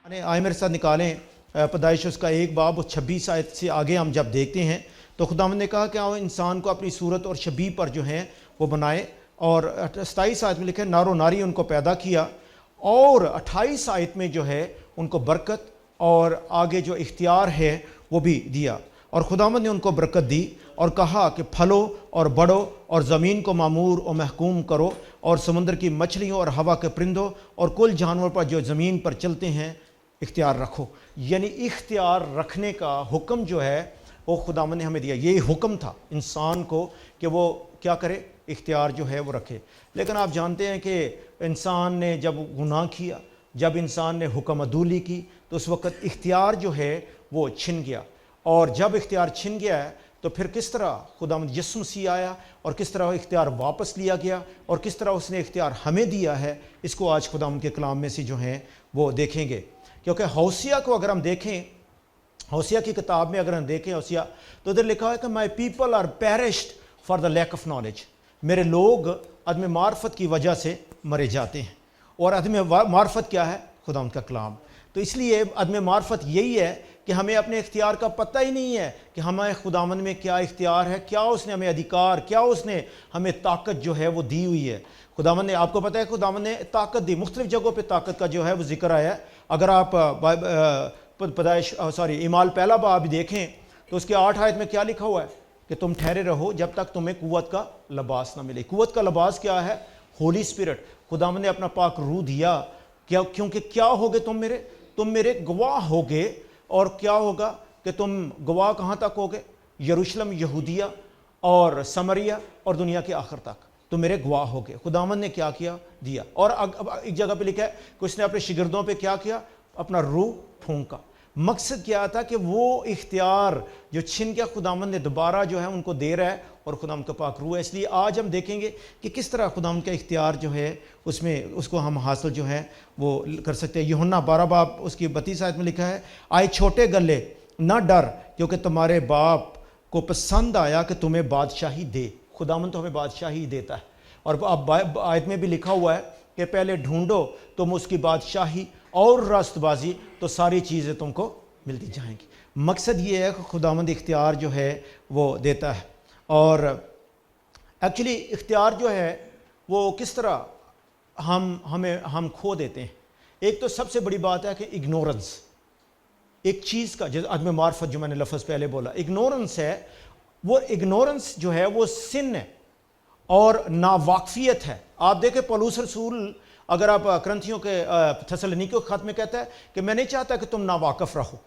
آئے میرے ساتھ نکالیں پیدائش اس کا 1 باب 26 آیت سے آگے ہم جب دیکھتے ہیں تو خداوند نے کہا کہ انسان کو اپنی صورت اور شبیہ پر جو ہیں وہ بنائے، اور 27 آیت میں لکھا ہے نار و ناری ان کو پیدا کیا، اور 28 آیت میں جو ہے ان کو برکت اور آگے جو اختیار ہے وہ بھی دیا، اور خداوند نے ان کو برکت دی اور کہا کہ پھلو اور بڑھو اور زمین کو معمور و محکوم کرو، اور سمندر کی مچھلیوں اور ہوا کے پرندوں اور کل جانور پر جو زمین پر چلتے ہیں اختیار رکھو۔ یعنی اختیار رکھنے کا حکم جو ہے وہ خداوند نے ہمیں دیا، یہی حکم تھا انسان کو کہ وہ کیا کرے، اختیار جو ہے وہ رکھے۔ لیکن آپ جانتے ہیں کہ انسان نے جب گناہ کیا، جب انسان نے حکم عدولی کی تو اس وقت اختیار جو ہے وہ چھن گیا، اور جب اختیار چھن گیا ہے تو پھر کس طرح خداوند یسوع مسیح آیا اور کس طرح اختیار واپس لیا گیا اور کس طرح اس نے اختیار ہمیں دیا ہے، اس کو آج خداوند کے کلام میں سے جو ہیں وہ دیکھیں گے۔ کیونکہ ہوسیہ کو اگر ہم دیکھیں، ہوسیہ کی کتاب میں اگر ہم دیکھیں ہوسیہ، تو ادھر لکھا ہے کہ my people are perished for the lack of knowledge, میرے لوگ عدم معرفت کی وجہ سے مرے جاتے ہیں۔ اور عدم معرفت کیا ہے؟ خداوند کا کلام۔ تو اس لیے عدم معرفت یہی ہے کہ ہمیں اپنے اختیار کا پتہ ہی نہیں ہے کہ ہمیں خداوند میں کیا اختیار ہے، کیا اس نے ہمیں ادھیکار، کیا اس نے ہمیں طاقت جو ہے وہ دی ہوئی ہے۔ خداوند نے، آپ کو پتہ ہے خداوند نے طاقت دی، مختلف جگہوں پہ طاقت کا جو ہے وہ ذکر آیا ہے۔ اگر آپ اعمال پہلا باب دیکھیں تو اس کے 8 آیت میں کیا لکھا ہوا ہے کہ تم ٹھہرے رہو جب تک تمہیں قوت کا لباس نہ ملے۔ قوت کا لباس کیا ہے؟ ہولی اسپرٹ۔ خداوند نے اپنا پاک روح دیا، کیونکہ کیا ہوگے تم میرے گواہ ہوگے، اور کیا ہوگا کہ تم گواہ کہاں تک ہوگے؟ یروشلم، یہودیہ اور سمریہ اور دنیا کے آخر تک تم میرے گواہ ہوگے۔ خداوند نے کیا کیا؟ دیا۔ اور ایک جگہ پہ لکھا ہے کہ اس نے اپنے شاگردوں پہ کیا کیا؟ اپنا روح پھونکا۔ مقصد کیا تھا کہ وہ اختیار جو چھن گیا خداوند نے دوبارہ جو ہے ان کو دے رہا ہے، اور خداوند کا پاک روح ہے۔ اس لیے آج ہم دیکھیں گے کہ کس طرح خداوند کا اختیار جو ہے اس میں اس کو ہم حاصل جو ہے وہ کر سکتے ہیں۔ یوحنا 12 باب اس کی 32 آیت میں لکھا ہے آئے چھوٹے گلے نہ ڈر، کیونکہ تمہارے باپ کو پسند آیا کہ تمہیں بادشاہی دے۔ خداوند تو ہمیں بادشاہی دیتا ہے، اور اب آیت میں بھی لکھا ہوا ہے کہ پہلے ڈھونڈو تم اس کی بادشاہی اور راست بازی تو ساری چیزیں تم کو ملتی جائیں گی۔ مقصد یہ ہے کہ خداوند اختیار جو ہے وہ دیتا ہے، اور ایکچولی اختیار جو ہے وہ کس طرح ہم کھو دیتے ہیں۔ ایک تو سب سے بڑی بات ہے کہ اگنورنس، ایک چیز کا جیسے عدم معرفت جو میں نے لفظ پہلے بولا، اگنورنس ہے، وہ اگنورنس جو ہے وہ سن ہے اور ناواقفیت ہے۔ آپ دیکھیں پولس رسول اگر آپ کرنتھیوں کے تھسلنیکیوں کے خط میں کہتا ہے کہ میں نہیں چاہتا کہ تم ناواقف رہو۔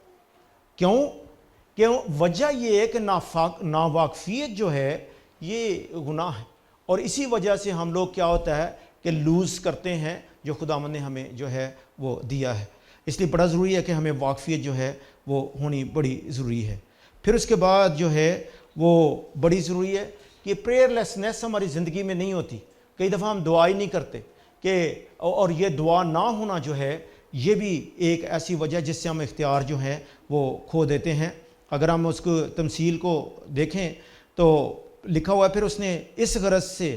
کیوں؟ وجہ یہ ہے کہ ناواقفیت جو ہے یہ گناہ ہے، اور اسی وجہ سے ہم لوگ کیا ہوتا ہے کہ لوز کرتے ہیں جو خداوند نے ہمیں جو ہے وہ دیا ہے۔ اس لیے بڑا ضروری ہے کہ ہمیں واقفیت جو ہے وہ ہونی بڑی ضروری ہے۔ پھر اس کے بعد جو ہے وہ بڑی ضروری ہے کہ پریئر لیسنس ہماری زندگی میں نہیں ہوتی۔ کئی دفعہ ہم دعا ہی نہیں کرتے اور یہ دعا نہ ہونا جو ہے یہ بھی ایک ایسی وجہ جس سے ہم اختیار جو ہیں وہ کھو دیتے ہیں۔ اگر ہم اس کو تمثیل کو دیکھیں تو لکھا ہوا ہے پھر اس نے اس غرض سے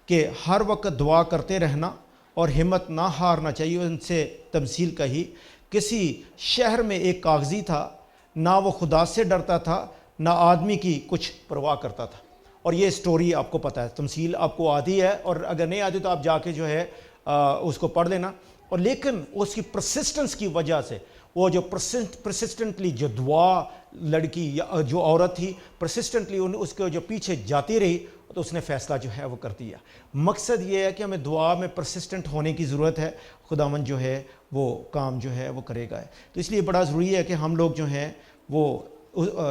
کہ ہر وقت دعا کرتے رہنا اور ہمت نہ ہارنا چاہیے، ان سے تمثیل کہی۔ کسی شہر میں ایک کاغذی تھا، نہ وہ خدا سے ڈرتا تھا نہ آدمی کی کچھ پرواہ کرتا تھا۔ اور یہ سٹوری آپ کو پتہ ہے، تمثیل آپ کو آتی ہے، اور اگر نہیں آتی تو آپ جا کے جو ہے اس کو پڑھ لینا۔ اور لیکن اس کی پرسسٹنس کی وجہ سے، وہ جو پرسسٹنٹلی جو دعا لڑکی یا جو عورت تھی پرسسٹنٹلی اس کے جو پیچھے جاتی رہی تو اس نے فیصلہ جو ہے وہ کر دیا۔ مقصد یہ ہے کہ ہمیں دعا میں پرسسٹنٹ ہونے کی ضرورت ہے، خداوند جو ہے وہ کام جو ہے وہ کرے گا۔ تو اس لیے بڑا ضروری ہے کہ ہم لوگ جو ہیں وہ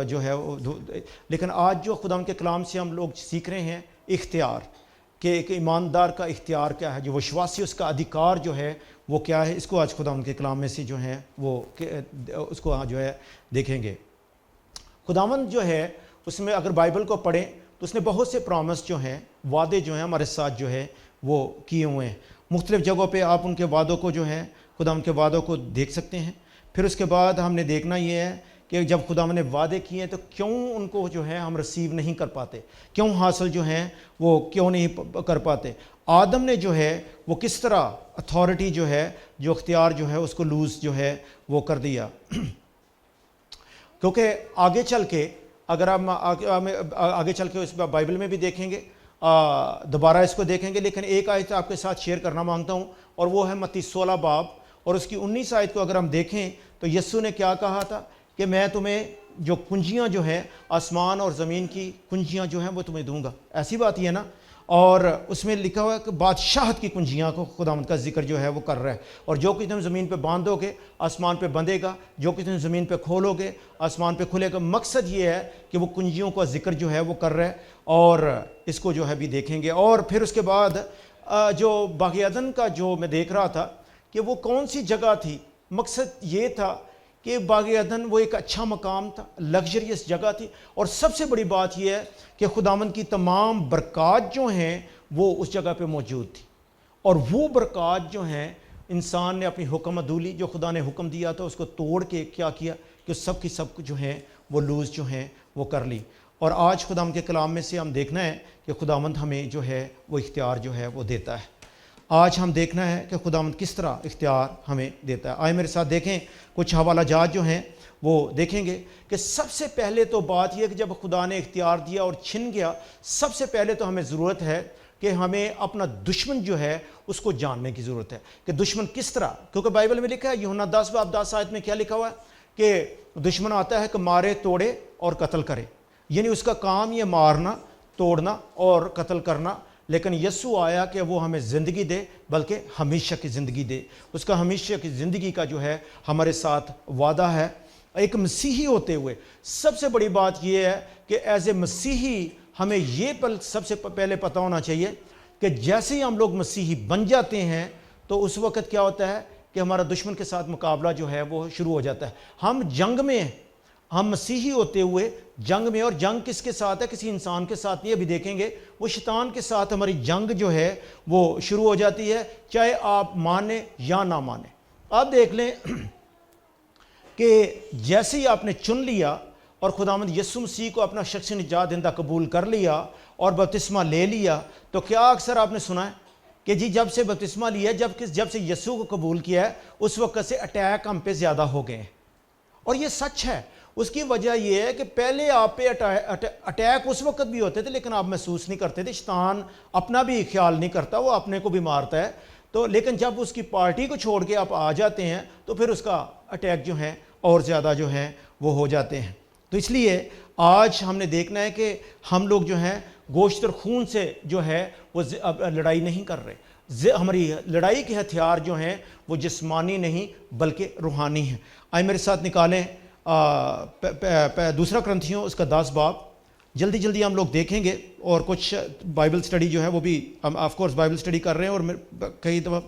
جو ہے لیکن آج جو خداوند کے کلام سے ہم لوگ سیکھ رہے ہیں اختیار، کہ ایک ایماندار کا اختیار کیا ہے، جو وشواسی اس کا ادھیکار جو ہے وہ کیا ہے، اس کو آج خداوند کے کلام میں سے جو ہیں وہ اس کو جو ہے دیکھیں گے۔ خداوند جو ہے اس میں اگر بائبل کو پڑھیں تو اس نے بہت سے پرامس جو ہیں، وعدے جو ہیں ہمارے ساتھ جو ہے وہ کیے ہوئے ہیں۔ مختلف جگہوں پہ آپ ان کے وعدوں کو جو ہے خداوند کے وعدوں کو دیکھ سکتے ہیں۔ پھر اس کے بعد ہم نے دیکھنا یہ ہے کہ جب خداوند نے وعدے کیے ہیں تو کیوں ان کو جو ہے ہم ریسیو نہیں کر پاتے، کیوں حاصل جو ہیں وہ کیوں نہیں کر پاتے۔ آدم نے جو ہے وہ کس طرح اتھارٹی جو ہے، جو اختیار جو ہے اس کو لوز جو ہے وہ کر دیا۔ کیونکہ آگے چل کے اگر ہم آگے چل کے اس بائبل میں بھی دیکھیں گے، دوبارہ اس کو دیکھیں گے، لیکن ایک آیت آپ کے ساتھ شیئر کرنا مانگتا ہوں، اور وہ ہے متی 16 باب اور اس کی 19 آیت کو اگر ہم دیکھیں تو یسوع نے کیا کہا تھا کہ میں تمہیں جو کنجیاں جو ہیں آسمان اور زمین کی کنجیاں جو ہیں وہ تمہیں دوں گا، ایسی بات ہی ہے نا۔ اور اس میں لکھا ہوا ہے کہ بادشاہت کی کنجیاں کو خداوند کا ذکر جو ہے وہ کر رہا ہے، اور جو کچھ تم زمین پہ باندھو گے آسمان پہ بندھے گا، جو کچھ تم زمین پہ کھولو گے آسمان پہ کھلے گا۔ مقصد یہ ہے کہ وہ کنجیوں کا ذکر جو ہے وہ کر رہا ہے، اور اس کو جو ہے بھی دیکھیں گے۔ اور پھر اس کے بعد جو باغ عدن کا جو میں دیکھ رہا تھا کہ وہ کون سی جگہ تھی، مقصد یہ تھا کہ باغ عدن وہ ایک اچھا مقام تھا، لگژریس جگہ تھی، اور سب سے بڑی بات یہ ہے کہ خداوند کی تمام برکات جو ہیں وہ اس جگہ پہ موجود تھی، اور وہ برکات جو ہیں انسان نے اپنی حکم عدولی جو خدا نے حکم دیا تھا اس کو توڑ کے کیا کیا کہ سب کی سب جو ہیں وہ لوز جو ہیں وہ کر لی۔ اور آج خداوند کے کلام میں سے ہم دیکھنا ہے کہ خداوند ہمیں جو ہے وہ اختیار جو ہے وہ دیتا ہے۔ آج ہم دیکھنا ہے کہ خداوند کس طرح اختیار ہمیں دیتا ہے۔ آئے میرے ساتھ دیکھیں، کچھ حوالہ جات جو ہیں وہ دیکھیں گے کہ سب سے پہلے تو بات یہ ہے کہ جب خدا نے اختیار دیا اور چھن گیا، سب سے پہلے تو ہمیں ضرورت ہے کہ ہمیں اپنا دشمن جو ہے اس کو جاننے کی ضرورت ہے کہ دشمن کس طرح، کیونکہ بائبل میں لکھا ہے یوحنا 10 باب 10 آیت میں کیا لکھا ہوا ہے کہ دشمن آتا ہے کہ مارے توڑے اور قتل کرے، یعنی اس کا کام یہ مارنا توڑنا اور قتل کرنا، لیکن یسوع آیا کہ وہ ہمیں زندگی دے، بلکہ ہمیشہ کی زندگی دے۔ اس کا ہمیشہ کی زندگی کا جو ہے ہمارے ساتھ وعدہ ہے۔ ایک مسیحی ہوتے ہوئے سب سے بڑی بات یہ ہے کہ ایز اے مسیحی ہمیں یہ سب سے پہلے پتہ ہونا چاہیے کہ جیسے ہی ہم لوگ مسیحی بن جاتے ہیں تو اس وقت کیا ہوتا ہے کہ ہمارا دشمن کے ساتھ مقابلہ جو ہے وہ شروع ہو جاتا ہے۔ ہم جنگ میں ہیں، ہم مسیحی ہوتے ہوئے جنگ میں، اور جنگ کس کے ساتھ ہے؟ کسی انسان کے ساتھ نہیں، ابھی دیکھیں گے وہ شیطان کے ساتھ ہماری جنگ جو ہے وہ شروع ہو جاتی ہے، چاہے آپ مانیں یا نہ مانیں۔ آپ دیکھ لیں کہ جیسے ہی آپ نے چن لیا اور خداوند یسوع مسیح کو اپنا شخصی نجات دہندہ قبول کر لیا اور بپتسمہ لے لیا، تو کیا اکثر آپ نے سنا ہے کہ جی جب سے بپتسمہ لیا، جب سے یسوع کو قبول کیا ہے اس وقت سے اٹیک ہم پہ زیادہ ہو گئے ہیں، اور یہ سچ ہے۔ اس کی وجہ یہ ہے کہ پہلے آپ پہ اٹیک اس وقت بھی ہوتے تھے لیکن آپ محسوس نہیں کرتے تھے، شیطان اپنا بھی خیال نہیں کرتا، وہ اپنے کو بھی مارتا ہے، تو لیکن جب اس کی پارٹی کو چھوڑ کے آپ آ جاتے ہیں تو پھر اس کا اٹیک جو ہے اور زیادہ جو ہے وہ ہو جاتے ہیں۔ تو اس لیے آج ہم نے دیکھنا ہے کہ ہم لوگ جو ہیں گوشت اور خون سے جو ہے وہ لڑائی نہیں کر رہے، ہماری لڑائی کے ہتھیار جو ہیں وہ جسمانی نہیں بلکہ روحانی ہیں۔ آئے میرے ساتھ نکالیں دوسرا کرنتھیوں اس کا 10 باب، جلدی جلدی ہم لوگ دیکھیں گے، اور کچھ بائبل سٹڈی جو ہے وہ بھی ہم آف کورس بائبل سٹڈی کر رہے ہیں، اور کئی دفعہ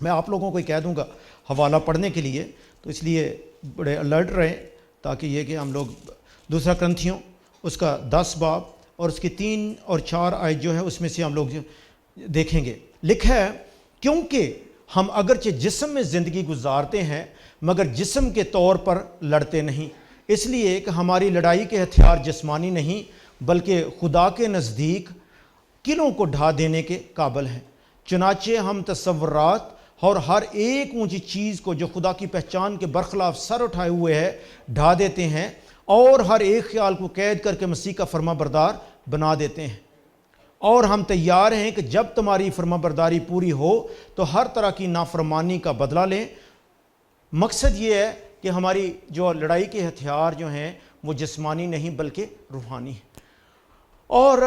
میں آپ لوگوں کو ہی کہہ دوں گا حوالہ پڑھنے کے لیے، تو اس لیے بڑے الرٹ رہیں تاکہ یہ کہ ہم لوگ دوسرا کرنتھیوں اس کا 10 باب اور اس کی 3 اور 4 آیت جو ہے اس میں سے ہم لوگ دیکھیں گے۔ لکھا ہے کیونکہ ہم اگرچہ جسم میں زندگی گزارتے ہیں مگر جسم کے طور پر لڑتے نہیں، اس لیے کہ ہماری لڑائی کے ہتھیار جسمانی نہیں بلکہ خدا کے نزدیک قلعوں کو ڈھا دینے کے قابل ہیں۔ چنانچہ ہم تصورات اور ہر ایک اونچی چیز کو جو خدا کی پہچان کے برخلاف سر اٹھائے ہوئے ہے ڈھا دیتے ہیں، اور ہر ایک خیال کو قید کر کے مسیح کا فرما بردار بنا دیتے ہیں۔ اور ہم تیار ہیں کہ جب تمہاری فرما برداری پوری ہو تو ہر طرح کی نافرمانی کا بدلہ لیں۔ مقصد یہ ہے کہ ہماری جو لڑائی کے ہتھیار جو ہیں وہ جسمانی نہیں بلکہ روحانی ہیں۔ اور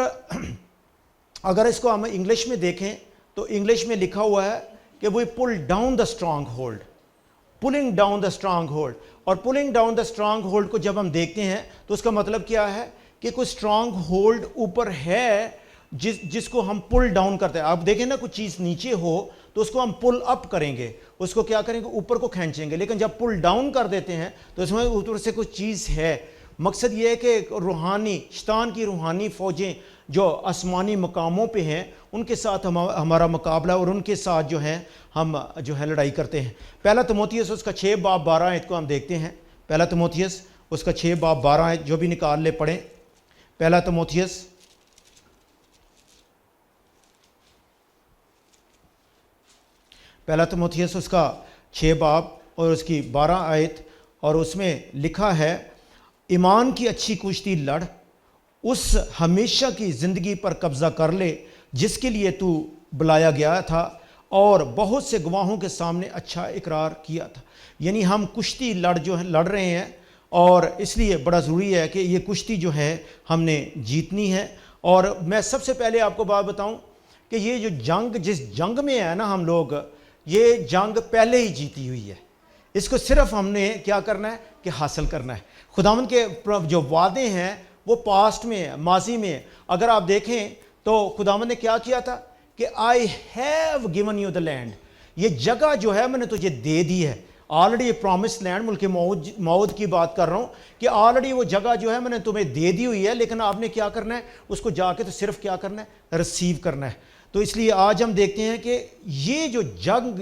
اگر اس کو ہم انگلش میں دیکھیں تو انگلش میں لکھا ہوا ہے کہ وہ pull down the strong hold, پلنگ ڈاؤن دا اسٹرانگ ہولڈ، اور پلنگ ڈاؤن دا اسٹرانگ ہولڈ کو جب ہم دیکھتے ہیں تو اس کا مطلب کیا ہے کہ کوئی اسٹرانگ ہولڈ اوپر ہے جس کو ہم پل ڈاؤن کرتے ہیں۔ آپ دیکھیں نا کوئی چیز نیچے ہو تو اس کو ہم پل اپ کریں گے، اس کو کیا کریں گے اوپر کو کھینچیں گے، لیکن جب پل ڈاؤن کر دیتے ہیں تو اس میں اوپر سے کوئی چیز ہے۔ مقصد یہ ہے کہ روحانی شیطان کی روحانی فوجیں جو آسمانی مقاموں پہ ہیں ان کے ساتھ ہمارا مقابلہ، اور ان کے ساتھ جو ہے ہم جو ہے لڑائی کرتے ہیں۔ پہلا تموتھیوس اس کا 6 باب 12 آیت کو ہم دیکھتے ہیں۔ پہلا تموتھیوس اس کا 6 باب 12 آیت جو بھی نکال لے پڑھیں. پہلا تموتھیوس اس کا 6 باب اور اس کی 12 آیت, اور اس میں لکھا ہے ایمان کی اچھی کشتی لڑ, اس ہمیشہ کی زندگی پر قبضہ کر لے جس کے لیے تو بلایا گیا تھا اور بہت سے گواہوں کے سامنے اچھا اقرار کیا تھا. یعنی ہم کشتی لڑ رہے ہیں, اور اس لیے بڑا ضروری ہے کہ یہ کشتی جو ہے ہم نے جیتنی ہے. اور میں سب سے پہلے آپ کو بات بتاؤں کہ یہ جو جنگ جس جنگ میں ہے نا ہم لوگ, یہ جنگ پہلے ہی جیتی ہوئی ہے. اس کو صرف ہم نے کیا کرنا ہے کہ حاصل کرنا ہے. خداوند کے جو وعدے ہیں وہ پاسٹ میں ہے, ماضی میں ہے. اگر آپ دیکھیں تو خداوند نے کیا کیا تھا کہ I have given you the land, یہ جگہ جو ہے میں نے تجھے دے دی ہے. آلریڈی یہ پرومس لینڈ, ملک موعود کی بات کر رہا ہوں کہ آلریڈی وہ جگہ جو ہے میں نے تمہیں دے دی ہوئی ہے, لیکن آپ نے کیا کرنا ہے, اس کو جا کے تو صرف کیا کرنا ہے, ریسیو کرنا ہے. تو اس لیے آج ہم دیکھتے ہیں کہ یہ جو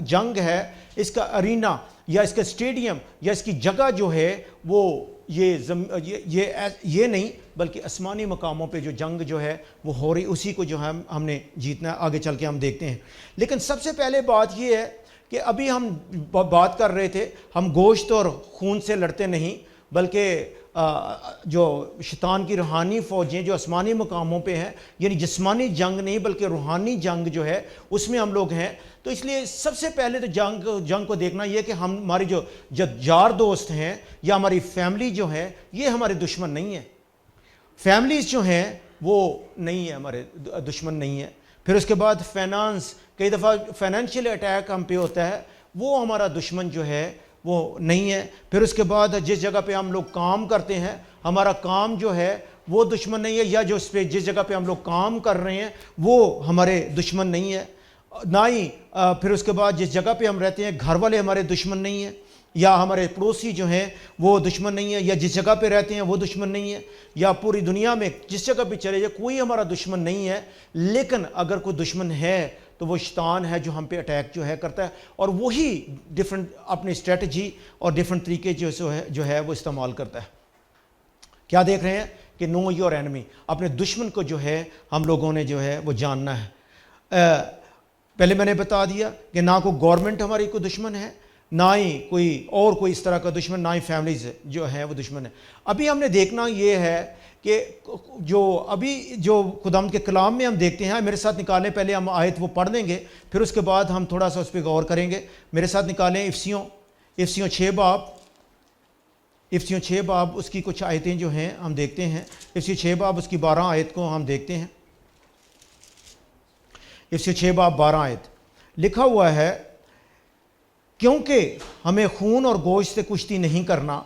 جنگ ہے, اس کا ارینا یا اس کا اسٹیڈیم یا اس کی جگہ جو ہے وہ یہ نہیں, بلکہ آسمانی مقاموں پہ جو جنگ جو ہے وہ ہو رہی, اسی کو جو ہے ہم نے جیتنا ہے. آگے چل کے ہم دیکھتے ہیں. لیکن سب سے پہلے بات یہ ہے کہ ابھی ہم بات کر رہے تھے, ہم گوشت اور خون سے لڑتے نہیں, بلکہ جو شیطان کی روحانی فوجیں جو آسمانی مقاموں پہ ہیں, یعنی جسمانی جنگ نہیں بلکہ روحانی جنگ جو ہے اس میں ہم لوگ ہیں. تو اس لیے سب سے پہلے تو جنگ کو دیکھنا یہ کہ ہماری جو یار دوست ہیں یا ہماری فیملی جو ہے یہ ہمارے دشمن نہیں ہے. فیملیز جو ہیں وہ نہیں ہے, ہمارے دشمن نہیں ہے. پھر اس کے بعد فائنانس, کئی دفعہ فائنینشیل اٹیک ہم پہ ہوتا ہے, وہ ہمارا دشمن جو ہے وہ نہیں ہے. پھر اس کے بعد جس جگہ پہ ہم لوگ کام کرتے ہیں, ہمارا کام جو ہے وہ دشمن نہیں ہے, یا جس جگہ پہ ہم لوگ کام کر رہے ہیں وہ ہمارے دشمن نہیں ہے, نہ ہی پھر اس کے بعد جس جگہ پہ ہم رہتے ہیں گھر والے ہمارے دشمن نہیں ہیں, یا ہمارے پڑوسی جو ہیں وہ دشمن نہیں ہے, یا جس جگہ پہ رہتے ہیں وہ دشمن نہیں ہے, یا پوری دنیا میں جس جگہ پہ چلے جائے کوئی ہمارا دشمن نہیں ہے. لیکن اگر کوئی دشمن ہے تو وہ شیطان ہے جو ہم پہ اٹیک جو ہے کرتا ہے, اور وہی ڈیفرنٹ اپنی اسٹریٹجی اور ڈیفرنٹ طریقے جو ہے وہ استعمال کرتا ہے. کیا دیکھ رہے ہیں کہ نو یور اینمی, اپنے دشمن کو جو ہے ہم لوگوں نے جو ہے وہ جاننا ہے. پہلے میں نے بتا دیا کہ نہ کوئی گورنمنٹ ہماری کوئی دشمن ہے, نہ ہی کوئی اس طرح کا دشمن, نہ ہی فیملیز جو ہیں وہ دشمن ہے. ابھی ہم نے دیکھنا یہ ہے کہ جو خداوند کے کلام میں ہم دیکھتے ہیں, میرے ساتھ نکالیں, پہلے ہم آیت وہ پڑھ دیں گے, پھر اس کے بعد ہم تھوڑا سا اس پہ غور کریں گے. میرے ساتھ نکالیں افسیوں 6 باب اس کی کچھ آیتیں جو ہیں ہم دیکھتے ہیں. افسیوں 6 باب اس کی 12 آیت کو ہم دیکھتے ہیں. افسیوں 6 باب 12 آیت لکھا ہوا ہے, کیونکہ ہمیں خون اور گوشت سے کشتی نہیں کرنا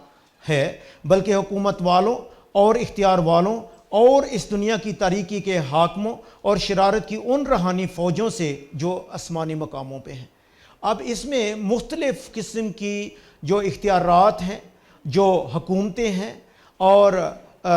ہے, بلکہ حکومت والوں اور اختیار والوں اور اس دنیا کی تاریکی کے حاکموں اور شرارت کی ان روحانی فوجوں سے جو آسمانی مقاموں پہ ہیں. اب اس میں مختلف قسم کی جو اختیارات ہیں, جو حکومتیں ہیں اور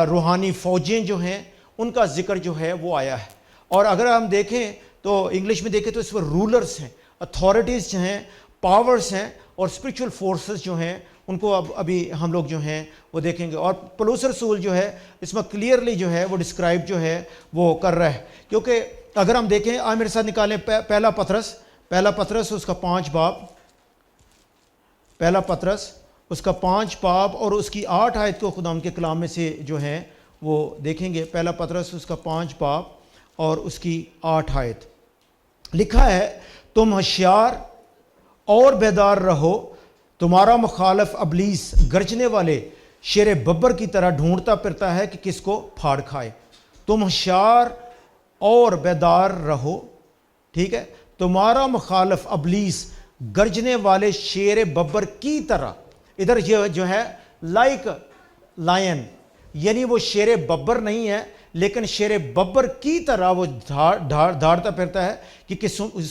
روحانی فوجیں جو ہیں, ان کا ذکر جو ہے وہ آیا ہے. اور اگر ہم دیکھیں تو انگلش میں دیکھیں تو اس پر رولرز ہیں, اتھارٹیز ہیں, پاورز ہیں, اور اسپرچول فورسز جو ہیں ان کو ابھی ہم لوگ جو ہیں وہ دیکھیں گے. اور پولس رسول جو ہے اس میں کلیئرلی جو ہے وہ ڈسکرائب جو ہے وہ کر رہا ہے. کیونکہ اگر ہم دیکھیں, آج میرے ساتھ نکالیں پہلا پطرس اس کا 5 باب, پہلا پطرس اس کا 5 باب اور اس کی 8 آیت کو خدا کے کلام میں سے جو ہیں وہ دیکھیں گے. پہلا پطرس اس کا 5 باب اور اس کی 8 آیت لکھا ہے, تم ہوشیار اور بیدار رہو, تمہارا مخالف ابلیس گرجنے والے شیر ببر کی طرح ڈھونڈتا پھرتا ہے کہ کس کو پھاڑ کھائے. تم ہوشیار اور بیدار رہو, ٹھیک ہے, تمہارا مخالف ابلیس گرجنے والے شیر ببر کی طرح, ادھر یہ جو ہے لائک لائن, یعنی وہ شیر ببر نہیں ہے لیکن شیر ببر کی طرح وہ دھاڑتا پھرتا ہے کہ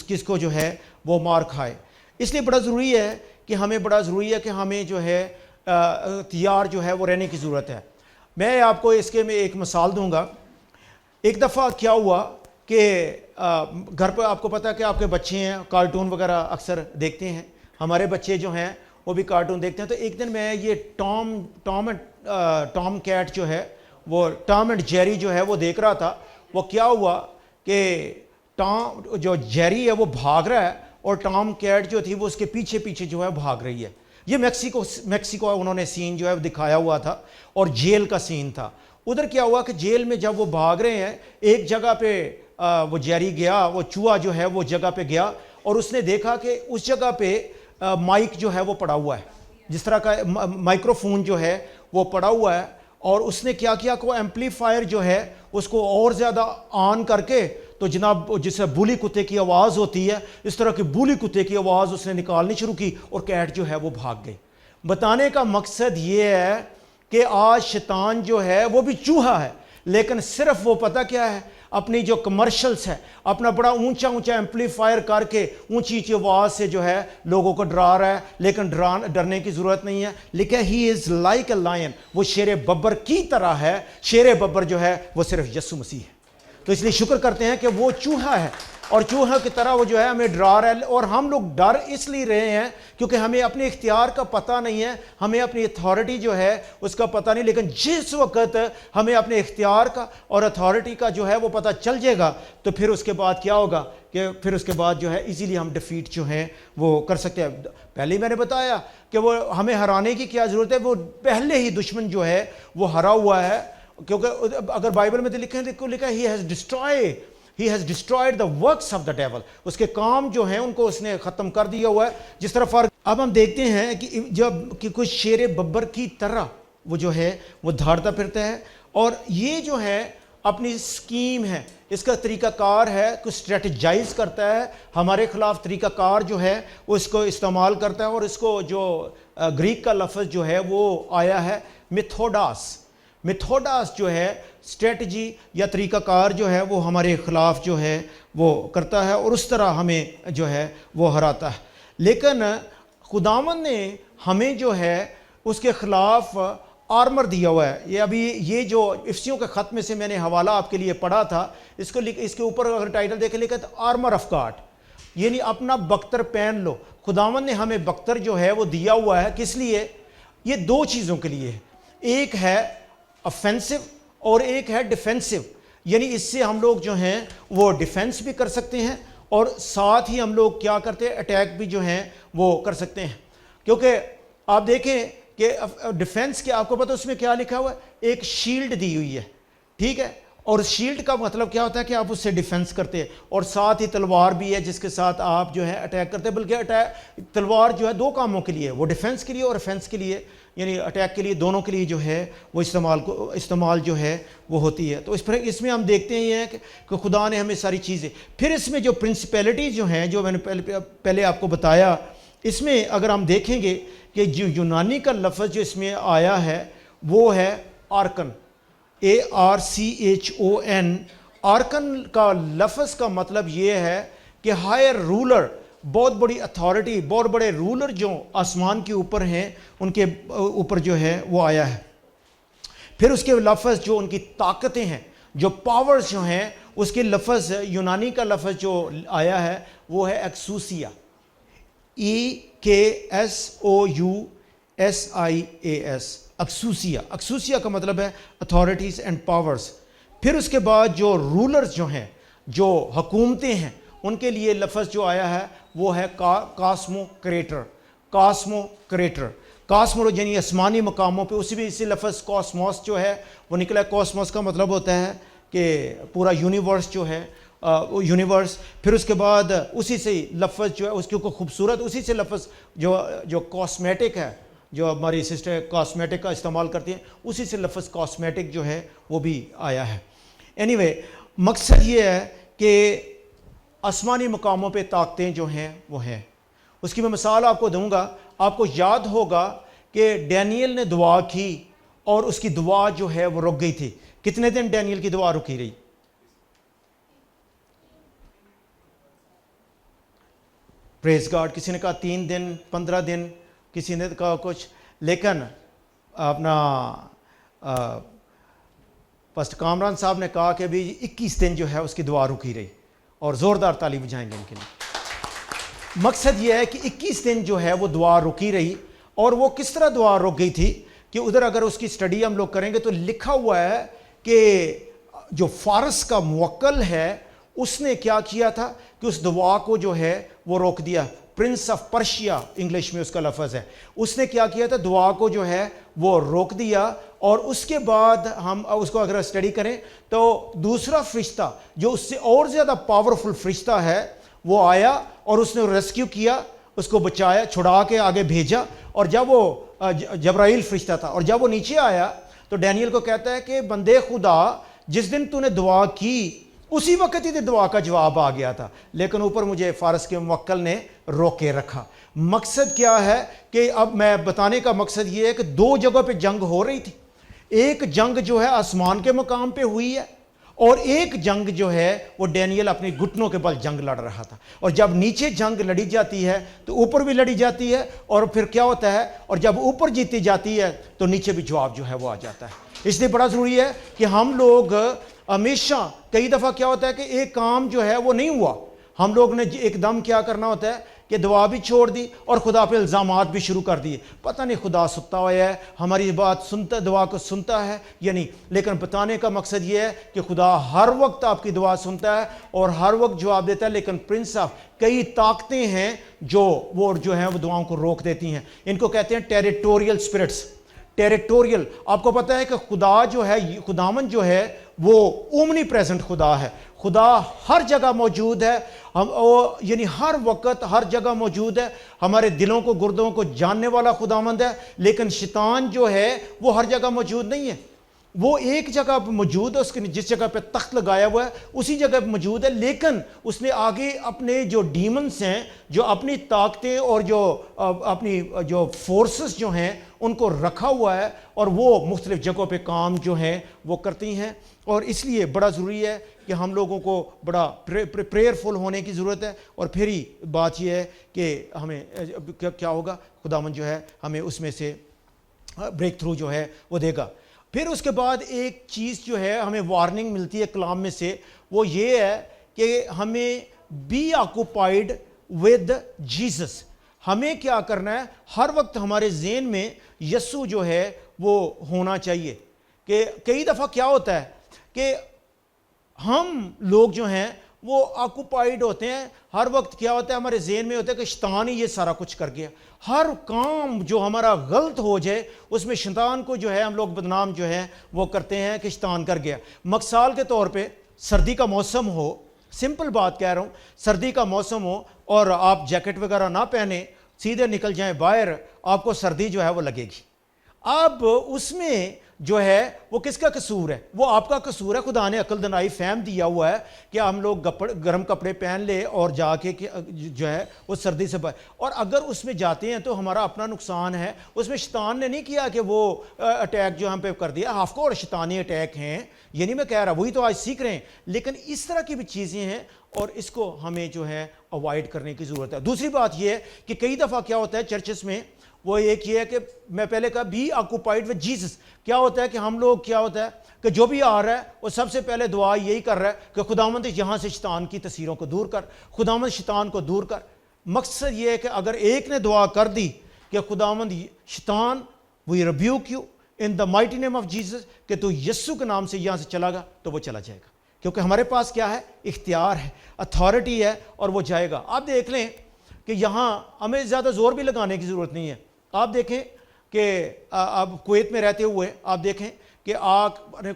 کس کو جو ہے وہ مار کھائے. اس لیے بڑا ضروری ہے کہ ہمیں جو ہے تیار جو ہے وہ رہنے کی ضرورت ہے. میں آپ کو اس کے میں ایک مثال دوں گا. ایک دفعہ کیا ہوا کہ گھر پہ آپ کو پتہ ہے کہ آپ کے بچے ہیں, کارٹون وغیرہ اکثر دیکھتے ہیں, ہمارے بچے جو ہیں وہ بھی کارٹون دیکھتے ہیں. تو ایک دن میں یہ ٹام اینڈ ٹام کیٹ جو ہے وہ ٹام اینڈ جیری جو ہے وہ دیکھ رہا تھا. وہ کیا ہوا کہ ٹام جو جیری ہے وہ بھاگ رہا ہے اور ٹام کیٹ جو تھی وہ اس کے پیچھے پیچھے جو ہے بھاگ رہی ہے. یہ میکسیکو انہوں نے سین جو ہے دکھایا ہوا تھا اور جیل کا سین تھا. ادھر کیا ہوا کہ جیل میں جب وہ بھاگ رہے ہیں ایک جگہ پہ وہ جیری گیا, وہ چوہا جو ہے وہ جگہ پہ گیا اور اس نے دیکھا کہ اس جگہ پہ مائک جو ہے وہ پڑا ہوا ہے, جس طرح کا مائکروفون جو ہے وہ پڑا ہوا ہے. اور اس نے کیا کیا کہ وہ ایمپلیفائر جو ہے اس کو اور زیادہ آن کر کے, تو جناب جسے بولی کتے کی آواز ہوتی ہے اس طرح کی بولی کتے کی آواز اس نے نکالنی شروع کی اور کیٹ جو ہے وہ بھاگ گئی. بتانے کا مقصد یہ ہے کہ آج شیطان جو ہے وہ بھی چوہا ہے, لیکن صرف وہ پتہ کیا ہے, اپنی جو کمرشلز ہے اپنا بڑا اونچا اونچا ایمپلیفائر کر کے اونچی اونچی آواز سے جو ہے لوگوں کو ڈرا رہا ہے. لیکن ڈرنے کی ضرورت نہیں ہے. لکھا ہی از لائک اے لائن, وہ شیر ببر کی طرح ہے. شیر ببر جو ہے وہ صرف یسوع مسیح ہے. تو اس لیے شکر کرتے ہیں کہ وہ چوہا ہے اور چوہا کی طرح وہ جو ہے ہمیں ڈرا رہا ہے. اور ہم لوگ ڈر اس لیے رہے ہیں کیونکہ ہمیں اپنے اختیار کا پتہ نہیں ہے, ہمیں اپنی اتھارٹی جو ہے اس کا پتہ نہیں. لیکن جس وقت ہمیں اپنے اختیار کا اور اتھارٹی کا جو ہے وہ پتہ چل جائے گا تو پھر اس کے بعد کیا ہوگا کہ پھر اس کے بعد جو ہے ایزیلی ہم ڈیفیٹ جو ہیں وہ کر سکتے ہیں. پہلے ہی میں نے بتایا کہ وہ ہمیں ہرانے کی کیا ضرورت ہے, وہ پہلے ہی دشمن جو ہے وہ ہرا ہوا ہے. کیونکہ اگر بائبل میں لکھا He has destroyed the works of the devil. اس کے کام جو ہیں ان کو اس نے ختم کر دیا ہوا ہے. جس طرح فرق اب ہم دیکھتے ہیں کہ جب کہ کچھ شیر ببر کی طرح وہ جو ہے وہ دھاڑتا پھرتا ہے اور یہ جو ہے اپنی سکیم ہے, اس کا طریقہ کار ہے, کچھ اسٹریٹجائز کرتا ہے ہمارے خلاف. طریقہ کار جو ہے وہ اس کو استعمال کرتا ہے اور اس کو جو گریک کا لفظ جو ہے وہ آیا ہے میتھوڈاس. میتھوڈاس جو ہے اسٹریٹجی یا طریقہ کار جو ہے وہ ہمارے خلاف جو ہے وہ کرتا ہے اور اس طرح ہمیں جو ہے وہ ہراتا ہے. لیکن خداوند نے ہمیں جو ہے اس کے خلاف آرمر دیا ہوا ہے. یہ ابھی یہ جو افسیوں کے خط میں سے میں نے حوالہ آپ کے لیے پڑھا تھا, اس کے اوپر اگر ٹائٹل دیکھیں لکھا تھا آرمر آف گاڈ, یعنی اپنا بختر پہن لو. خداوند نے ہمیں بختر جو ہے وہ دیا ہوا ہے. کس لیے؟ یہ دو چیزوں کے لیے ہے. ایک ہے افینسو اور ایک ہے ڈیفینسو, یعنی اس سے ہم لوگ جو ہیں وہ ڈیفینس بھی کر سکتے ہیں اور ساتھ ہی ہم لوگ کیا کرتے ہیں, اٹیک بھی جو ہیں وہ کر سکتے ہیں. کیونکہ آپ دیکھیں کہ ڈیفینس کے آپ کو پتہ اس میں کیا لکھا ہوا ہے, ایک شیلڈ دی ہوئی ہے, ٹھیک ہے, اور شیلڈ کا مطلب کیا ہوتا ہے کہ آپ اس سے ڈیفینس کرتے ہیں, اور ساتھ ہی تلوار بھی ہے جس کے ساتھ آپ جو ہے اٹیک کرتے ہیں. بلکہ تلوار جو ہے دو کاموں کے لیے, وہ ڈیفینس کے لیے اور افینس کے لیے, یعنی اٹیک کے لیے, دونوں کے لیے جو ہے وہ استعمال جو ہے وہ ہوتی ہے. تو اس میں ہم دیکھتے ہیں کہ خدا نے ہمیں ساری چیزیں. پھر اس میں جو پرنسپیلٹیز جو ہیں جو میں نے پہلے آپ کو بتایا, اس میں اگر ہم دیکھیں گے کہ جو یونانی کا لفظ جو اس میں آیا ہے وہ ہے آرکن, ARCHON. آرکن کا لفظ کا مطلب یہ ہے کہ ہائر رولر, بہت بڑی اتھارٹی, بہت بڑے رولر جو آسمان کے اوپر ہیں ان کے اوپر جو ہے وہ آیا ہے. پھر اس کے لفظ جو ان کی طاقتیں ہیں, جو پاورز جو ہیں, اس کے لفظ یونانی کا لفظ جو آیا ہے وہ ہے ایکسوسیا, EKSOUSIAS. ایکسوسیا. ایکسوسیا کا مطلب ہے اتھارٹیز اینڈ پاورز. پھر اس کے بعد جو رولرز جو ہیں, جو حکومتیں ہیں, ان کے لیے لفظ جو آیا ہے وہ ہے کاسمو کریٹر. کاسمو کریٹر, کاسمو یعنی آسمانی مقاموں پہ, اسی بھی اسی لفظ کاسموس جو ہے وہ نکلا ہے. کاسموس کا مطلب ہوتا ہے کہ پورا یونیورس جو ہے یونیورس. پھر اس کے بعد اسی سے لفظ جو ہے اس کے اوپر خوبصورت, اسی سے لفظ جو کاسمیٹک ہے, جو ہماری سسٹر کاسمیٹک کا استعمال کرتی ہیں, اسی سے لفظ کاسمیٹک جو ہے وہ بھی آیا ہے. اینی وے مقصد یہ ہے کہ آسمانی مقاموں پہ طاقتیں جو ہیں وہ ہیں. اس کی میں مثال آپ کو دوں گا. آپ کو یاد ہوگا کہ ڈینیل نے دعا کی اور اس کی دعا جو ہے وہ رک گئی تھی. کتنے دن ڈینیل کی دعا رکی رہی؟ پریز گاڈ. کسی نے کہا 3 دن, 15 دن, کسی نے کہا کچھ. لیکن اپنا پاسٹر کامران صاحب نے کہا کہ ابھی 21 دن جو ہے اس کی دعا رکی رہی, اور زوردار تالی بجائیں گے ان کے لیے. مقصد یہ ہے کہ 21 دن جو ہے وہ دعا رکی رہی. اور وہ کس طرح دعا رک گئی تھی کہ ادھر اگر اس کی سٹڈی ہم لوگ کریں گے تو لکھا ہوا ہے کہ جو فارس کا موکل ہے اس نے کیا کیا تھا کہ اس دعا کو جو ہے وہ روک دیا. پرنس آف پرشیا انگلش میں اس کا لفظ ہے. اس نے کیا کیا تھا, دعا کو جو ہے وہ روک دیا. اور اس کے بعد ہم اس کو اگر اسٹڈی کریں تو دوسرا فرشتہ جو اس سے اور زیادہ پاورفل فرشتہ ہے وہ آیا اور اس نے ریسکیو کیا, اس کو بچایا, چھڑا کے آگے بھیجا. اور جب وہ جبرائیل فرشتہ تھا, اور جب وہ نیچے آیا تو ڈینیل کو کہتا ہے کہ بندے خدا, جس دن تو نے دعا کی اسی وقت ہی دعا کا جواب آ گیا تھا, لیکن اوپر مجھے فارس کے موکل نے روکے رکھا. مقصد کیا ہے کہ اب میں بتانے کا مقصد یہ ہے کہ دو جگہ پہ جنگ ہو رہی تھی. ایک جنگ جو ہے آسمان کے مقام پہ ہوئی ہے, اور ایک جنگ جو ہے وہ ڈینیل اپنے گھٹنوں کے بل جنگ لڑ رہا تھا. اور جب نیچے جنگ لڑی جاتی ہے تو اوپر بھی لڑی جاتی ہے, اور پھر کیا ہوتا ہے, اور جب اوپر جیتی جاتی ہے تو نیچے بھی جواب جو ہے وہ آ جاتا ہے. اس لیے بڑا ضروری ہے کہ ہم لوگ ہمیشہ, کئی دفعہ کیا ہوتا ہے کہ ایک کام جو ہے وہ نہیں ہوا, ہم لوگ نے ایک دم کیا کرنا ہوتا ہے کہ دعا بھی چھوڑ دی اور خدا پہ الزامات بھی شروع کر دیے. پتہ نہیں خدا ستا ہوا ہے, ہماری بات سنتا, دعا کو سنتا ہے یا نہیں. لیکن بتانے کا مقصد یہ ہے کہ خدا ہر وقت آپ کی دعا سنتا ہے اور ہر وقت جواب دیتا ہے. لیکن پرنس آف کئی طاقتیں ہیں جو ہیں وہ دعاؤں کو روک دیتی ہیں. ان کو کہتے ہیں ٹیریٹوریل اسپرٹس. ٹیریٹوریل, آپ کو پتہ ہے کہ خدا جو ہے, خداوند جو ہے وہ اومنی پریزنٹ خدا ہے. خدا ہر جگہ موجود ہے, یعنی ہر وقت ہر جگہ موجود ہے. ہمارے دلوں کو, گردوں کو جاننے والا خداوند ہے. لیکن شیطان جو ہے وہ ہر جگہ موجود نہیں ہے. وہ ایک جگہ پہ موجود ہے, اس کے جس جگہ پہ تخت لگایا ہوا ہے اسی جگہ پہ موجود ہے. لیکن اس نے آگے اپنے جو ڈیمنز ہیں, جو اپنی طاقتیں اور جو اپنی جو فورسز جو ہیں ان کو رکھا ہوا ہے, اور وہ مختلف جگہوں پہ کام جو ہیں وہ کرتی ہیں. اور اس لیے بڑا ضروری ہے کہ ہم لوگوں کو بڑا پریئرفل ہونے کی ضرورت ہے. اور پھر ہی بات یہ ہے کہ ہمیں کیا ہوگا, خداوند جو ہے ہمیں اس میں سے بریک تھرو جو ہے وہ دے گا. پھر اس کے بعد ایک چیز جو ہے ہمیں وارننگ ملتی ہے کلام میں سے, وہ یہ ہے کہ ہمیں بی آکوپائڈ ود جیسس. ہمیں کیا کرنا ہے, ہر وقت ہمارے ذہن میں یسوع جو ہے وہ ہونا چاہیے. کہ کئی دفعہ کیا ہوتا ہے کہ ہم لوگ جو ہیں وہ آکوپائڈ ہوتے ہیں, ہر وقت کیا ہوتا ہے ہمارے ذہن میں ہوتا ہے کہ شیطان ہی یہ سارا کچھ کر گیا. ہر کام جو ہمارا غلط ہو جائے اس میں شیطان کو جو ہے ہم لوگ بدنام جو ہے وہ کرتے ہیں کہ شیطان کر گیا. مثال کے طور پہ سردی کا موسم ہو, سمپل بات کہہ رہا ہوں, سردی کا موسم ہو اور آپ جیکٹ وغیرہ نہ پہنے, سیدھے نکل جائیں باہر, آپ کو سردی جو ہے وہ لگے گی. اب اس میں جو ہے وہ کس کا قصور ہے, وہ آپ کا قصور ہے. خدا نے عقل دنائی فہم دیا ہوا ہے کہ ہم لوگ گرم کپڑے پہن لے اور جا کے جو ہے وہ سردی سے اور اگر اس میں جاتے ہیں تو ہمارا اپنا نقصان ہے. اس میں شیطان نے نہیں کیا کہ وہ اٹیک جو ہم پہ کر دیا, آف کورس شیطانی اٹیک ہیں, یہ نہیں میں کہہ رہا, وہی تو آج سیکھ رہے ہیں. لیکن اس طرح کی بھی چیزیں ہیں اور اس کو ہمیں جو ہے اوائڈ کرنے کی ضرورت ہے. دوسری بات یہ ہے کہ کئی دفعہ کیا ہوتا ہے چرچز میں, وہ ایک یہ ہے کہ میں پہلے کہا بی آکوپائڈ ود جیسس. کیا ہوتا ہے کہ ہم لوگ کیا ہوتا ہے کہ جو بھی آ رہا ہے وہ سب سے پہلے دعا یہی کر رہا ہے کہ خداوند یہاں سے شیطان کی تصویروں کو دور کر, خداوند شیطان کو دور کر. مقصد یہ ہے کہ اگر ایک نے دعا کر دی کہ خداوند شیطان we rebuke you in the mighty name of Jesus, کہ تو یسوع کے نام سے یہاں سے چلا گا, تو وہ چلا جائے گا. کیونکہ ہمارے پاس کیا ہے, اختیار ہے, اتھارٹی ہے, اور وہ جائے گا. آپ دیکھ لیں کہ یہاں ہمیں زیادہ زور بھی لگانے کی ضرورت نہیں ہے. آپ دیکھیں کہ اب کویت میں رہتے ہوئے آپ دیکھیں کہ آپ نے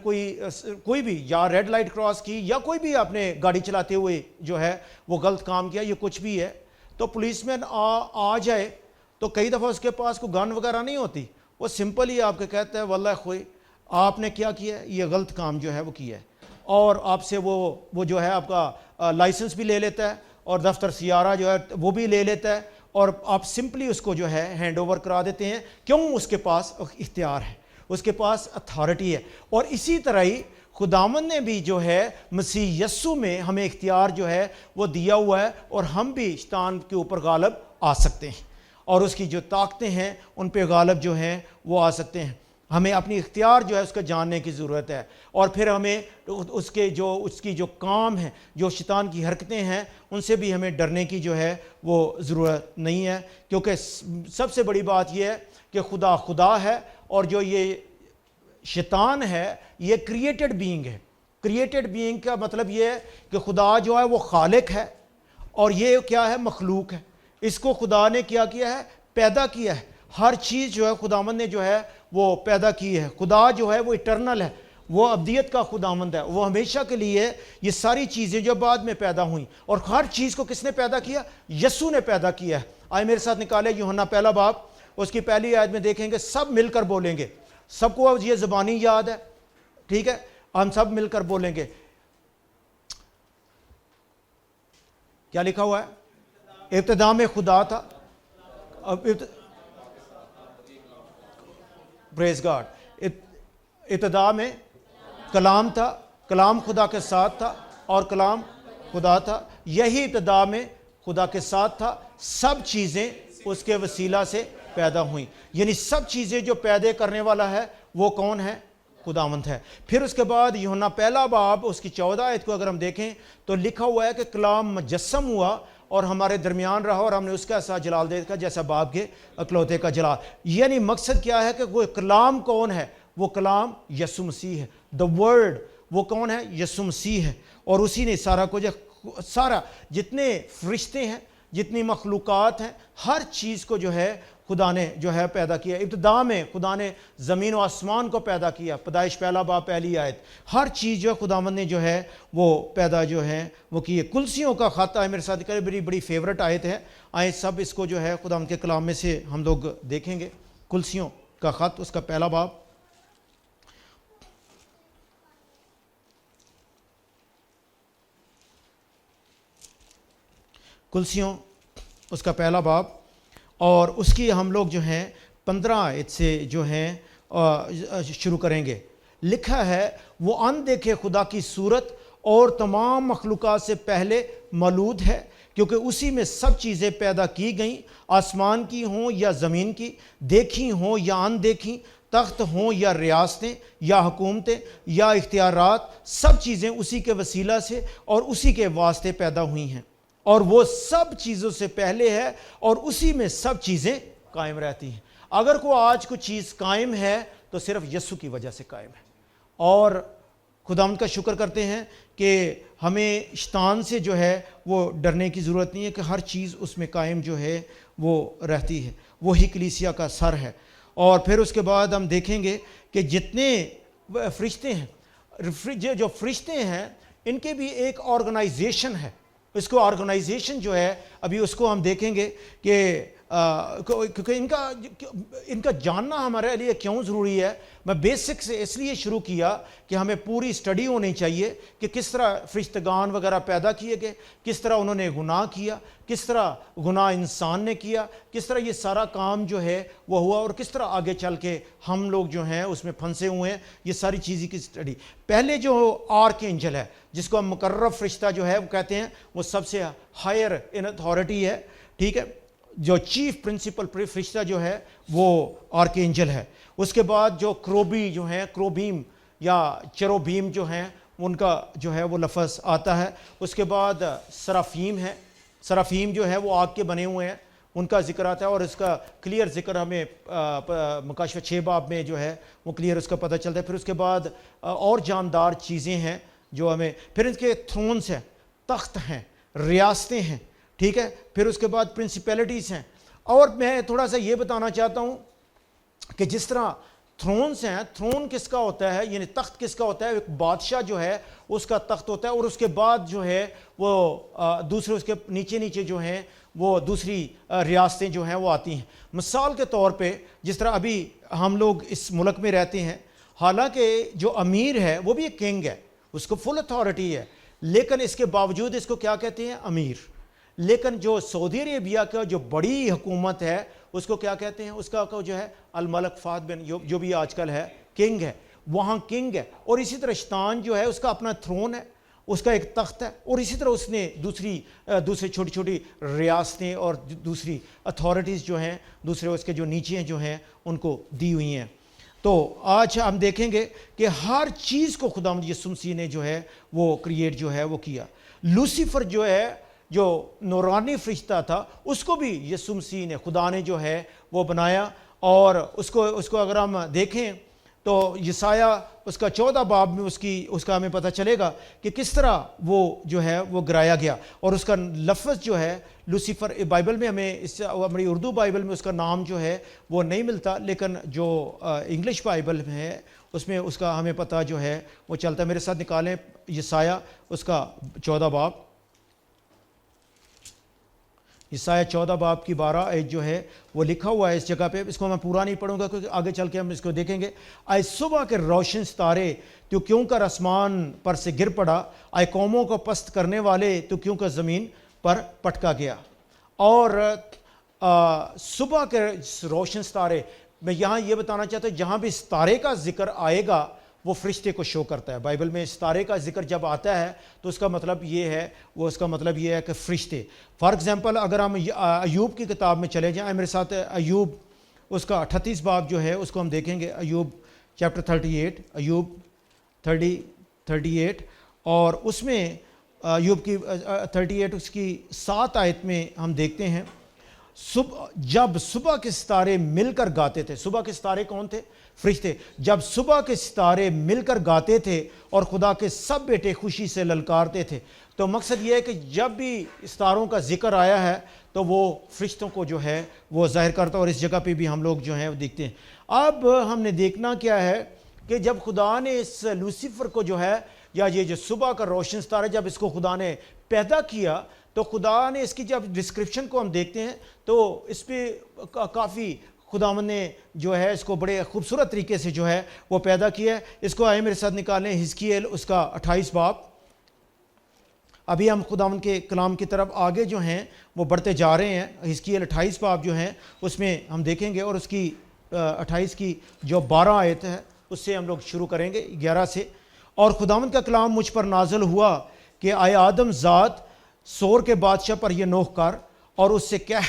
کوئی بھی یا ریڈ لائٹ کراس کی یا کوئی بھی آپ نے گاڑی چلاتے ہوئے جو ہے وہ غلط کام کیا, یہ کچھ بھی ہے, تو پولیس مین آ جائے تو کئی دفعہ اس کے پاس کوئی گن وغیرہ نہیں ہوتی, وہ سمپل ہی آپ کو کہتا ہے واللہ خوئی آپ نے کیا کیا ہے, یہ غلط کام جو ہے وہ کیا ہے, اور آپ سے وہ جو ہے آپ کا لائسنس بھی لے لیتا ہے اور دفتر سیارہ جو ہے وہ بھی لے لیتا ہے, اور آپ سمپلی اس کو جو ہے ہینڈ اوور کرا دیتے ہیں. کیوں؟ اس کے پاس اختیار ہے, اس کے پاس اتھارٹی ہے. اور اسی طرح ہی خداوند نے بھی جو ہے مسیح یسوع میں ہمیں اختیار جو ہے وہ دیا ہوا ہے, اور ہم بھی شیطان کے اوپر غالب آ سکتے ہیں, اور اس کی جو طاقتیں ہیں ان پہ غالب جو ہیں وہ آ سکتے ہیں. ہمیں اپنی اختیار جو ہے اس کا جاننے کی ضرورت ہے, اور پھر ہمیں اس کی جو کام ہیں, جو شیطان کی حرکتیں ہیں, ان سے بھی ہمیں ڈرنے کی جو ہے وہ ضرورت نہیں ہے. کیونکہ سب سے بڑی بات یہ ہے کہ خدا ہے اور جو یہ شیطان ہے یہ کریٹڈ بینگ ہے. کریٹڈ بینگ کا مطلب یہ ہے کہ خدا جو ہے وہ خالق ہے اور یہ کیا ہے؟ مخلوق ہے. اس کو خدا نے کیا ہے؟ پیدا کیا ہے. ہر چیز جو ہے خداوند نے جو ہے وہ پیدا کی ہے. خدا جو ہے وہ ایٹرنل ہے, وہ ابدیت کا خداوند ہے, وہ ہمیشہ کے لیے. یہ ساری چیزیں جو بعد میں پیدا ہوئیں, اور ہر چیز کو کس نے پیدا کیا؟ یسوع نے پیدا کیا ہے. آئے میرے ساتھ نکالے یوحنا پہلا باب, اس کی پہلی آیت میں دیکھیں گے, سب مل کر بولیں گے. سب کو یہ زبانی یاد ہے, ٹھیک ہے, ہم سب مل کر بولیں گے. کیا لکھا ہوا ہے؟ ابتدا میں خدا تھا. پریز گاڈ. ابتدا میں کلام تھا, کلام خدا کے ساتھ تھا اور کلام خدا تھا. یہی ابتدا میں خدا کے ساتھ تھا. سب چیزیں اس کے وسیلہ سے پیدا ہوئیں. یعنی سب چیزیں جو پیدا کرنے والا ہے وہ کون ہے؟ خداوند ہے. پھر اس کے بعد یوحنا پہلا باب اس کی 14 آیت کو اگر ہم دیکھیں تو لکھا ہوا ہے کہ کلام مجسم ہوا اور ہمارے درمیان رہا اور ہم نے اس کا ایسا جلال دیکھا جیسا باپ کے اکلوتے کا جلال. یعنی مقصد کیا ہے کہ وہ کلام کون ہے؟ وہ کلام یسوع مسیح ہے. دا ورڈ وہ کون ہے؟ یسوع مسیح ہے. اور اسی نے سارا کچھ, سارا جتنے فرشتے ہیں, جتنی مخلوقات ہیں, ہر چیز کو جو ہے خدا نے جو ہے پیدا کیا. ابتدا میں خدا نے زمین و آسمان کو پیدا کیا. پیدائش پہلا باب پہلی آیت. ہر چیز جو ہے خداوند نے جو ہے وہ پیدا جو ہے وہ کی ہے. کلسیوں کا خط ہے میرے ساتھ, بڑی بڑی فیورٹ آیت ہے. آئے سب اس کو جو ہے خداوند کے کلام میں سے ہم لوگ دیکھیں گے. کلسیوں کا خط اس کا پہلا باب, کلسیوں اس کا پہلا باب, اور اس کی ہم لوگ جو ہیں 15 آیت سے جو ہیں شروع کریں گے. لکھا ہے, وہ اندیکھے خدا کی صورت اور تمام مخلوقات سے پہلے مولود ہے, کیونکہ اسی میں سب چیزیں پیدا کی گئیں, آسمان کی ہوں یا زمین کی, دیکھی ہوں یا اندیکھی, تخت ہوں یا ریاستیں یا حکومتیں یا اختیارات, سب چیزیں اسی کے وسیلہ سے اور اسی کے واسطے پیدا ہوئی ہیں. اور وہ سب چیزوں سے پہلے ہے اور اسی میں سب چیزیں قائم رہتی ہیں. اگر کوئی آج کوئی چیز قائم ہے تو صرف یسوع کی وجہ سے قائم ہے. اور خداوند کا شکر کرتے ہیں کہ ہمیں شیطان سے جو ہے وہ ڈرنے کی ضرورت نہیں ہے, کہ ہر چیز اس میں قائم جو ہے وہ رہتی ہے. وہی کلیسیا کا سر ہے. اور پھر اس کے بعد ہم دیکھیں گے کہ جتنے فرشتے ہیں, جو فرشتے ہیں ان کے بھی ایک آرگنائزیشن ہے. اس کو آرگنائزیشن جو ہے ابھی اس کو ہم دیکھیں گے کہ کیونکہ ان کا جاننا ہمارے لیے کیوں ضروری ہے. میں بیسک سے اس لیے شروع کیا کہ ہمیں پوری سٹڈی ہونی چاہیے کہ کس طرح فرشتگان وغیرہ پیدا کیے گئے, کس طرح انہوں نے گناہ کیا, کس طرح گناہ انسان نے کیا, کس طرح یہ سارا کام جو ہے وہ ہوا, اور کس طرح آگے چل کے ہم لوگ جو ہیں اس میں پھنسے ہوئے ہیں. یہ ساری چیزیں کی سٹڈی. پہلے جو آرک اینجل ہے جس کو ہم مقرب فرشتہ جو ہے وہ کہتے ہیں, وہ سب سے ہائر ان اتھارٹی ہے, ٹھیک ہے. جو چیف پرنسپل فرشتہ جو ہے وہ آرک اینجل ہے. اس کے بعد جو کروبی جو ہیں, کروبیم یا چروبیم جو ہیں, ان کا جو ہے وہ لفظ آتا ہے. اس کے بعد سرافیم ہے. سرافیم جو ہے وہ آگ کے بنے ہوئے ہیں, ان کا ذکر آتا ہے, اور اس کا کلیئر ذکر ہمیں مکاشفہ 6 باب میں جو ہے وہ کلیئر اس کا پتہ چلتا ہے. پھر اس کے بعد اور جاندار چیزیں ہیں جو ہمیں, پھر ان کے تھرونز ہیں, تخت ہیں, ریاستیں ہیں, ٹھیک ہے. پھر اس کے بعد پرنسپیلٹیز ہیں. اور میں تھوڑا سا یہ بتانا چاہتا ہوں کہ جس طرح تھرونز ہیں, تھرون کس کا ہوتا ہے, یعنی تخت کس کا ہوتا ہے, ایک بادشاہ جو ہے اس کا تخت ہوتا ہے, اور اس کے بعد جو ہے وہ دوسرے اس کے نیچے نیچے جو ہیں وہ دوسری ریاستیں جو ہیں وہ آتی ہیں. مثال کے طور پہ جس طرح ابھی ہم لوگ اس ملک میں رہتے ہیں, حالانکہ جو امیر ہے وہ بھی ایک کنگ ہے, اس کو فل اتھارٹی ہے, لیکن اس کے باوجود اس کو کیا کہتے ہیں؟ امیر. لیکن جو سعودی عربیہ کا جو بڑی حکومت ہے اس کو کیا کہتے ہیں؟ اس کا جو ہے الملک فہد بن, جو بھی آج کل ہے, کنگ ہے, وہاں کنگ ہے. اور اسی طرح شیطان جو ہے اس کا اپنا تھرون ہے, اس کا ایک تخت ہے, اور اسی طرح اس نے دوسری چھوٹی چھوٹی ریاستیں اور دوسری اتھارٹیز جو ہیں دوسرے اس کے جو نیچے جو ہیں ان کو دی ہوئی ہیں. تو آج ہم دیکھیں گے کہ ہر چیز کو خداوند یسوع مسیح نے جو ہے وہ کریٹ جو ہے وہ کیا. لوسیفر جو ہے جو نورانی فرشتہ تھا اس کو بھی یسوع مسیح نے, خدا نے جو ہے وہ بنایا, اور اس کو اگر ہم دیکھیں تو یسایہ اس کا 14 باب میں اس کا ہمیں پتہ چلے گا کہ کس طرح وہ جو ہے وہ گرایا گیا، اور اس کا لفظ جو ہے لوسیفر، بائبل میں ہمیں ہماری اردو بائبل میں اس کا نام جو ہے وہ نہیں ملتا، لیکن جو انگلش بائبل میں ہے اس میں اس کا ہمیں پتہ جو ہے وہ چلتا ہے۔ میرے ساتھ نکالیں یسایہ اس کا 14 باب، یسایہ 14 باب کی 12 آیت جو ہے وہ لکھا ہوا ہے اس جگہ پہ۔ اس کو میں پورا نہیں پڑھوں گا کیونکہ آگے چل کے ہم اس کو دیکھیں گے۔ آئے صبح کے روشن ستارے تو کیوں کر آسمان پر سے گر پڑا، آئے قوموں کو پست کرنے والے تو کیوں کر زمین پر پٹکا گیا۔ اور صبح کے روشن ستارے، میں یہاں یہ بتانا چاہتا ہوں جہاں بھی ستارے کا ذکر آئے گا وہ فرشتے کو شو کرتا ہے۔ بائبل میں ستارے کا ذکر جب آتا ہے تو اس کا مطلب یہ ہے، اس کا مطلب یہ ہے کہ فرشتے۔ فار ایگزامپل اگر ہم ایوب کی کتاب میں چلے جائیں، میرے ساتھ ایوب اس کا 38 باب جو ہے اس کو ہم دیکھیں گے، ایوب چیپٹر 38، ایوب 38، اور اس میں ایوب کی 38 اس کی 7 آیت میں ہم دیکھتے ہیں، جب صبح کے ستارے مل کر گاتے تھے۔ صبح کے ستارے کون تھے؟ فرشتے۔ جب صبح کے ستارے مل کر گاتے تھے اور خدا کے سب بیٹے خوشی سے للکارتے تھے۔ تو مقصد یہ ہے کہ جب بھی ستاروں کا ذکر آیا ہے تو وہ فرشتوں کو جو ہے وہ ظاہر کرتا ہے، اور اس جگہ پہ بھی ہم لوگ جو ہیں وہ دیکھتے ہیں۔ اب ہم نے دیکھنا کیا ہے کہ جب خدا نے اس لوسیفر کو جو ہے، یا یہ جو صبح کا روشن ستارہ، جب اس کو خدا نے پیدا کیا تو خدا نے اس کی جب ڈسکرپشن کو ہم دیکھتے ہیں تو اس پہ کافی خداوند نے جو ہے اس کو بڑے خوبصورت طریقے سے جو ہے وہ پیدا کیا ہے۔ اس کو آئے میرے ساتھ نکالیں، حزقیل اس کا 28 باب۔ ابھی ہم خداوند کے کلام کی طرف آگے جو ہیں وہ بڑھتے جا رہے ہیں۔ حزقیل 28 باب جو ہیں اس میں ہم دیکھیں گے، اور اس کی 28 کی جو 12 آیت ہے اس سے ہم لوگ شروع کریں گے 11 سے۔ اور خداوند کا کلام مجھ پر نازل ہوا کہ آئے آدم ذات، سور کے بادشاہ پر یہ نوح کر اور اس سے کہہ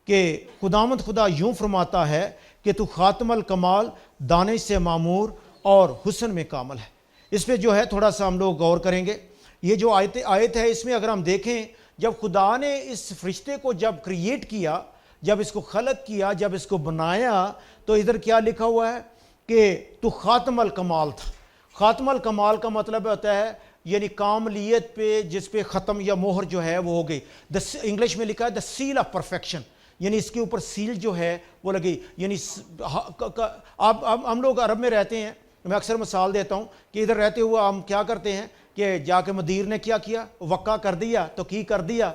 کہ خداوند خدا یوں فرماتا ہے کہ تو خاتم الکمال، دانش سے معمور اور حسن میں کامل ہے۔ اس پہ جو ہے تھوڑا سا ہم لوگ غور کریں گے۔ یہ جو آیت ہے اس میں اگر ہم دیکھیں، جب خدا نے اس فرشتے کو جب کریٹ کیا، جب اس کو خلق کیا، جب اس کو بنایا، تو ادھر کیا لکھا ہوا ہے کہ تو خاتم الکمال تھا۔ خاتم الکمال کا مطلب ہوتا ہے یعنی کاملیت پہ جس پہ ختم یا مہر جو ہے وہ ہو گئی۔ انگلش میں لکھا ہے دا سیل آف پرفیکشن، یعنی اس کے اوپر سیل جو ہے وہ لگی۔ یعنی اب ہم لوگ عرب میں رہتے ہیں، میں اکثر مثال دیتا ہوں کہ ادھر رہتے ہوئے ہم کیا کرتے ہیں کہ جا کے مدیر نے کیا وقع کر دیا تو کی کر دیا،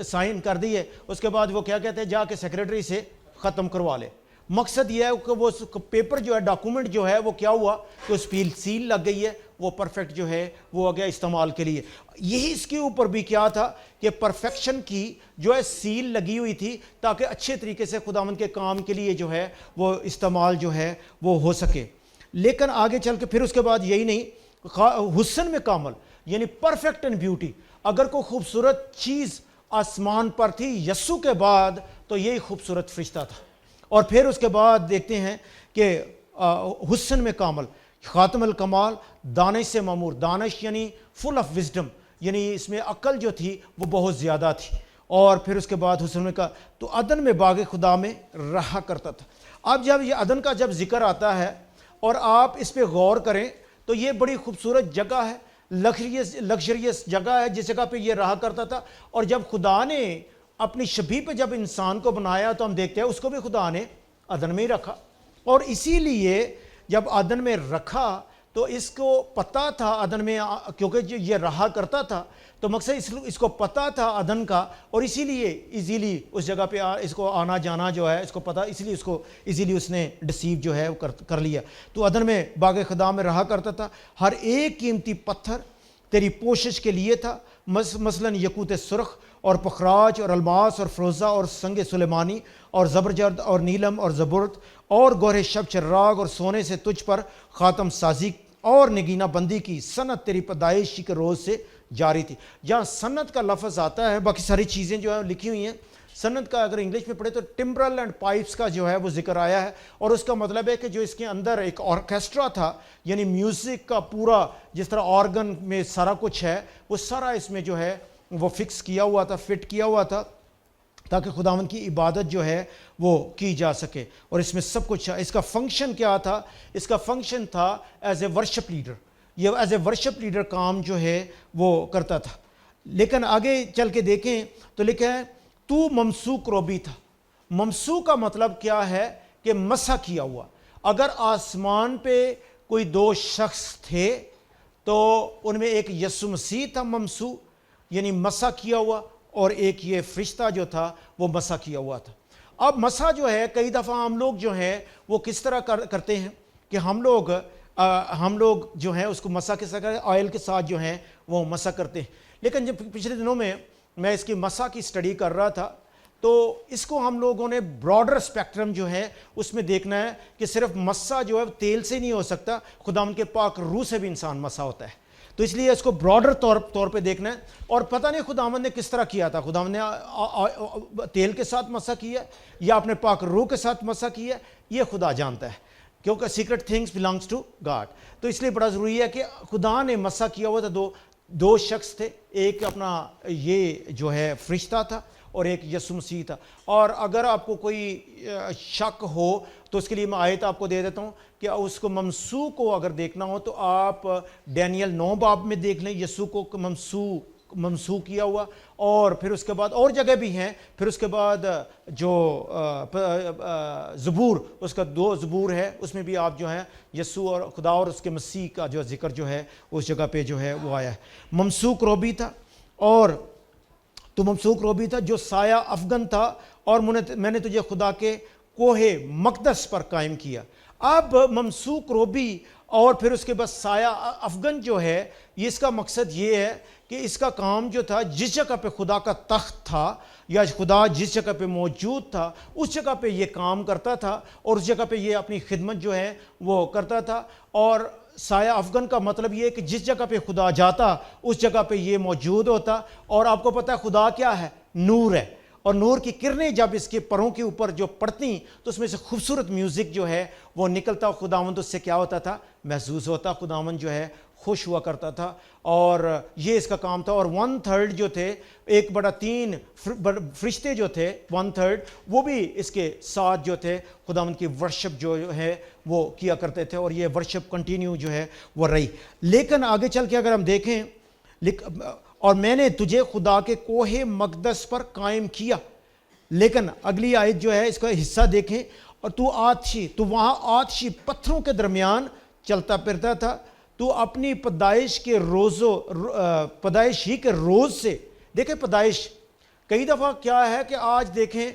سائن کر دیے، اس کے بعد وہ کیا کہتے ہیں جا کے سیکریٹری سے ختم کروا لے۔ مقصد یہ ہے کہ وہ پیپر جو ہے، ڈاکومنٹ جو ہے وہ کیا ہوا کہ اس پہ سیل لگ گئی ہے، وہ پرفیکٹ جو ہے وہ ہو گیا استعمال کے لیے۔ یہی اس کے اوپر بھی کیا تھا کہ پرفیکشن کی جو ہے سیل لگی ہوئی تھی تاکہ اچھے طریقے سے خداوند کے کام کے لیے جو ہے وہ استعمال جو ہے وہ ہو سکے۔ لیکن آگے چل کے پھر اس کے بعد یہی نہیں، حسن میں کامل یعنی پرفیکٹ ان بیوٹی۔ اگر کوئی خوبصورت چیز آسمان پر تھی یسوع کے بعد تو یہی خوبصورت فرشتہ تھا۔ اور پھر اس کے بعد دیکھتے ہیں کہ حسن میں کامل، خاتم الکمال، دانش سے معمور۔ دانش یعنی فل آف وزڈم، یعنی اس میں عقل جو تھی وہ بہت زیادہ تھی۔ اور پھر اس کے بعد حسن میں کا تو عدن میں باغ خدا میں رہا کرتا تھا۔ اب جب یہ عدن کا جب ذکر آتا ہے اور آپ اس پہ غور کریں تو یہ بڑی خوبصورت جگہ ہے، لگژریس جگہ ہے جس جگہ پہ یہ رہا کرتا تھا۔ اور جب خدا نے اپنی شبیہ پہ جب انسان کو بنایا تو ہم دیکھتے ہیں اس کو بھی خدا نے عدن میں ہی رکھا، اور اسی لیے جب عدن میں رکھا تو اس کو پتہ تھا عدن میں، کیونکہ یہ رہا کرتا تھا تو مقصد اس کو پتہ تھا عدن کا، اور اسی لیے ایزیلی اس جگہ پہ اس کو آنا جانا جو ہے اس کو پتہ، اسی لیے اس کو ایزیلی اس نے ڈسیو جو ہے کر لیا۔ تو عدن میں باغ خدا میں رہا کرتا تھا، ہر ایک قیمتی پتھر تیری پوشش کے لیے تھا، مثلاً یقوت سرخ اور پخراج اور الماس اور فروزہ اور سنگ سلیمانی اور زبرجد اور نیلم اور زبرد اور گوہر شب چراغ، اور سونے سے تجھ پر خاتم سازی اور نگینہ بندی کی صنعت تیری پیدائش کے روز سے جاری تھی۔ جہاں صنعت کا لفظ آتا ہے، باقی ساری چیزیں جو ہیں لکھی ہوئی ہیں، صنعت کا اگر انگلش میں پڑھے تو ٹمبرل اینڈ پائپس کا جو ہے وہ ذکر آیا ہے، اور اس کا مطلب ہے کہ جو اس کے اندر ایک آرکیسٹرا تھا، یعنی میوزک کا پورا جس طرح آرگن میں سارا کچھ ہے وہ سارا اس میں جو ہے وہ فکس کیا ہوا تھا، فٹ کیا ہوا تھا تاکہ خداوند کی عبادت جو ہے وہ کی جا سکے. اور اس میں سب کچھ اس کا فنکشن کیا تھا؟ اس کا فنکشن تھا ایز اے ورشپ لیڈر. یہ ایز اے ورشپ لیڈر کام جو ہے وہ کرتا تھا. لیکن آگے چل کے دیکھیں تو لکھا ہے تو ممسوک روبی تھا. ممسوک کا مطلب کیا ہے؟ کہ مسح کیا ہوا. اگر آسمان پہ کوئی دو شخص تھے تو ان میں ایک یسوع مسیح تھا ممسوح یعنی مسح کیا ہوا، اور ایک یہ فرشتہ جو تھا وہ مسح کیا ہوا تھا. اب مسح جو ہے کئی دفعہ ہم لوگ جو ہیں وہ کس طرح کرتے ہیں کہ ہم لوگ جو ہیں اس کو مسح کے ساتھ آئل کے ساتھ جو ہیں وہ مسح کرتے ہیں. لیکن جب پچھلے دنوں میں اس کی مسح کی سٹڈی کر رہا تھا تو اس کو ہم لوگوں نے براڈر اسپیکٹرم جو ہے اس میں دیکھنا ہے کہ صرف مسح جو ہے تیل سے نہیں ہو سکتا، خداوند کے پاک روح سے بھی انسان مسح ہوتا ہے. تو اس لیے اس کو براڈر طور پہ دیکھنا ہے. اور پتہ نہیں خداوند نے کس طرح کیا تھا. خداوند نے تیل کے ساتھ مسح کیا یا اپنے پاک روح کے ساتھ مسح کیا، یہ خدا جانتا ہے، کیونکہ secret things belongs to God. تو اس لیے بڑا ضروری ہے کہ خدا نے مسح کیا ہوا تھا. دو شخص تھے، ایک اپنا یہ جو ہے فرشتہ تھا اور ایک یسوع مسیح تھا. اور اگر آپ کو کوئی شک ہو تو اس کے لیے میں آیت آپ کو دے دیتا ہوں کہ اس کو ممسوح کو اگر دیکھنا ہو تو آپ ڈینیل 9 باب میں دیکھ لیں یسوع کو ممسوح کیا ہوا. اور پھر اس کے بعد اور جگہ بھی ہیں. پھر اس کے بعد جو زبور، اس کا 2 زبور ہے، اس میں بھی آپ جو ہیں یسوع اور خدا اور اس کے مسیح کا جو ذکر جو ہے اس جگہ پہ جو ہے وہ آیا ہے. ممسوک روبی تھا، اور تو ممسوک روبی تھا جو سایہ افغن تھا، اور میں نے تجھے خدا کے کوہ مقدس پر قائم کیا. اب ممسوک روبی اور پھر اس کے بعد سایہ افغن جو ہے، یہ اس کا مقصد یہ ہے کہ اس کا کام جو تھا جس جگہ پہ خدا کا تخت تھا یا خدا جس جگہ پہ موجود تھا اس جگہ پہ یہ کام کرتا تھا، اور اس جگہ پہ یہ اپنی خدمت جو ہے وہ کرتا تھا. اور سایہ افغن کا مطلب یہ ہے کہ جس جگہ پہ خدا جاتا اس جگہ پہ یہ موجود ہوتا. اور آپ کو پتہ ہے خدا کیا ہے؟ نور ہے. اور نور کی کرنیں جب اس کے پروں کے اوپر جو پڑتی تو اس میں سے خوبصورت میوزک جو ہے وہ نکلتا. خداوند اس سے کیا ہوتا تھا؟ محظوظ ہوتا. خداوند جو ہے خوش ہوا کرتا تھا. اور یہ اس کا کام تھا. اور 1/3 جو تھے، 1/3 فرشتے جو تھے 1/3 وہ بھی اس کے ساتھ جو تھے خداوند کی ورشپ جو ہے وہ کیا کرتے تھے. اور یہ ورشپ کنٹینیو جو ہے وہ رہی. لیکن آگے چل کے اگر ہم دیکھیں، اور میں نے تجھے خدا کے کوہ مقدس پر قائم کیا. لیکن اگلی آیت جو ہے اس کا حصہ دیکھیں، اور تو وہاں آتشی پتھروں کے درمیان چلتا پھرتا تھا. تو اپنی پیدائش ہی کے روز سے دیکھیں. پیدائش کئی دفعہ کیا ہے کہ آج دیکھیں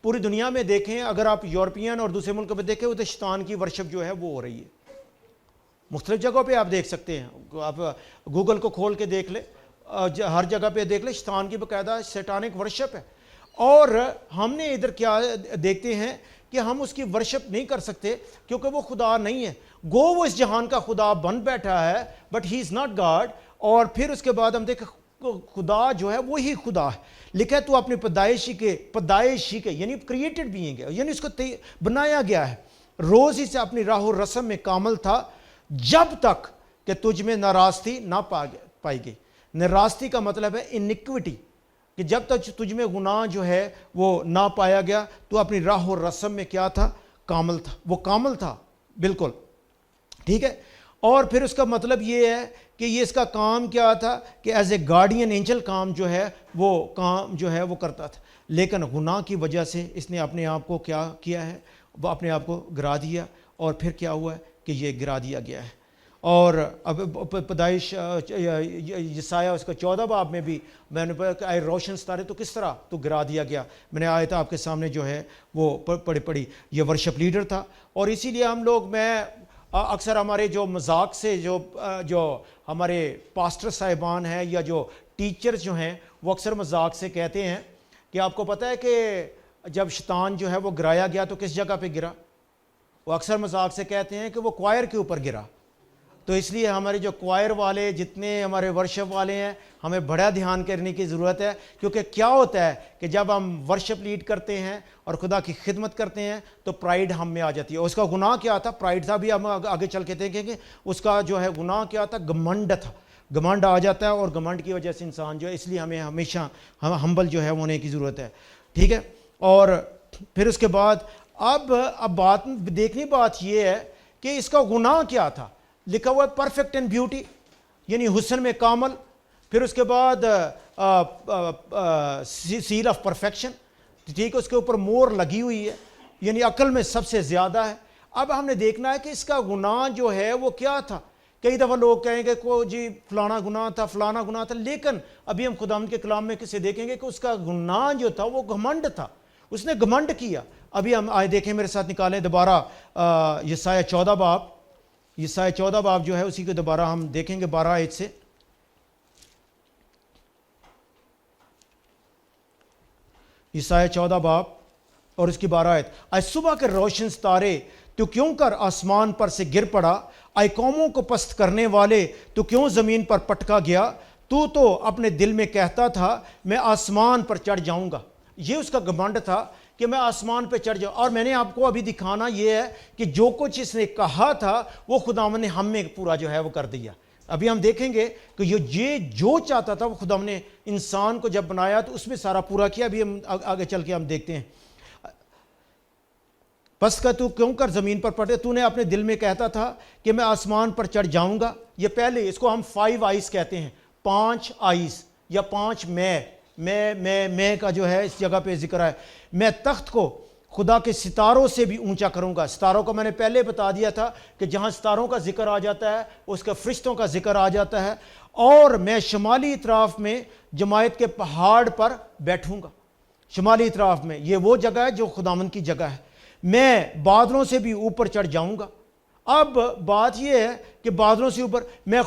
پوری دنیا میں دیکھیں، اگر آپ یورپین اور دوسرے ملکوں میں دیکھیں تو شیطان کی ورشپ جو ہے وہ ہو رہی ہے. مختلف جگہوں پہ آپ دیکھ سکتے ہیں. آپ گوگل کو کھول کے دیکھ لیں، ہر جگہ پہ دیکھ لیں شیطان کی باقاعدہ سیٹانک ورشپ ہے. اور ہم نے ادھر کیا دیکھتے ہیں کہ ہم اس کی ورشپ نہیں کر سکتے کیونکہ وہ خدا نہیں ہے. وہ اس جہان کا خدا بن بیٹھا ہے، but he is not God. اور پھر اس کے بعد ہم دیکھیں خدا جو ہے وہی خدا ہے. لکھا ہے تو اپنی پیدائش ہی کے یعنی کریٹڈ بینگ ہے، یعنی اس کو بنایا گیا ہے. روز ہی سے اپنی راہ و رسم میں کامل تھا جب تک کہ تجھ میں ناراستی نہ پائی گئی. ناراستی کا مطلب ہے انیکوٹی، کہ جب تک تجھ میں گناہ جو ہے وہ نہ پایا گیا تو اپنی راہ و رسم میں کیا تھا؟ کامل تھا. وہ کامل تھا بالکل. ٹھیک ہے. اور پھر اس کا مطلب یہ ہے کہ یہ اس کا کام کیا تھا کہ ایز اے گارڈین اینجل کام جو ہے وہ کام جو ہے وہ کرتا تھا. لیکن گناہ کی وجہ سے اس نے اپنے آپ کو کیا کیا ہے؟ وہ اپنے آپ کو گرا دیا. اور پھر کیا ہوا ہے کہ یہ گرا دیا گیا ہے. اور اب پیدائش یسایہ اس کا 14 باب میں بھی میں نے پڑھا کہ اے روشن ستارے تو کس طرح تو گرا دیا گیا. میں نے آیت آپ کے سامنے جو ہے وہ پڑھی. یہ ورشپ لیڈر تھا. اور اسی لیے ہم لوگ میں اکثر ہمارے جو مذاق سے جو ہمارے پاسٹر صاحبان ہیں یا جو ٹیچرز جو ہیں وہ اکثر مذاق سے کہتے ہیں کہ آپ کو پتہ ہے کہ جب شیطان جو ہے وہ گرایا گیا تو کس جگہ پہ گرا؟ وہ اکثر مذاق سے کہتے ہیں کہ وہ کوائر کے اوپر گرا. تو اس لیے ہمارے جو کوائر والے جتنے ہمارے ورشپ والے ہیں ہمیں بڑا دھیان کرنے کی ضرورت ہے. کیونکہ کیا ہوتا ہے کہ جب ہم ورشپ لیڈ کرتے ہیں اور خدا کی خدمت کرتے ہیں تو پرائیڈ ہم میں آ جاتی ہے. اس کا گناہ کیا تھا؟ پرائیڈ تھا. بھی ہم آگے چل کے دیکھیں گے اس کا جو ہے گناہ کیا تھا؟ گمنڈ تھا. گمنڈ آ جاتا ہے اور گمنڈ کی وجہ سے انسان جو ہے، اس لیے ہمیں ہمیشہ ہمبل جو ہے ہونے کی ضرورت ہے. ٹھیک ہے. اور پھر اس کے بعد اب بات دیکھنی بات یہ ہے کہ اس کا گناہ کیا تھا. لکھا ہوا ہے پرفیکٹ ان بیوٹی، یعنی حسن میں کامل. پھر اس کے بعد سیل آف پرفیکشن، ٹھیک ہے، اس کے اوپر مور لگی ہوئی ہے، یعنی عقل میں سب سے زیادہ ہے. اب ہم نے دیکھنا ہے کہ اس کا گناہ جو ہے وہ کیا تھا. کئی دفعہ لوگ کہیں گے کہ جی فلانا گناہ تھا، فلانا گناہ تھا، لیکن ابھی ہم خداوند کے کلام میں کسے دیکھیں گے کہ اس کا گناہ جو تھا وہ گھمنڈ تھا. اس نے گھمنڈ کیا. ابھی ہم آئے دیکھیں، میرے ساتھ نکالیں دوبارہ یسایہ 14 باب. یسایہ 14 باب جو ہے اسی کو دوبارہ ہم دیکھیں گے 12 آیت سے. یسایہ 14 باب اور اس کی 12 آیت. آج صبح کے روشن ستارے تو کیوں کر آسمان پر سے گر پڑا، آئے قوموں کو پست کرنے والے تو کیوں زمین پر پٹکا گیا. تو اپنے دل میں کہتا تھا میں آسمان پر چڑھ جاؤں گا. یہ اس کا گھمنڈ تھا کہ میں آسمان پہ چڑھ جاؤں. اور میں نے آپ کو ابھی دکھانا یہ ہے کہ جو کچھ اس نے کہا تھا وہ خداوند نے ہم میں پورا جو ہے وہ کر دیا. ابھی ہم دیکھیں گے کہ یہ جو چاہتا تھا وہ خداوند نے انسان کو جب بنایا تو اس میں سارا پورا کیا. ابھی ہم آگے چل کے ہم دیکھتے ہیں. پس کا تو کیوں کر زمین پر پڑے، تو نے اپنے دل میں کہتا تھا کہ میں آسمان پر چڑھ جاؤں گا. یہ پہلے اس کو ہم 5 آئیز کہتے ہیں، 5 آئیز یا 5 میں کا جو ہے اس جگہ پہ ذکر ہے. میں تخت کو خدا کے ستاروں سے بھی اونچا کروں گا. ستاروں کو میں نے پہلے بتا دیا تھا کہ جہاں ستاروں کا ذکر آ جاتا ہے اس کے فرشتوں کا ذکر آ جاتا ہے. اور میں شمالی اطراف میں جماعت کے پہاڑ پر بیٹھوں گا. شمالی اطراف میں یہ وہ جگہ ہے جو خداوند کی جگہ ہے. میں بادلوں سے بھی اوپر چڑھ جاؤں گا. اب بات یہ ہے کہ بادلوں سے اوپر میں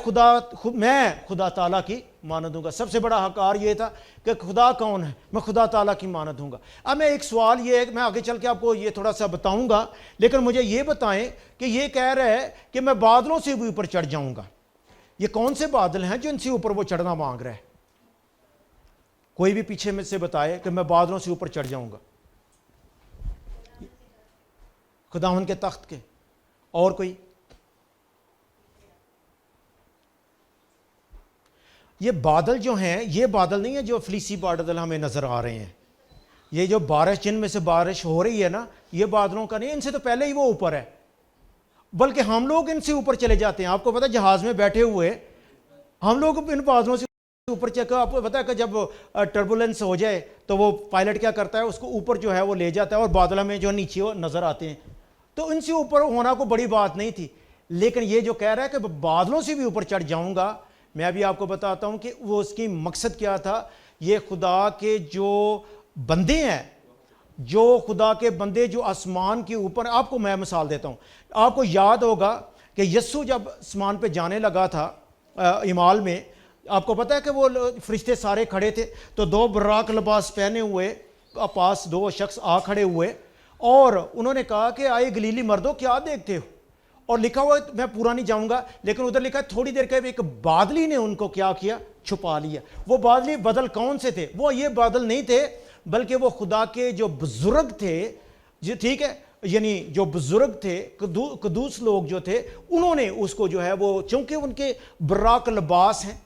خدا تعالیٰ کی مانند ہوں گا. سب سے بڑا حقار یہ تھا کہ خدا کون ہے، میں خدا تعالیٰ کی مانند ہوں گا. اب میں ایک سوال یہ ہے کہ میں آگے چل کے آپ کو یہ تھوڑا سا بتاؤں گا، لیکن مجھے یہ بتائیں کہ یہ کہہ رہا ہے کہ میں بادلوں سے بھی اوپر چڑھ جاؤں گا. یہ کون سے بادل ہیں جو ان سے اوپر وہ چڑھنا مانگ رہا ہے؟ کوئی بھی پیچھے میں سے بتائے کہ میں بادلوں سے اوپر چڑھ جاؤں گا. خداوند کے تخت کے. اور کوئی؟ یہ بادل جو ہیں یہ بادل نہیں ہے جو فلیسی بادل ہمیں نظر آ رہے ہیں. یہ جو بارش جن میں سے بارش ہو رہی ہے نا، یہ بادلوں کا نہیں، ان سے تو پہلے ہی وہ اوپر ہے، بلکہ ہم لوگ ان سے اوپر چلے جاتے ہیں. آپ کو پتہ ہے جہاز میں بیٹھے ہوئے ہم لوگ ان بادلوں سے اوپر چیک. آپ کو پتہ ہے کہ جب ٹربولنس ہو جائے تو وہ پائلٹ کیا کرتا ہے، اس کو اوپر جو ہے وہ لے جاتا ہے اور بادل میں جو نیچے وہ نظر آتے ہیں. تو ان سے اوپر ہونا کوئی بڑی بات نہیں تھی. لیکن یہ جو کہہ رہا ہے کہ بادلوں سے بھی اوپر چڑھ جاؤں گا، میں ابھی آپ کو بتاتا ہوں کہ وہ اس کی مقصد کیا تھا. یہ خدا کے جو بندے ہیں، جو خدا کے بندے جو آسمان کے اوپر، آپ کو میں مثال دیتا ہوں. آپ کو یاد ہوگا کہ یسوع جب آسمان پہ جانے لگا تھا اعمال میں، آپ کو پتہ ہے کہ وہ فرشتے سارے کھڑے تھے، تو 2 براق لباس پہنے ہوئے پاس 2 شخص آ کھڑے ہوئے اور انہوں نے کہا کہ آئے گلیلی مردوں کیا دیکھتے ہو. اور لکھا ہوا میں پورا نہیں جاؤں گا، لیکن ادھر لکھا تھوڑی دیر کے ایک بادلی نے ان کو کیا کیا، چھپا لیا. وہ بادلی بدل کون سے تھے؟ وہ یہ بادل نہیں تھے، بلکہ وہ خدا کے جو بزرگ تھے، جی ٹھیک ہے، یعنی جو بزرگ تھے، قدوس لوگ جو تھے، انہوں نے اس کو جو ہے وہ، چونکہ ان کے براق لباس ہیں،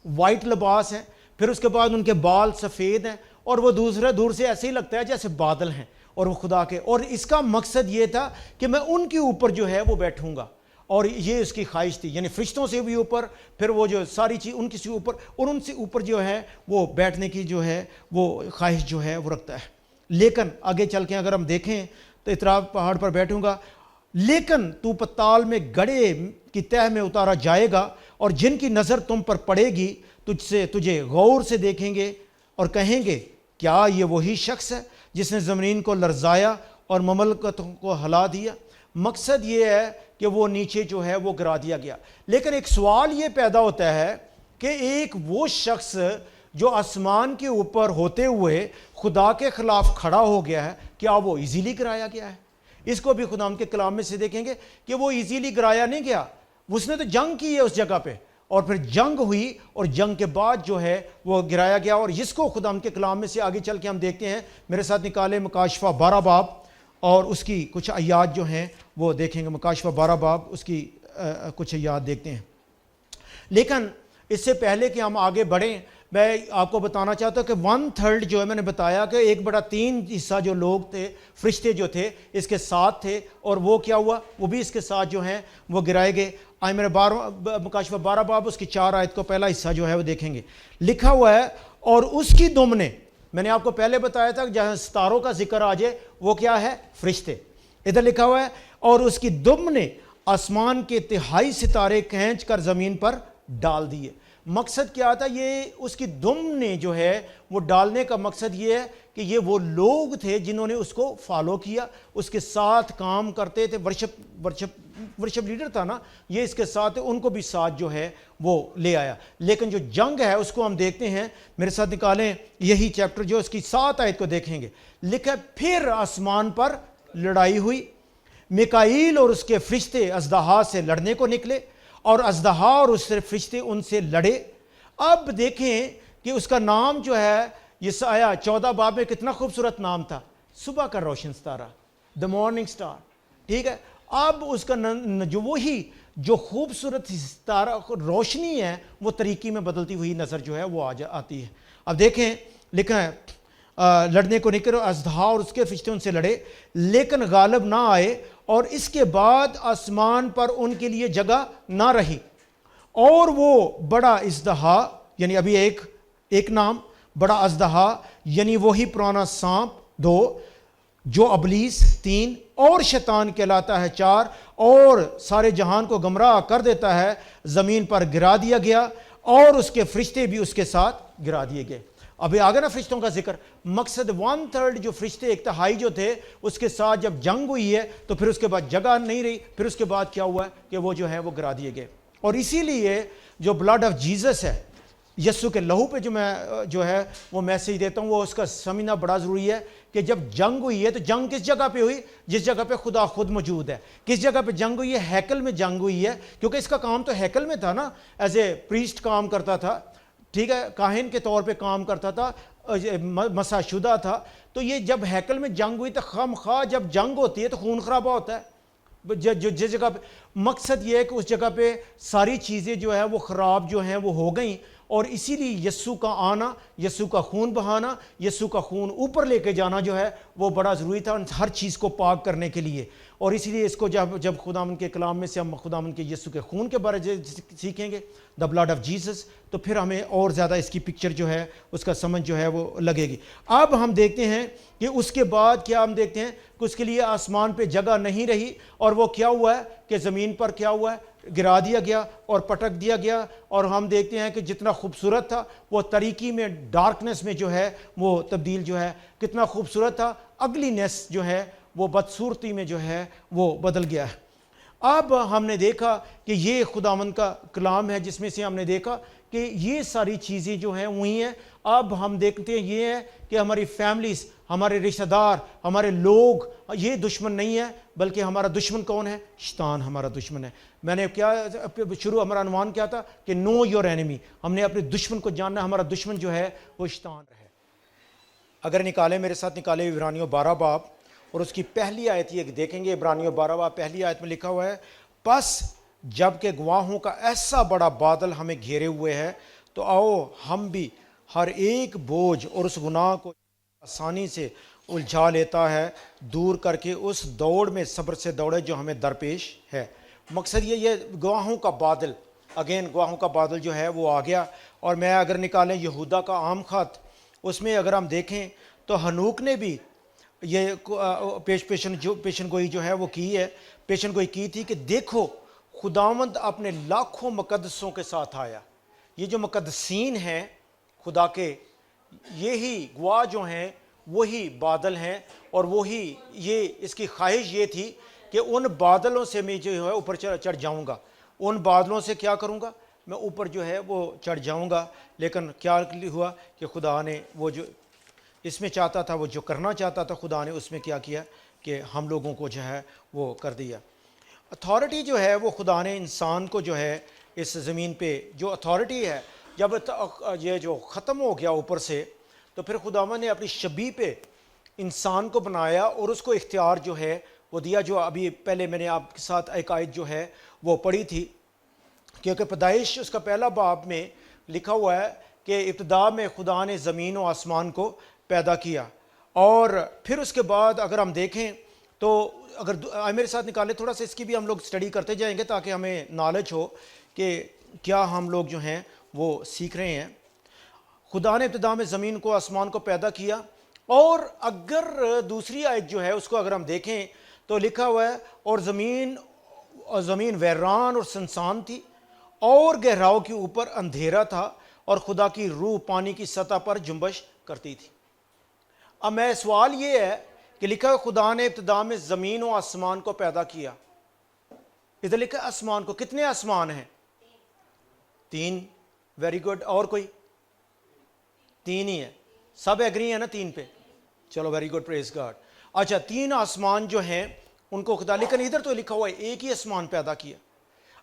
وائٹ لباس ہیں، پھر اس کے بعد ان کے بال سفید ہیں، اور وہ دوسرے دور سے ایسے ہی لگتا ہے جیسے بادل ہیں، اور وہ خدا کے. اور اس کا مقصد یہ تھا کہ میں ان کے اوپر جو ہے وہ بیٹھوں گا. اور یہ اس کی خواہش تھی، یعنی فرشتوں سے بھی اوپر، پھر وہ جو ساری چیز ان کی سے اوپر، اور ان سے اوپر جو ہے وہ بیٹھنے کی جو ہے وہ خواہش جو ہے وہ رکھتا ہے. لیکن آگے چل کے اگر ہم دیکھیں تو اطراف پہاڑ پر بیٹھوں گا، لیکن تو پتال میں گڑھے کی تہ میں اتارا جائے گا، اور جن کی نظر تم پر پڑے گی تجھے غور سے دیکھیں گے اور کہیں گے کیا یہ وہی شخص ہے جس نے زمین کو لرزایا اور مملکتوں کو ہلا دیا. مقصد یہ ہے کہ وہ نیچے جو ہے وہ گرا دیا گیا. لیکن ایک سوال یہ پیدا ہوتا ہے کہ ایک وہ شخص جو آسمان کے اوپر ہوتے ہوئے خدا کے خلاف کھڑا ہو گیا ہے، کیا وہ ایزیلی گرایا گیا ہے؟ اس کو بھی خدا کے کلام میں سے دیکھیں گے کہ وہ ایزیلی گرایا نہیں گیا. اس نے تو جنگ کی ہے اس جگہ پہ، اور پھر جنگ ہوئی، اور جنگ کے بعد جو ہے وہ گرایا گیا. اور جس کو خدا کے کلام میں سے آگے چل کے ہم دیکھتے ہیں، میرے ساتھ نکالے مکاشفہ 12 باب اور اس کی کچھ آیات جو ہیں وہ دیکھیں گے. مکاشفہ 12 باب اس کی کچھ آیات دیکھتے ہیں. لیکن اس سے پہلے کہ ہم آگے بڑھیں، میں آپ کو بتانا چاہتا ہوں کہ 1/3 جو ہے میں نے بتایا کہ 1/3 حصہ جو لوگ تھے فرشتے جو تھے اس کے ساتھ تھے، اور وہ کیا ہوا، وہ بھی اس کے ساتھ جو ہیں وہ گرائے گئے۔ آئے میرے مکاشفہ 12 باب اس کی 4 آیت کو پہلا حصہ جو ہے وہ دیکھیں گے، لکھا ہوا ہے اور اس کی دم نے، میں نے آپ کو پہلے بتایا تھا کہ جہاں ستاروں کا ذکر آ جائے وہ کیا ہے، فرشتے، ادھر لکھا ہوا ہے اور اس کی دم نے آسمان کے تہائی ستارے کھینچ کر زمین پر ڈال دیے۔ مقصد کیا تھا، یہ اس کی دم نے جو ہے وہ ڈالنے کا مقصد یہ ہے کہ یہ وہ لوگ تھے جنہوں نے اس کو فالو کیا، اس کے ساتھ کام کرتے تھے، ورشپ لیڈر تھا نا یہ، اس کے ساتھ ان کو بھی ساتھ جو ہے وہ لے آیا۔ لیکن جو جنگ ہے اس کو ہم دیکھتے ہیں، میرے ساتھ نکالیں یہی چیپٹر جو اس کی 7 آیت کو دیکھیں گے، لکھا پھر آسمان پر لڑائی ہوئی، میکائیل اور اس کے فرشتے اژدہا سے لڑنے کو نکلے اور اژدہا اور اس سے فرشتے ان سے لڑے۔ اب دیکھیں کہ اس کا نام جو ہے یسعیاہ 14 باب میں کتنا خوبصورت نام تھا، صبح کا روشن ستارہ، دا مارننگ سٹار، ٹھیک ہے۔ اب اس کا جو وہی جو خوبصورت ستارہ روشنی ہے وہ طریقے میں بدلتی ہوئی نظر جو ہے وہ آتی ہے۔ اب دیکھیں لکھا ہے لڑنے کو نکلے، اژدہا اور اس کے فرشتے ان سے لڑے لیکن غالب نہ آئے، اور اس کے بعد آسمان پر ان کے لیے جگہ نہ رہی، اور وہ بڑا اژدہا، یعنی ابھی ایک نام بڑا اژدہا یعنی وہی پرانا سانپ 2، جو ابلیس 3 اور شیطان کہلاتا ہے 4، اور سارے جہان کو گمراہ کر دیتا ہے، زمین پر گرا دیا گیا اور اس کے فرشتے بھی اس کے ساتھ گرا دیے گئے۔ ابھی آگے نا فرشتوں کا ذکر، مقصد 1/3 جو فرشتے 1/3 جو تھے اس کے ساتھ جب جنگ ہوئی ہے تو پھر اس کے بعد جگہ نہیں رہی، پھر اس کے بعد کیا ہوا ہے کہ وہ جو ہے وہ گرا دیے گئے۔ اور اسی لیے جو بلڈ آف جیزس ہے، یسوع کے لہو پہ جو ہے وہ میسیج دیتا ہوں، وہ اس کا سمجھنا بڑا ضروری ہے کہ جب جنگ ہوئی ہے تو جنگ کس جگہ پہ ہوئی، جس جگہ پہ خدا خود موجود ہے۔ کس جگہ پہ جنگ ہوئی ہے، ہیکل میں جنگ ہوئی ہے، کیونکہ اس کا کام تو ہیکل میں تھا نا، ایز اے پریسٹ کام کرتا تھا، ٹھیک ہے، کاہن کے طور پہ کام کرتا تھا، مسح شدہ تھا۔ تو یہ جب ہیکل میں جنگ ہوئی تو خواہ جب جنگ ہوتی ہے تو خون خرابہ ہوتا ہے، جس جگہ پہ، مقصد یہ ہے کہ اس جگہ پہ ساری چیزیں جو ہے وہ خراب جو ہیں وہ ہو گئیں، اور اسی لیے یسوع کا آنا، یسوع کا خون بہانا، یسوع کا خون اوپر لے کے جانا جو ہے وہ بڑا ضروری تھا ہر چیز کو پاک کرنے کے لیے۔ اور اسی لیے اس کو جب خداوند کے کلام میں سے ہم خداوند کے یسوع کے خون کے بارے میں سیکھیں گے، دا بلڈ آف جیسس، تو پھر ہمیں اور زیادہ اس کی پکچر جو ہے اس کا سمجھ جو ہے وہ لگے گی۔ اب ہم دیکھتے ہیں کہ اس کے بعد کیا ہم دیکھتے ہیں کہ اس کے لیے آسمان پہ جگہ نہیں رہی، اور وہ کیا ہوا ہے کہ زمین پر کیا ہوا ہے، گرا دیا گیا اور پٹک دیا گیا۔ اور ہم دیکھتے ہیں کہ جتنا خوبصورت تھا وہ طریقی میں ڈارکنس میں جو ہے وہ تبدیل جو ہے، کتنا خوبصورت تھا، اگلینس جو ہے وہ بدصورتی میں جو ہے وہ بدل گیا ہے۔ اب ہم نے دیکھا کہ یہ خداوند کا کلام ہے جس میں سے ہم نے دیکھا کہ یہ ساری چیزیں جو ہیں وہی ہیں۔ اب ہم دیکھتے ہیں یہ ہے کہ ہماری فیملیز، ہمارے رشتہ دار، ہمارے لوگ، یہ دشمن نہیں ہے، بلکہ ہمارا دشمن کون ہے، شیطان ہمارا دشمن ہے۔ میں نے کیا ہمارا عنوان کیا تھا کہ نو یور اینیمی، ہم نے اپنے دشمن کو جاننا ہے، ہمارا دشمن جو ہے وہ شیطان ہے۔ اگر نکالیں میرے ساتھ، نکالیں عبرانیوں 12 باب اور اس کی پہلی آیت یہ دیکھیں گے، عبرانیوں 12 باب پہلی آیت میں لکھا ہوا ہے، پس جب کہ گواہوں کا ایسا بڑا بادل ہمیں گھیرے ہوئے ہے تو آؤ ہم بھی ہر ایک بوجھ اور اس گناہ کو آسانی سے الجھا لیتا ہے دور کر کے اس دوڑ میں صبر سے دوڑے جو ہمیں درپیش ہے۔ مقصد یہ گواہوں کا بادل، اگین گواہوں کا بادل جو ہے وہ آ گیا۔ اور میں اگر نکالیں یہودا کا عام خط، اس میں اگر ہم دیکھیں تو ہنوک نے بھی یہ پیشن گوئی جو ہے وہ کی ہے، پیشن گوئی کی تھی کہ دیکھو خداوند اپنے لاکھوں مقدسوں کے ساتھ آیا۔ یہ جو مقدسین ہیں خدا کے، یہی گواہ جو ہیں وہی بادل ہیں، اور وہی یہ اس کی خواہش یہ تھی کہ ان بادلوں سے میں جو ہے اوپر چڑھ جاؤں گا، ان بادلوں سے کیا کروں گا، میں اوپر جو ہے وہ چڑھ جاؤں گا۔ لیکن کیا ہوا کہ خدا نے وہ جو اس میں چاہتا تھا، وہ جو کرنا چاہتا تھا خدا نے اس میں کیا کیا کہ ہم لوگوں کو جو ہے وہ کر دیا۔ اتھارٹی جو ہے وہ خدا نے انسان کو جو ہے اس زمین پہ جو اتھارٹی ہے، جب یہ جو ختم ہو گیا اوپر سے، تو پھر خداوند نے اپنی شبیہ پہ انسان کو بنایا اور اس کو اختیار جو ہے وہ دیا، جو ابھی پہلے میں نے آپ کے ساتھ ایک آیت جو ہے وہ پڑھی تھی، کیونکہ پیدائش اس کا پہلا باب میں لکھا ہوا ہے کہ ابتدا میں خدا نے زمین و آسمان کو پیدا کیا، اور پھر اس کے بعد اگر ہم دیکھیں تو اگر میرے ساتھ نکالے تھوڑا سا، اس کی بھی ہم لوگ اسٹڈی کرتے جائیں گے تاکہ ہمیں نالج ہو کہ کیا ہم لوگ جو ہیں وہ سیکھ رہے ہیں۔ خدا نے ابتدا میں زمین کو آسمان کو پیدا کیا، اور اگر دوسری آیت جو ہے اس کو اگر ہم دیکھیں تو لکھا ہوا ہے اور زمین ویران اور سنسان تھی، اور گہراؤں کے اوپر اندھیرا تھا، اور خدا کی روح پانی کی سطح پر جنبش کرتی تھی۔ اب میں سوال یہ ہے کہ لکھا ہے خدا نے ابتدا میں زمین و آسمان کو پیدا کیا، ادھر لکھا ہے آسمان کو، کتنے آسمان ہیں؟ 3۔ ویری گڈ، اور کوئی؟ 3 ہی ہے، سب ایگری ہیں نا 3 پہ؟ چلو ویری گڈ، پریز گاڈ۔ اچھا 3 آسمان جو ہیں ان کو خدا، لیکن ادھر تو لکھا ہوا ہے ایک ہی آسمان پیدا کیا۔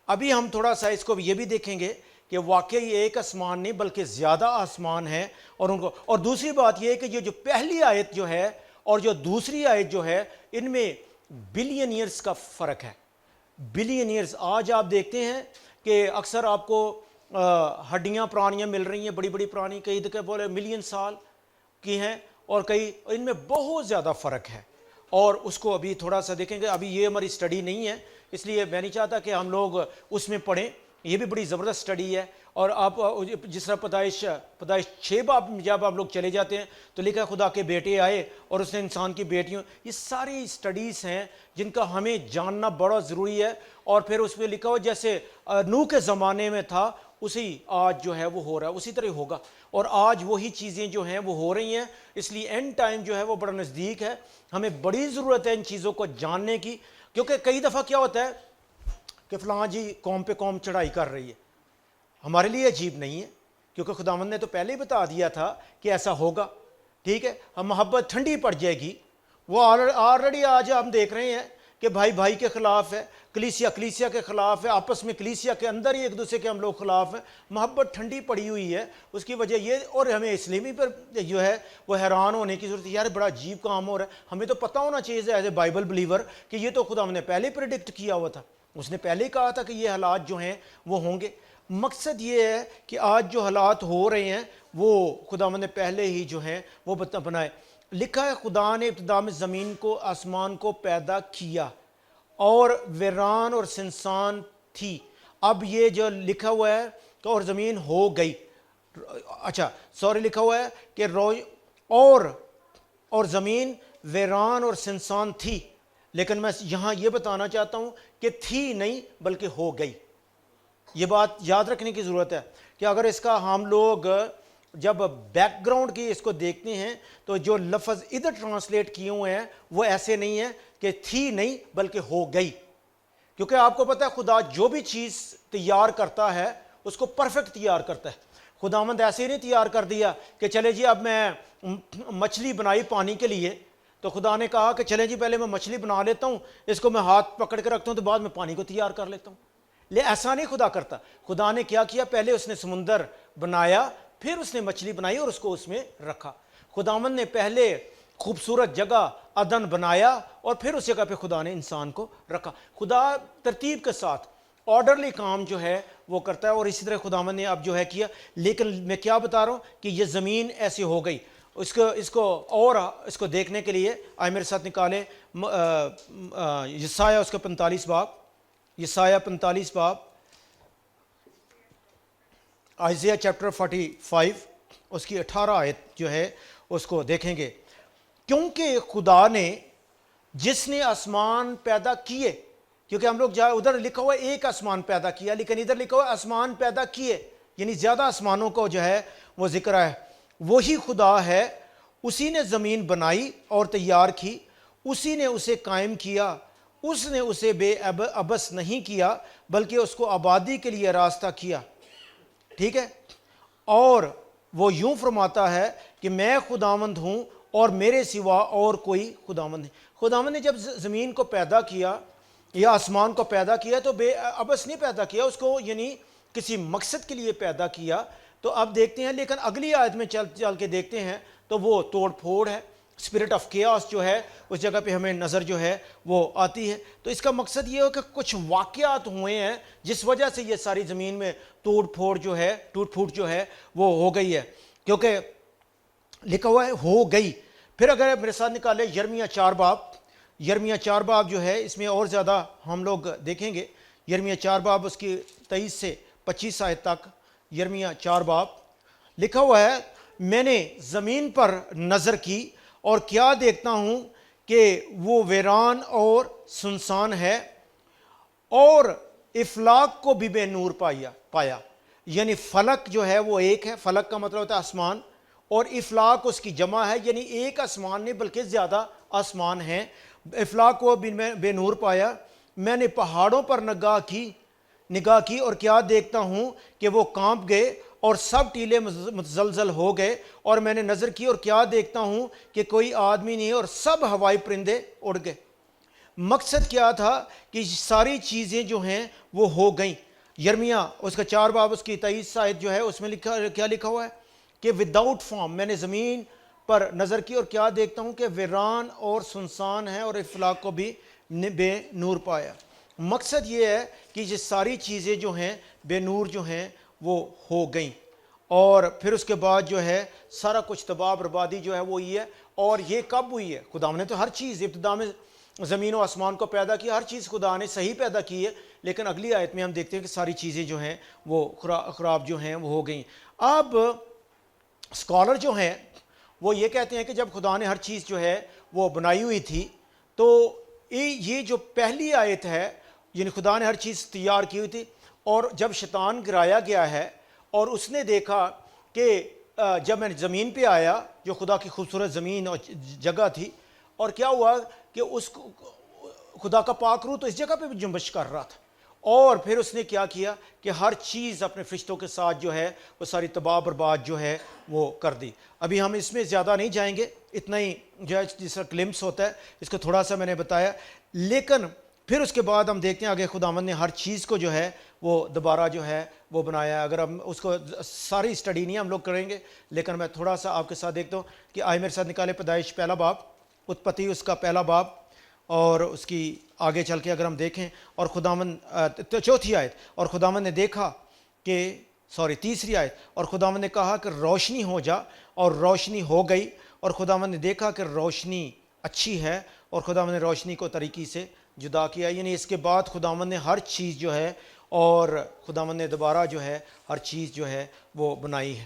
ابھی ہم تھوڑا سا اس کو یہ بھی دیکھیں گے کہ واقعی ایک آسمان نہیں بلکہ زیادہ آسمان ہیں، اور ان کو، اور دوسری بات یہ ہے کہ یہ جو پہلی آیت جو ہے اور جو دوسری آیت جو ہے ان میں بلین ایئرز کا فرق ہے۔ بلین ایئرز، آج آپ دیکھتے ہیں کہ اکثر آپ کو ہڈیاں پرانیاں مل رہی ہیں، بڑی بڑی پرانی، کئی دفعہ بولے ملین سال کی ہیں، اور کئی، ان میں بہت زیادہ فرق ہے، اور اس کو ابھی تھوڑا سا دیکھیں گے۔ ابھی یہ ہماری اسٹڈی نہیں ہے، اس لیے میں نہیں چاہتا کہ ہم لوگ اس میں پڑھیں، یہ بھی بڑی زبردست اسٹڈی ہے۔ اور آپ جس طرح پیدائش 6 باب جب آپ لوگ چلے جاتے ہیں تو لکھا ہے خدا کے بیٹے آئے اور اس نے انسان کی بیٹیوں، یہ ساری اسٹڈیز ہیں جن کا ہمیں جاننا بڑا ضروری ہے۔ اور پھر اس میں لکھا ہو جیسے نوح کے زمانے میں تھا اسی آج جو ہے وہ ہو رہا ہے، اسی طرح ہوگا، اور آج وہی چیزیں جو ہیں وہ ہو رہی ہیں۔ اس لیے اینڈ ٹائم جو ہے وہ بڑا نزدیک ہے، ہمیں بڑی ضرورت ہے ان چیزوں کو جاننے کی، کیونکہ کئی دفعہ کیا ہوتا ہے کہ فلاں جی قوم پہ قوم چڑھائی کر رہی ہے، ہمارے لیے عجیب نہیں ہے، کیونکہ خداوند نے تو پہلے ہی بتا دیا تھا کہ ایسا ہوگا، ٹھیک ہے۔ ہم محبت ٹھنڈی پڑ جائے گی، وہ آلریڈی آج ہم دیکھ رہے ہیں کہ بھائی بھائی کے خلاف ہے، کلیسیا کے خلاف ہے، آپس میں کلیسیا کے اندر ہی ایک دوسرے کے ہم لوگ خلاف ہیں، محبت ٹھنڈی پڑی ہوئی ہے۔ اس کی وجہ یہ، اور ہمیں اسلامی پر جو ہے وہ حیران ہونے کی ضرورت ہے، یار بڑا عجیب کام ہو رہا ہے۔ ہمیں تو پتہ ہونا چاہیے ایز اے بائبل بلیور کہ یہ تو خدا نے پہلے پریڈکٹ کیا ہوا تھا، اس نے پہلے ہی کہا تھا کہ یہ حالات جو ہیں وہ ہوں گے۔ مقصد یہ ہے کہ آج جو حالات ہو رہے ہیں وہ خداوند نے پہلے ہی جو ہیں وہ بنائے۔ لکھا ہے خدا نے ابتدا میں زمین کو آسمان کو پیدا کیا، اور ویران اور سنسان تھی۔ اب یہ جو لکھا ہوا ہے کہ اور زمین ہو گئی، اچھا سوری، لکھا ہوا ہے کہ اور زمین ویران اور سنسان تھی، لیکن میں یہاں یہ بتانا چاہتا ہوں کہ تھی نہیں بلکہ ہو گئی۔ یہ بات یاد رکھنے کی ضرورت ہے کہ اگر اس کا ہم لوگ جب بیک گراؤنڈ کی اس کو دیکھتے ہیں تو جو لفظ ادھر ٹرانسلیٹ کیے ہوئے ہیں وہ ایسے نہیں ہیں کہ تھی نہیں بلکہ ہو گئی، کیونکہ آپ کو پتہ ہے خدا جو بھی چیز تیار کرتا ہے اس کو پرفیکٹ تیار کرتا ہے۔ خداوند ایسے ہی نہیں تیار کر دیا کہ چلے جی اب میں مچھلی بنائی پانی کے لیے، تو خدا نے کہا کہ چلیں جی پہلے میں مچھلی بنا لیتا ہوں، اس کو میں ہاتھ پکڑ کے رکھتا ہوں تو بعد میں پانی کو تیار کر لیتا ہوں۔ ایسا نہیں خدا کرتا۔ خدا نے کیا کیا، پہلے اس نے سمندر بنایا، پھر اس نے مچھلی بنائی اور اس کو اس میں رکھا۔ خداوند نے پہلے خوبصورت جگہ عدن بنایا اور پھر اس جگہ پہ خدا نے انسان کو رکھا۔ خدا ترتیب کے ساتھ آرڈرلی کام جو ہے وہ کرتا ہے، اور اسی طرح خداوند نے اب جو ہے کیا۔ لیکن میں کیا بتا رہا ہوں کہ یہ زمین ایسی ہو گئی، اس کو دیکھنے کے لیے آئے میرے ساتھ نکالیں یسایہ اس کا 45 باب، یسایہ 45 باب، آئزیہ چیپٹر 45 اس کی 18 آیت جو ہے اس کو دیکھیں گے۔ کیونکہ خدا نے جس نے آسمان پیدا کیے، کیونکہ ہم لوگ جائے ادھر لکھا ہوا ایک آسمان پیدا کیا، لیکن ادھر لکھا ہوا آسمان پیدا کیے، یعنی زیادہ آسمانوں کو جو ہے وہ ذکر ہے۔ وہی خدا ہے، اسی نے زمین بنائی اور تیار کی، اسی نے اسے قائم کیا، اس نے اسے بے عبث نہیں کیا بلکہ اس کو آبادی کے لیے راستہ کیا، ٹھیک ہے۔ اور وہ یوں فرماتا ہے کہ میں خداوند ہوں اور میرے سوا اور کوئی خداوند نہیں۔ خداوند نے جب زمین کو پیدا کیا یا آسمان کو پیدا کیا تو بے عبث نہیں پیدا کیا اس کو، یعنی کسی مقصد کے لیے پیدا کیا۔ تو اب دیکھتے ہیں، لیکن اگلی آیت میں چل کے دیکھتے ہیں تو وہ توڑ پھوڑ ہے، اسپرٹ آف کیاس جو ہے اس جگہ پہ ہمیں نظر جو ہے وہ آتی ہے. تو اس کا مقصد یہ ہے کہ کچھ واقعات ہوئے ہیں جس وجہ سے یہ ساری زمین میں ٹوٹ پھوٹ جو ہے وہ ہو گئی ہے. کیونکہ لکھا ہوا ہے ہو گئی. پھر اگر میرے ساتھ نکالے یرمیہ 4 باب جو ہے اس میں اور زیادہ ہم لوگ دیکھیں گے. یرمیہ 4 باب اس کی 23 سے 25 آیت تک. یرمیہ 4 باب لکھا ہوا ہے میں نے زمین پر نظر کی اور کیا دیکھتا ہوں کہ وہ ویران اور سنسان ہے اور افلاک کو بھی بے نور پایا. یعنی فلک جو ہے وہ ایک ہے. فلک کا مطلب ہوتا ہے آسمان, اور افلاک اس کی جمع ہے, یعنی ایک آسمان نہیں بلکہ زیادہ آسمان ہیں. افلاک کو بھی بے نور پایا. میں نے پہاڑوں پر نگاہ کی اور کیا دیکھتا ہوں کہ وہ کانپ گئے اور سب ٹیلے متزلزل ہو گئے. اور میں نے نظر کی اور کیا دیکھتا ہوں کہ کوئی آدمی نہیں اور سب ہوائی پرندے اڑ گئے. مقصد کیا تھا کہ ساری چیزیں جو ہیں وہ ہو گئیں. یرمیہ اس کا 4 باب اس کی 23 آیت جو ہے اس میں کیا لکھا ہوا ہے کہ وداؤٹ فارم میں نے زمین پر نظر کی اور کیا دیکھتا ہوں کہ ویران اور سنسان ہے اور افلاک کو بھی بے نور پایا. مقصد یہ ہے کہ یہ ساری چیزیں جو ہیں بے نور جو ہیں وہ ہو گئیں. اور پھر اس کے بعد جو ہے سارا کچھ تباہ بربادی جو ہے وہ یہ ہے. اور یہ کب ہوئی ہے؟ خدا نے تو ہر چیز ابتدا میں زمین و آسمان کو پیدا کیا, ہر چیز خدا نے صحیح پیدا کی ہے, لیکن اگلی آیت میں ہم دیکھتے ہیں کہ ساری چیزیں جو ہیں وہ خراب جو ہیں وہ ہو گئیں. اب اسکالر جو ہیں وہ یہ کہتے ہیں کہ جب خدا نے ہر چیز جو ہے وہ بنائی ہوئی تھی تو یہ جو پہلی آیت ہے یعنی خدا نے ہر چیز تیار کی ہوئی تھی, اور جب شیطان گرایا گیا ہے اور اس نے دیکھا کہ جب میں زمین پہ آیا جو خدا کی خوبصورت زمین اور جگہ تھی, اور کیا ہوا کہ اس خدا کا پاک روح تو اس جگہ پہ بھی جنبش کر رہا تھا, اور پھر اس نے کیا کیا کہ ہر چیز اپنے فرشتوں کے ساتھ جو ہے وہ ساری تباہ برباد جو ہے وہ کر دی. ابھی ہم اس میں زیادہ نہیں جائیں گے, اتنا ہی جو ہے جس کا کلمس ہوتا ہے اس کو تھوڑا سا میں نے بتایا. لیکن پھر اس کے بعد ہم دیکھتے ہیں آگے خداوند نے ہر چیز کو جو ہے وہ دوبارہ جو ہے وہ بنایا. اگر ہم اس کو ساری اسٹڈی نہیں ہم لوگ کریں گے, لیکن میں تھوڑا سا آپ کے ساتھ دیکھتا ہوں کہ آئے میرے ساتھ نکالے پیدائش 1 باب, اتپتی اس کا 1 باب, اور اس کی آگے چل کے اگر ہم دیکھیں اور خداوند 4 آیت, اور خداوند نے دیکھا کہ 3 آیت, اور خداوند نے کہا کہ روشنی ہو جا اور روشنی ہو گئی, اور خداوند نے دیکھا کہ روشنی اچھی ہے اور خداوند نے روشنی کو طریقے سے جدا کیا. یعنی اس کے بعد خداوند نے ہر چیز جو ہے اور خداوند نے دوبارہ جو ہے ہر چیز جو ہے وہ بنائی ہے.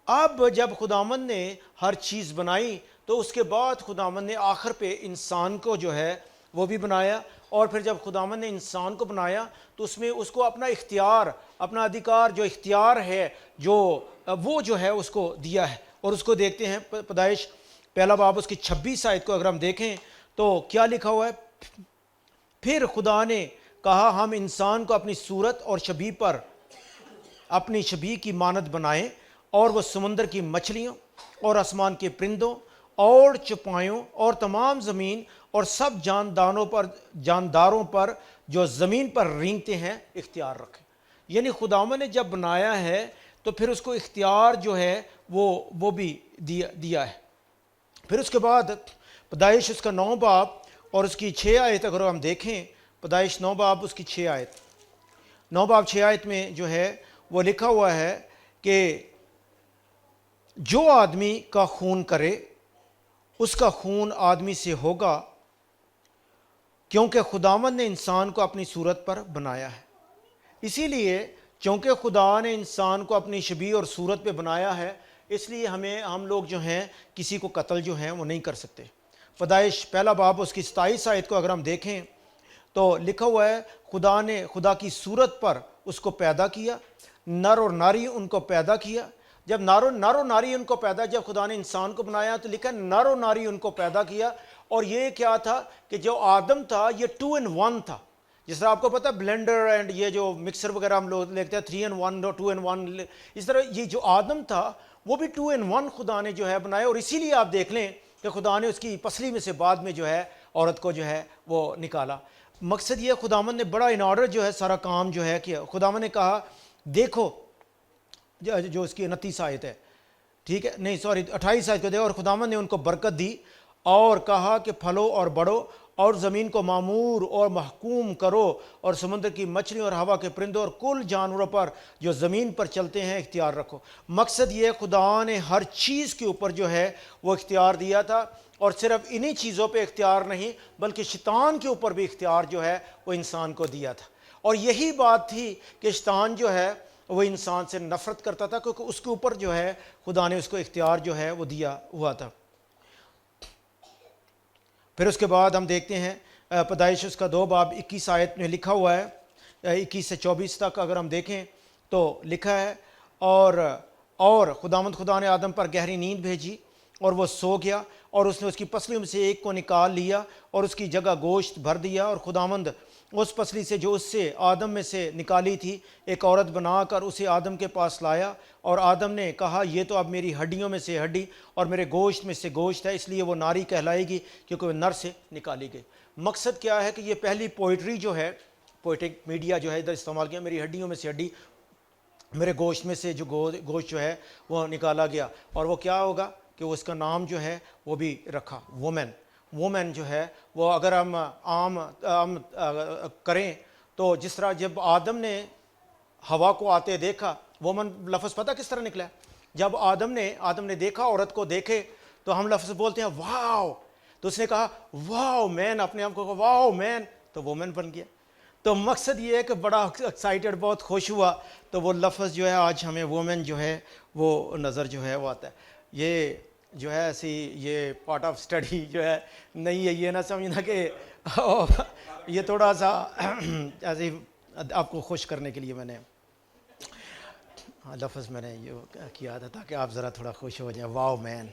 اب جب خداوند نے ہر چیز بنائی تو اس کے بعد خداوند نے آخر پہ انسان کو جو ہے وہ بھی بنایا, اور پھر جب خداوند نے انسان کو بنایا تو اس میں اس کو اپنا اختیار, اپنا ادھیکار جو اختیار ہے جو وہ جو ہے اس کو دیا ہے. اور اس کو دیکھتے ہیں پیدائش 1 باب اس کی 26 آیت کو اگر ہم دیکھیں تو کیا لکھا ہوا ہے, پھر خدا نے کہا ہم انسان کو اپنی صورت اور شبیہ پر اپنی شبیہ کی مانند بنائیں, اور وہ سمندر کی مچھلیوں اور آسمان کے پرندوں اور چپائیوں اور تمام زمین اور سب جانداروں پر جو زمین پر رینگتے ہیں اختیار رکھیں. یعنی خداوند نے جب بنایا ہے تو پھر اس کو اختیار جو ہے وہ بھی دیا ہے. پھر اس کے بعد پیدائش اس کا 9 باب اور اس کی 6 آیت اگر ہم دیکھیں, پیدائش 9 باب اس کی 6 آیت, 9 باب 6 آیت میں جو ہے وہ لکھا ہوا ہے کہ جو آدمی کا خون کرے اس کا خون آدمی سے ہوگا, کیونکہ خداوند نے انسان کو اپنی صورت پر بنایا ہے. اسی لیے چونکہ خدا نے انسان کو اپنی شبیہ اور صورت پہ بنایا ہے, اس لیے ہم لوگ جو ہیں کسی کو قتل جو ہیں وہ نہیں کر سکتے. پیدائش 1 باب اس کی 27 آیت کو اگر ہم دیکھیں تو لکھا ہوا ہے خدا نے خدا کی صورت پر اس کو پیدا کیا, نر اور ناری ان کو پیدا کیا. جب نر و ناری ان کو پیدا, جب خدا نے انسان کو بنایا تو لکھا نر و ناری ان کو پیدا کیا. اور یہ کیا تھا کہ جو آدم تھا یہ 2 in 1 تھا. جس طرح آپ کو پتہ بلینڈر اینڈ یہ جو مکسر وغیرہ ہم لوگ لیتے ہیں 3 in 1 اور 2 in 1, اس طرح یہ جو آدم تھا وہ بھی 2 in 1 خدا نے جو ہے بنایا. اور اسی لیے آپ دیکھ لیں کہ خدا نے اس کی پسلی میں سے بعد میں جو ہے عورت کو جو ہے وہ نکالا. مقصد یہ خداوند نے بڑا ان آرڈر جو ہے سارا کام جو ہے کیا. خداوند نے کہا دیکھو جو اس کی 29 آیت ہے ٹھیک ہے، نہیں سوری 28 آیت کو دے، اور خداوند نے ان کو برکت دی اور کہا کہ پھلو اور بڑھو اور زمین کو معمور اور محکوم کرو اور سمندر کی مچھلیوں اور ہوا کے پرندوں اور کل جانوروں پر جو زمین پر چلتے ہیں اختیار رکھو۔ مقصد یہ خدا نے ہر چیز کے اوپر جو ہے وہ اختیار دیا تھا، اور صرف انہی چیزوں پہ اختیار نہیں بلکہ شیطان کے اوپر بھی اختیار جو ہے وہ انسان کو دیا تھا۔ اور یہی بات تھی کہ شیطان جو ہے وہ انسان سے نفرت کرتا تھا، کیونکہ اس کے اوپر جو ہے خدا نے اس کو اختیار جو ہے وہ دیا ہوا تھا۔ پھر اس کے بعد ہم دیکھتے ہیں پیدائش اس کا 2 باب 21 آیت میں لکھا ہوا ہے، 21 سے 24 تک اگر ہم دیکھیں تو لکھا ہے، اور خدا نے آدم پر گہری نیند بھیجی اور وہ سو گیا، اور اس نے اس کی پسلیوں میں سے ایک کو نکال لیا اور اس کی جگہ گوشت بھر دیا، اور خداوند اس پسلی سے جو اس سے آدم میں سے نکالی تھی ایک عورت بنا کر اسے آدم کے پاس لایا، اور آدم نے کہا یہ تو اب میری ہڈیوں میں سے ہڈی اور میرے گوشت میں سے گوشت ہے، اس لیے وہ ناری کہلائے گی کیونکہ وہ نر سے نکالی گئی۔ مقصد کیا ہے کہ یہ پہلی پوئٹری جو ہے، پوئٹک میڈیا جو ہے ادھر استعمال کیا، میری ہڈیوں میں سے ہڈی، میرے گوشت میں سے جو گوشت جو ہے وہ نکالا گیا، اور وہ کیا ہوگا کہ اس کا نام جو ہے وہ بھی رکھا وومن جو ہے وہ اگر ہم عام کریں تو جس طرح جب آدم نے ہوا کو آتے دیکھا، وومن لفظ پتہ کس طرح نکلا ہے؟ جب آدم نے دیکھا عورت کو دیکھے تو ہم لفظ بولتے ہیں واو، تو اس نے کہا واو مین، اپنے آپ کو کہا واو مین، تو وومن بن گیا۔ تو مقصد یہ ہے کہ بڑا ایکسائٹڈ، بہت خوش ہوا، تو وہ لفظ جو ہے آج ہمیں وومن جو ہے وہ نظر جو ہے وہ آتا ہے۔ یہ جو ہے ایسی یہ پارٹ آف اسٹڈی جو ہے نہیں ہے، یہ نہ سمجھنا کہ یہ تھوڑا سا ایسے آپ کو خوش کرنے کے لیے میں نے لفظ میں نے یہ کیا تھا تاکہ آپ ذرا تھوڑا خوش ہو جائیں، واو مین۔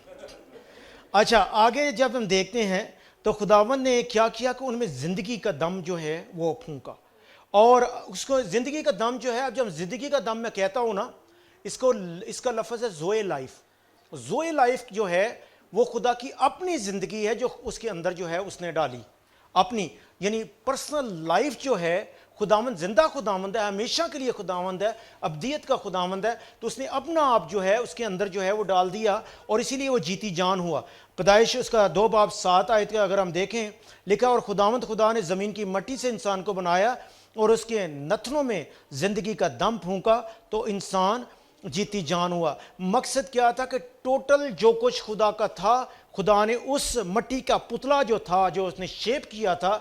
اچھا آگے جب ہم دیکھتے ہیں تو خداوند نے کیا کیا کہ ان میں زندگی کا دم جو ہے وہ پھونکا، اور اس کو زندگی کا دم جو ہے، اب جب زندگی کا دم میں کہتا ہوں نا، اس کا لفظ ہے زوئے لائف۔ زوئے لائف جو ہے وہ خدا کی اپنی زندگی ہے جو اس کے اندر جو ہے اس نے ڈالی اپنی، یعنی پرسنل لائف جو ہے۔ خداوند زندہ خداوند ہے، ہمیشہ کے لیے خداوند ہے، ابدیت کا خداوند ہے، تو اس نے اپنا آپ جو ہے اس کے اندر جو ہے وہ ڈال دیا، اور اسی لیے وہ جیتی جان ہوا۔ پیدائش اس کا 2 باب 7 آیت کا اگر ہم دیکھیں لکھا، اور خداوند خدا نے زمین کی مٹی سے انسان کو بنایا اور اس کے نتنوں میں زندگی کا دم پھونکا تو انسان جیتی جان ہوا۔ مقصد کیا تھا کہ ٹوٹل جو کچھ خدا کا تھا، خدا نے اس مٹی کا پتلا جو تھا، جو اس نے شیپ کیا تھا،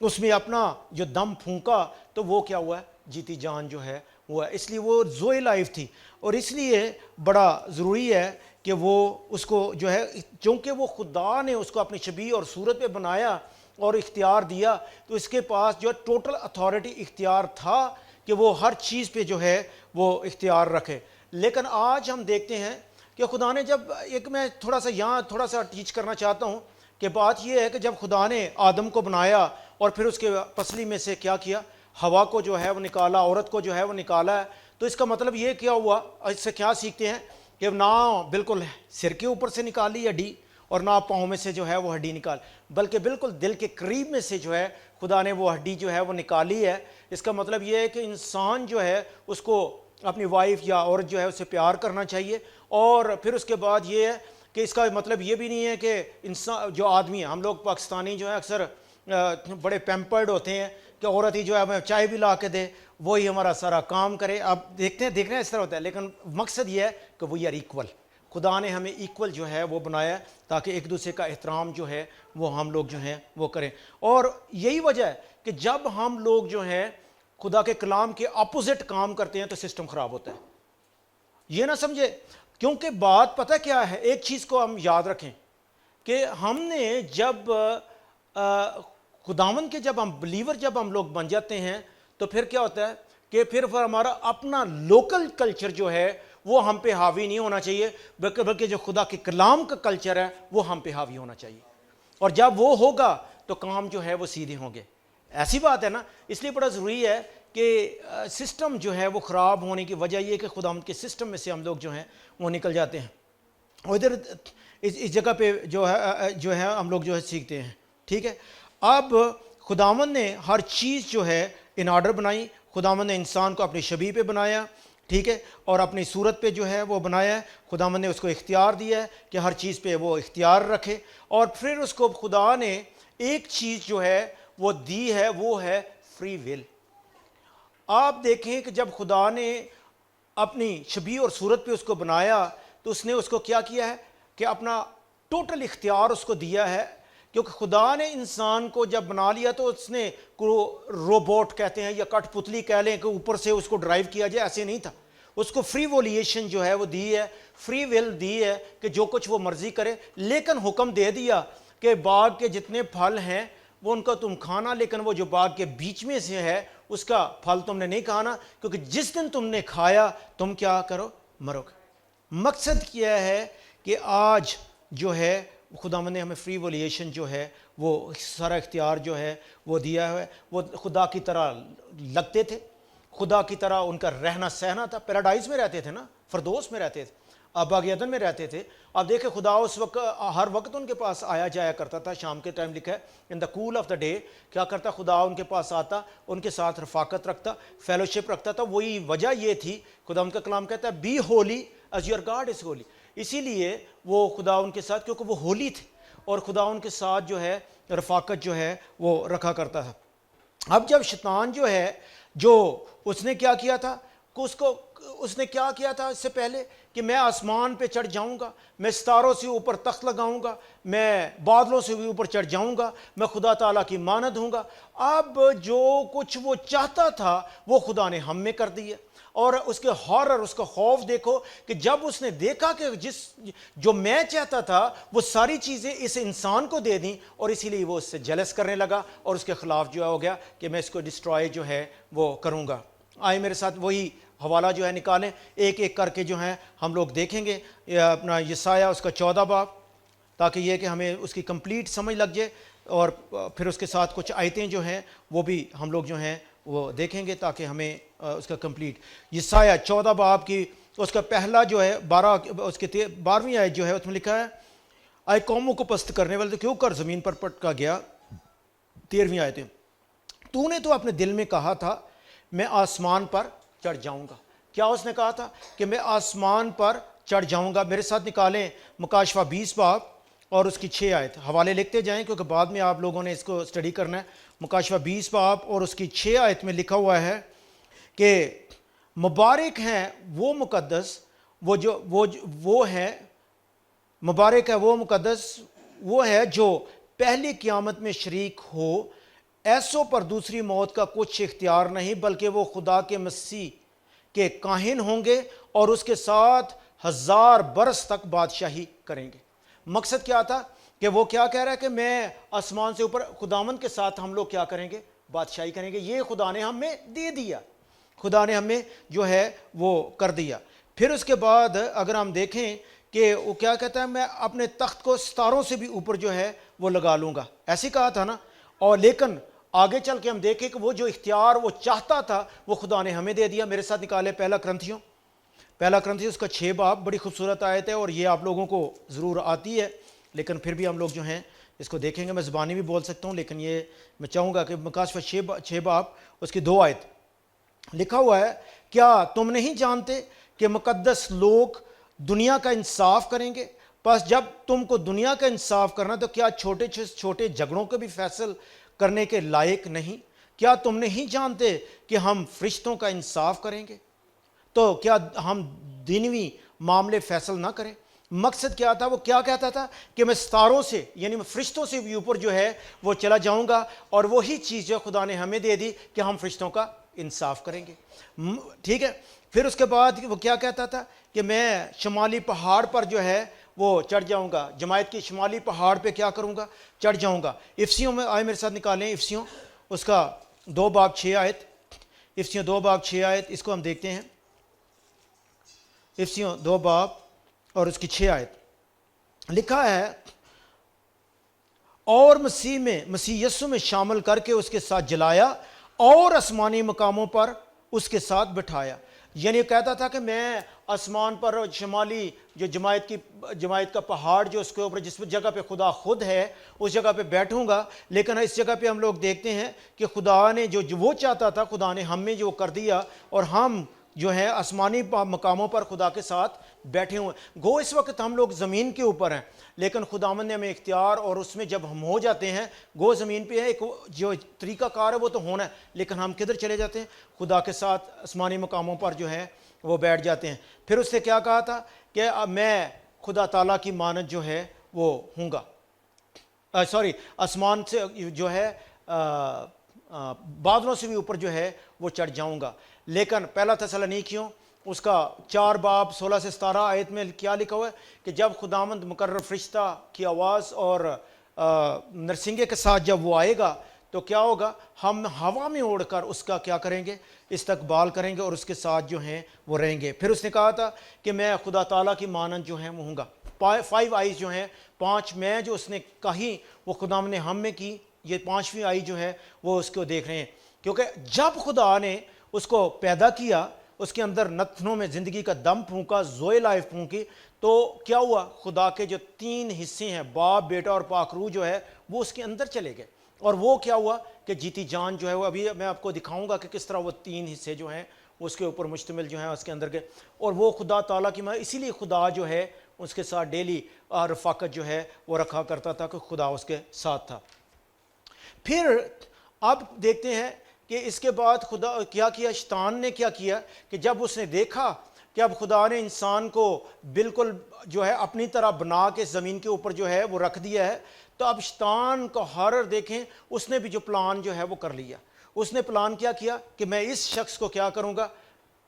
اس میں اپنا جو دم پھونکا تو وہ کیا ہوا ہے؟ جیتی جان جو ہے وہ ہے۔ اس لیے وہ زوئے لائف تھی، اور اس لیے بڑا ضروری ہے کہ وہ اس کو جو ہے، چونکہ وہ خدا نے اس کو اپنی شبیہ اور صورت پہ بنایا اور اختیار دیا، تو اس کے پاس جو ٹوٹل اتھارٹی اختیار تھا کہ وہ ہر چیز پہ جو ہے وہ اختیار رکھے۔ لیکن آج ہم دیکھتے ہیں کہ خدا نے جب میں تھوڑا سا ٹیچ کرنا چاہتا ہوں کہ بات یہ ہے کہ جب خدا نے آدم کو بنایا اور پھر اس کے پسلی میں سے کیا ہوا کو جو ہے وہ نکالا، عورت کو جو ہے وہ نکالا ہے، تو اس کا مطلب یہ کیا ہوا؟ اس سے کیا سیکھتے ہیں کہ نہ بالکل سر کے اوپر سے نکالی ہڈی اور نہ پاؤں میں سے جو ہے وہ ہڈی نکال، بلکہ بالکل دل کے قریب میں سے جو ہے خدا نے وہ ہڈی جو ہے وہ نکالی ہے۔ اس کا مطلب یہ ہے کہ انسان جو ہے اس کو اپنی وائف یا عورت جو ہے اسے پیار کرنا چاہیے، اور پھر اس کے بعد یہ ہے کہ اس کا مطلب یہ بھی نہیں ہے کہ انسان جو آدمی ہے، ہم لوگ پاکستانی جو ہے اکثر بڑے پیمپرڈ ہوتے ہیں کہ عورت ہی جو ہے ہمیں چائے بھی لا کے دے، وہی ہمارا سارا کام کرے۔ اب دیکھتے ہیں اس طرح ہوتا ہے، لیکن مقصد یہ ہے کہ وی آر ایکول۔ خدا نے ہمیں ایکول جو ہے وہ بنایا ہے تاکہ ایک دوسرے کا احترام جو ہے وہ ہم لوگ جو ہیں وہ کریں، اور یہی وجہ ہے کہ جب ہم لوگ جو ہیں خدا کے کلام کے اپوزٹ کام کرتے ہیں تو سسٹم خراب ہوتا ہے۔ یہ نہ سمجھے، کیونکہ بات پتہ کیا ہے، ایک چیز کو ہم یاد رکھیں کہ ہم نے جب خداوند کے جب ہم لوگ بن جاتے ہیں تو پھر کیا ہوتا ہے کہ پھر ہمارا اپنا لوکل کلچر جو ہے وہ ہم پہ حاوی نہیں ہونا چاہیے، بلکہ جو خدا کے کلام کا کلچر ہے وہ ہم پہ حاوی ہونا چاہیے، اور جب وہ ہوگا تو کام جو ہے وہ سیدھے ہوں گے۔ ایسی بات ہے نا، اس لیے بڑا ضروری ہے کہ سسٹم جو ہے وہ خراب ہونے کی وجہ یہ کہ خداوند کے سسٹم میں سے ہم لوگ جو ہیں وہ نکل جاتے ہیں، اور ادھر اس جگہ پہ جو ہے ہم لوگ جو ہے سیکھتے ہیں۔ ٹھیک ہے، اب خداوند نے ہر چیز جو ہے ان آرڈر بنائی، خداوند نے انسان کو اپنی شبیہ پہ بنایا۔ ٹھیک ہے، اور اپنی صورت پہ جو ہے وہ بنایا ہے، خداوند نے اس کو اختیار دیا ہے کہ ہر چیز پہ وہ اختیار رکھے، اور پھر اس کو خدا نے ایک چیز جو ہے وہ دی ہے، وہ ہے فری ول۔ آپ دیکھیں کہ جب خدا نے اپنی شبیہ اور صورت پہ اس کو بنایا تو اس نے اس کو کیا کیا ہے کہ اپنا ٹوٹل اختیار اس کو دیا ہے، کیونکہ خدا نے انسان کو جب بنا لیا تو اس نے روبوٹ کہتے ہیں یا کٹ پتلی کہہ لیں کہ اوپر سے اس کو ڈرائیو کیا جائے، ایسے نہیں تھا۔ اس کو فری وولیشن جو ہے وہ دی ہے، فری ول دی ہے کہ جو کچھ وہ مرضی کرے، لیکن حکم دے دیا کہ باغ کے جتنے پھل ہیں وہ ان کا تم کھانا، لیکن وہ جو باغ کے بیچ میں سے ہے اس کا پھل تم نے نہیں کھانا، کیونکہ جس دن تم نے کھایا تم کیا کرو، مرو گے۔ مقصد کیا ہے کہ آج جو ہے خداوند نے ہمیں فری وولیشن جو ہے وہ سارا اختیار جو ہے وہ دیا ہے۔ وہ خدا کی طرح لگتے تھے، خدا کی طرح ان کا رہنا سہنا تھا، پیراڈائز میں رہتے تھے نا، فردوس میں رہتے تھے، باغ عدن میں رہتے تھے۔ آپ دیکھیں خدا اس وقت ہر وقت ان کے پاس آیا جایا کرتا تھا، شام کے ٹائم لکھا ہے ان دا کول آف دا ڈے، کیا کرتا خدا ان کے پاس آتا، ان کے ساتھ رفاقت رکھتا، فیلوشپ رکھتا تھا۔ وہی وجہ یہ تھی، خدا ان کا کلام کہتا ہے be holy as your God is holy, اسی لیے وہ خدا ان کے ساتھ، کیونکہ وہ ہولی تھے اور خدا ان کے ساتھ جو ہے رفاقت جو ہے وہ رکھا کرتا تھا۔ اب جب شیطان جو ہے جو اس نے کیا کیا تھا کہ اس نے کیا کیا تھا اس سے پہلے کہ میں آسمان پہ چڑھ جاؤں گا، میں ستاروں سے اوپر تخت لگاؤں گا، میں بادلوں سے بھی اوپر چڑھ جاؤں گا، میں خدا تعالیٰ کی مانند ہوں گا۔ اب جو کچھ وہ چاہتا تھا وہ خدا نے ہم میں کر دیا، اور اس کے ہارر، اس کا خوف دیکھو کہ جب اس نے دیکھا کہ جو میں چاہتا تھا وہ ساری چیزیں اس انسان کو دے دیں، اور اسی لیے وہ اس سے جلس کرنے لگا اور اس کے خلاف جو ہو گیا کہ میں اس کو ڈسٹرائے جو ہے وہ کروں گا۔ آئے میرے ساتھ وہی حوالہ جو ہے نکالیں، ایک ایک کر کے جو ہیں ہم لوگ دیکھیں گے اپنا یسایہ اس کا 14 باب، تاکہ یہ کہ ہمیں اس کی کمپلیٹ سمجھ لگ جائے، اور پھر اس کے ساتھ کچھ آیتیں جو ہیں وہ بھی ہم لوگ جو ہیں وہ دیکھیں گے تاکہ ہمیں اس کا کمپلیٹ یسایہ 14 باب کی اس کا پہلا جو ہے 12ویں آیت جو ہے اس میں لکھا ہے، آئے قوموں کو پست کرنے والے تو کیوں کر زمین پر پٹکا گیا۔ 13ویں آیتیں، تو نے تو اپنے دل میں کہا تھا میں آسمان پر چڑھ جاؤں گا۔ کیا اس نے کہا تھا کہ میں آسمان پر چڑھ جاؤں گا؟ میرے ساتھ نکالیں مکاشفہ 20 باب اور اس کی 6 آیت، حوالے لکھتے جائیں کیونکہ بعد میں آپ لوگوں نے اس کو اسٹڈی کرنا ہے۔ مکاشفہ 20 باب اور اس کی 6 آیت میں لکھا ہوا ہے کہ مبارک ہیں وہ مقدس وہ ہے، مبارک ہے وہ مقدس وہ ہے جو پہلی قیامت میں شریک ہو، ایسوں پر دوسری موت کا کچھ اختیار نہیں، بلکہ وہ خدا کے مسیح کے کاہن ہوں گے اور اس کے ساتھ 1000 برس تک بادشاہی کریں گے۔ مقصد کیا تھا کہ وہ کیا کہہ رہا ہے کہ میں آسمان سے اوپر خداوند کے ساتھ ہم لوگ کیا کریں گے، بادشاہی کریں گے۔ یہ خدا نے ہمیں دے دیا، خدا نے ہمیں جو ہے وہ کر دیا۔ پھر اس کے بعد اگر ہم دیکھیں کہ وہ کیا کہتا ہے، میں اپنے تخت کو ستاروں سے بھی اوپر جو ہے وہ لگا لوں گا، ایسے کہا تھا نا۔ اور لیکن آگے چل کے ہم دیکھیں کہ وہ جو اختیار وہ چاہتا تھا وہ خدا نے ہمیں دے دیا۔ میرے ساتھ نکالے پہلا کرنتھیوں اس کا 6 باب، بڑی خوبصورت آیت ہے اور یہ آپ لوگوں کو ضرور آتی ہے، لیکن پھر بھی ہم لوگ جو ہیں اس کو دیکھیں گے۔ میں زبانی بھی بول سکتا ہوں، لیکن یہ میں چاہوں گا کہ مکاشفہ 6 باب اس کی 2 آیت لکھا ہوا ہے، کیا تم نہیں جانتے کہ مقدس لوگ دنیا کا انصاف کریں گے؟ پس جب تم کو دنیا کا انصاف کرنا تو کیا چھوٹے چھوٹے جھگڑوں کو بھی فیصل کرنے کے لائق نہیں؟ کیا تم نہیں جانتے کہ ہم فرشتوں کا انصاف کریں گے؟ تو کیا ہم دینوی معاملے فیصل نہ کریں؟ مقصد کیا تھا؟ وہ کیا کہتا تھا کہ میں ستاروں سے یعنی میں فرشتوں سے بھی اوپر جو ہے وہ چلا جاؤں گا، اور وہی چیز جو خدا نے ہمیں دے دی کہ ہم فرشتوں کا انصاف کریں گے۔ ٹھیک ہے، پھر اس کے بعد وہ کیا کہتا تھا کہ میں شمالی پہاڑ پر جو ہے وہ چڑھ جاؤں گا، جماعت کی شمالی پہاڑ پہ کیا کروں گا، چڑھ جاؤں گا۔ افسیوں میں آئے میرے ساتھ نکالیں، افسیوں اس کا 2 باب 6 آیت، افسیوں 2 باب 6 آیت، اس کو ہم دیکھتے ہیں۔ افسیوں 2 باب اور اس کی 6 آیت لکھا ہے، اور مسیح یسوع میں شامل کر کے اس کے ساتھ جلایا اور آسمانی مقاموں پر اس کے ساتھ بٹھایا۔ یعنی کہتا تھا کہ میں آسمان پر شمالی جو جماعت کا پہاڑ جو اس کے اوپر جس جگہ پہ خدا خود ہے اس جگہ پہ بیٹھوں گا، لیکن اس جگہ پہ ہم لوگ دیکھتے ہیں کہ خدا نے جو وہ چاہتا تھا خدا نے ہم میں جو کر دیا، اور ہم جو ہے آسمانی مقاموں پر خدا کے ساتھ بیٹھے ہوئے ہیں۔ گو اس وقت ہم لوگ زمین کے اوپر ہیں، لیکن خداوند نے ہمیں اختیار، اور اس میں جب ہم ہو جاتے ہیں، گو زمین پہ ہے، ایک جو طریقہ کار ہے وہ تو ہونا ہے، لیکن ہم کدھر چلے جاتے ہیں؟ خدا کے ساتھ آسمانی مقاموں پر جو ہے وہ بیٹھ جاتے ہیں۔ پھر اس نے کیا کہا تھا کہ میں خدا تعالیٰ کی مانند جو ہے وہ ہوں گا، آسمان سے جو ہے بادلوں سے بھی اوپر جو ہے وہ چڑھ جاؤں گا۔ لیکن پہلا تسالونیکیوں اس کا 4 باب 16 سے 17 آیت میں کیا لکھا ہوا ہے کہ جب خداوند مقرر فرشتہ کی آواز اور نرسنگے کے ساتھ جب وہ آئے گا تو کیا ہوگا؟ ہم ہوا میں اڑ کر اس کا کیا کریں گے؟ استقبال کریں گے اور اس کے ساتھ جو ہیں وہ رہیں گے۔ پھر اس نے کہا تھا کہ میں خدا تعالیٰ کی مانند جو ہیں وہ ہوں گا۔ 5 آئیز جو ہیں، 5 میں جو اس نے کہی وہ خدا نے ہم میں کی، یہ 5ویں آئی جو ہے وہ اس کو دیکھ رہے ہیں، کیونکہ جب خدا نے اس کو پیدا کیا، اس کے اندر نتنوں میں زندگی کا دم پھونکا، زوئے لائف پھونکی، تو کیا ہوا؟ خدا کے جو 3 حصے ہیں، باپ، بیٹا اور پاک روح جو ہے وہ اس کے اندر چلے گئے، اور وہ کیا ہوا کہ جیتی جان جو ہے وہ ابھی میں آپ کو دکھاؤں گا کہ کس طرح وہ 3 حصے جو ہیں اس کے اوپر مشتمل جو ہیں اس کے اندر گئے، اور وہ خدا تعالیٰ کی اسی لیے خدا جو ہے اس کے ساتھ ڈیلی رفاقت جو ہے وہ رکھا کرتا تھا کہ خدا اس کے ساتھ تھا۔ پھر اب دیکھتے ہیں کہ اس کے بعد خدا کیا کیا، شیطان نے کیا کیا کہ جب اس نے دیکھا کہ اب خدا نے انسان کو بالکل جو ہے اپنی طرح بنا کے زمین کے اوپر جو ہے وہ رکھ دیا ہے، تو اب شیطان کا ہارر دیکھیں، اس نے بھی جو پلان جو ہے وہ کر لیا۔ اس نے پلان کیا کیا کہ میں اس شخص کو کیا کروں گا؟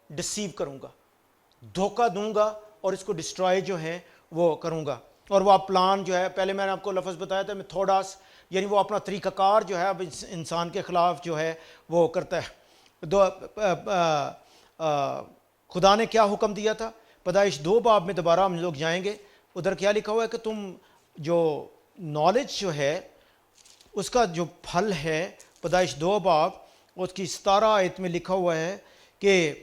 ڈسیو کروں گا، دھوکہ دوں گا اور اس کو ڈسٹرائے جو ہے وہ کروں گا۔ اور وہ پلان جو ہے، پہلے میں نے آپ کو لفظ بتایا تھا میتھوڈاس، یعنی وہ اپنا طریقہ کار جو ہے اب انسان کے خلاف جو ہے وہ کرتا ہے۔ خدا نے کیا حکم دیا تھا؟ پیدائش 2 باب میں دوبارہ ہم لوگ جائیں گے، ادھر کیا لکھا ہوا ہے کہ تم جو نالج جو ہے اس کا جو پھل ہے، پیدائش 2 باب اس کی 17 آیت میں لکھا ہوا ہے کہ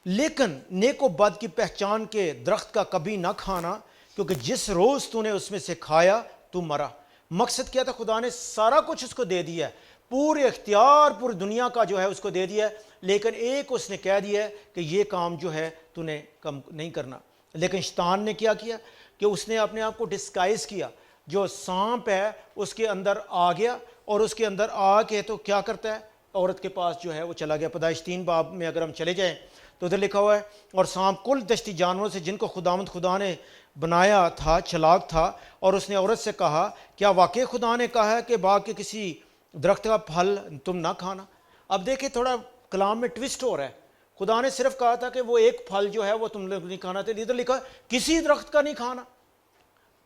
لیکن نیک و بد کی پہچان کے درخت کا کبھی نہ کھانا، کیونکہ جس روز تو نے اس میں سے کھایا تو مرا۔ مقصد کیا تھا؟ خدا نے سارا کچھ اس کو دے دیا ہے، پورے اختیار پوری دنیا کا جو ہے اس کو دے دیا ہے، لیکن ایک اس نے کہہ دیا ہے کہ یہ کام جو ہے تو نے کم نہیں کرنا۔ لیکن شیطان نے کیا کیا کہ اس نے اپنے آپ کو ڈسکائز کیا، جو سانپ ہے اس کے اندر آ گیا، اور اس کے اندر آ کے تو کیا کرتا ہے؟ عورت کے پاس جو ہے وہ چلا گیا۔ پیدائش 3 باب میں اگر ہم چلے جائیں تو ادھر لکھا ہوا ہے اور سانپ کل دشتی جانوروں سے جن کو خدا نے بنایا تھا چلاک تھا، اور اس نے عورت سے کہا کیا واقعی خدا نے کہا ہے کہ باغ کے کسی درخت کا پھل تم نہ کھانا؟ اب دیکھیں تھوڑا کلام میں ٹوسٹ ہو رہا ہے، خدا نے صرف کہا تھا کہ وہ ایک پھل جو ہے وہ تم لوگ نہیں کھانا تھا، ادھر لکھا کسی درخت کا نہیں کھانا۔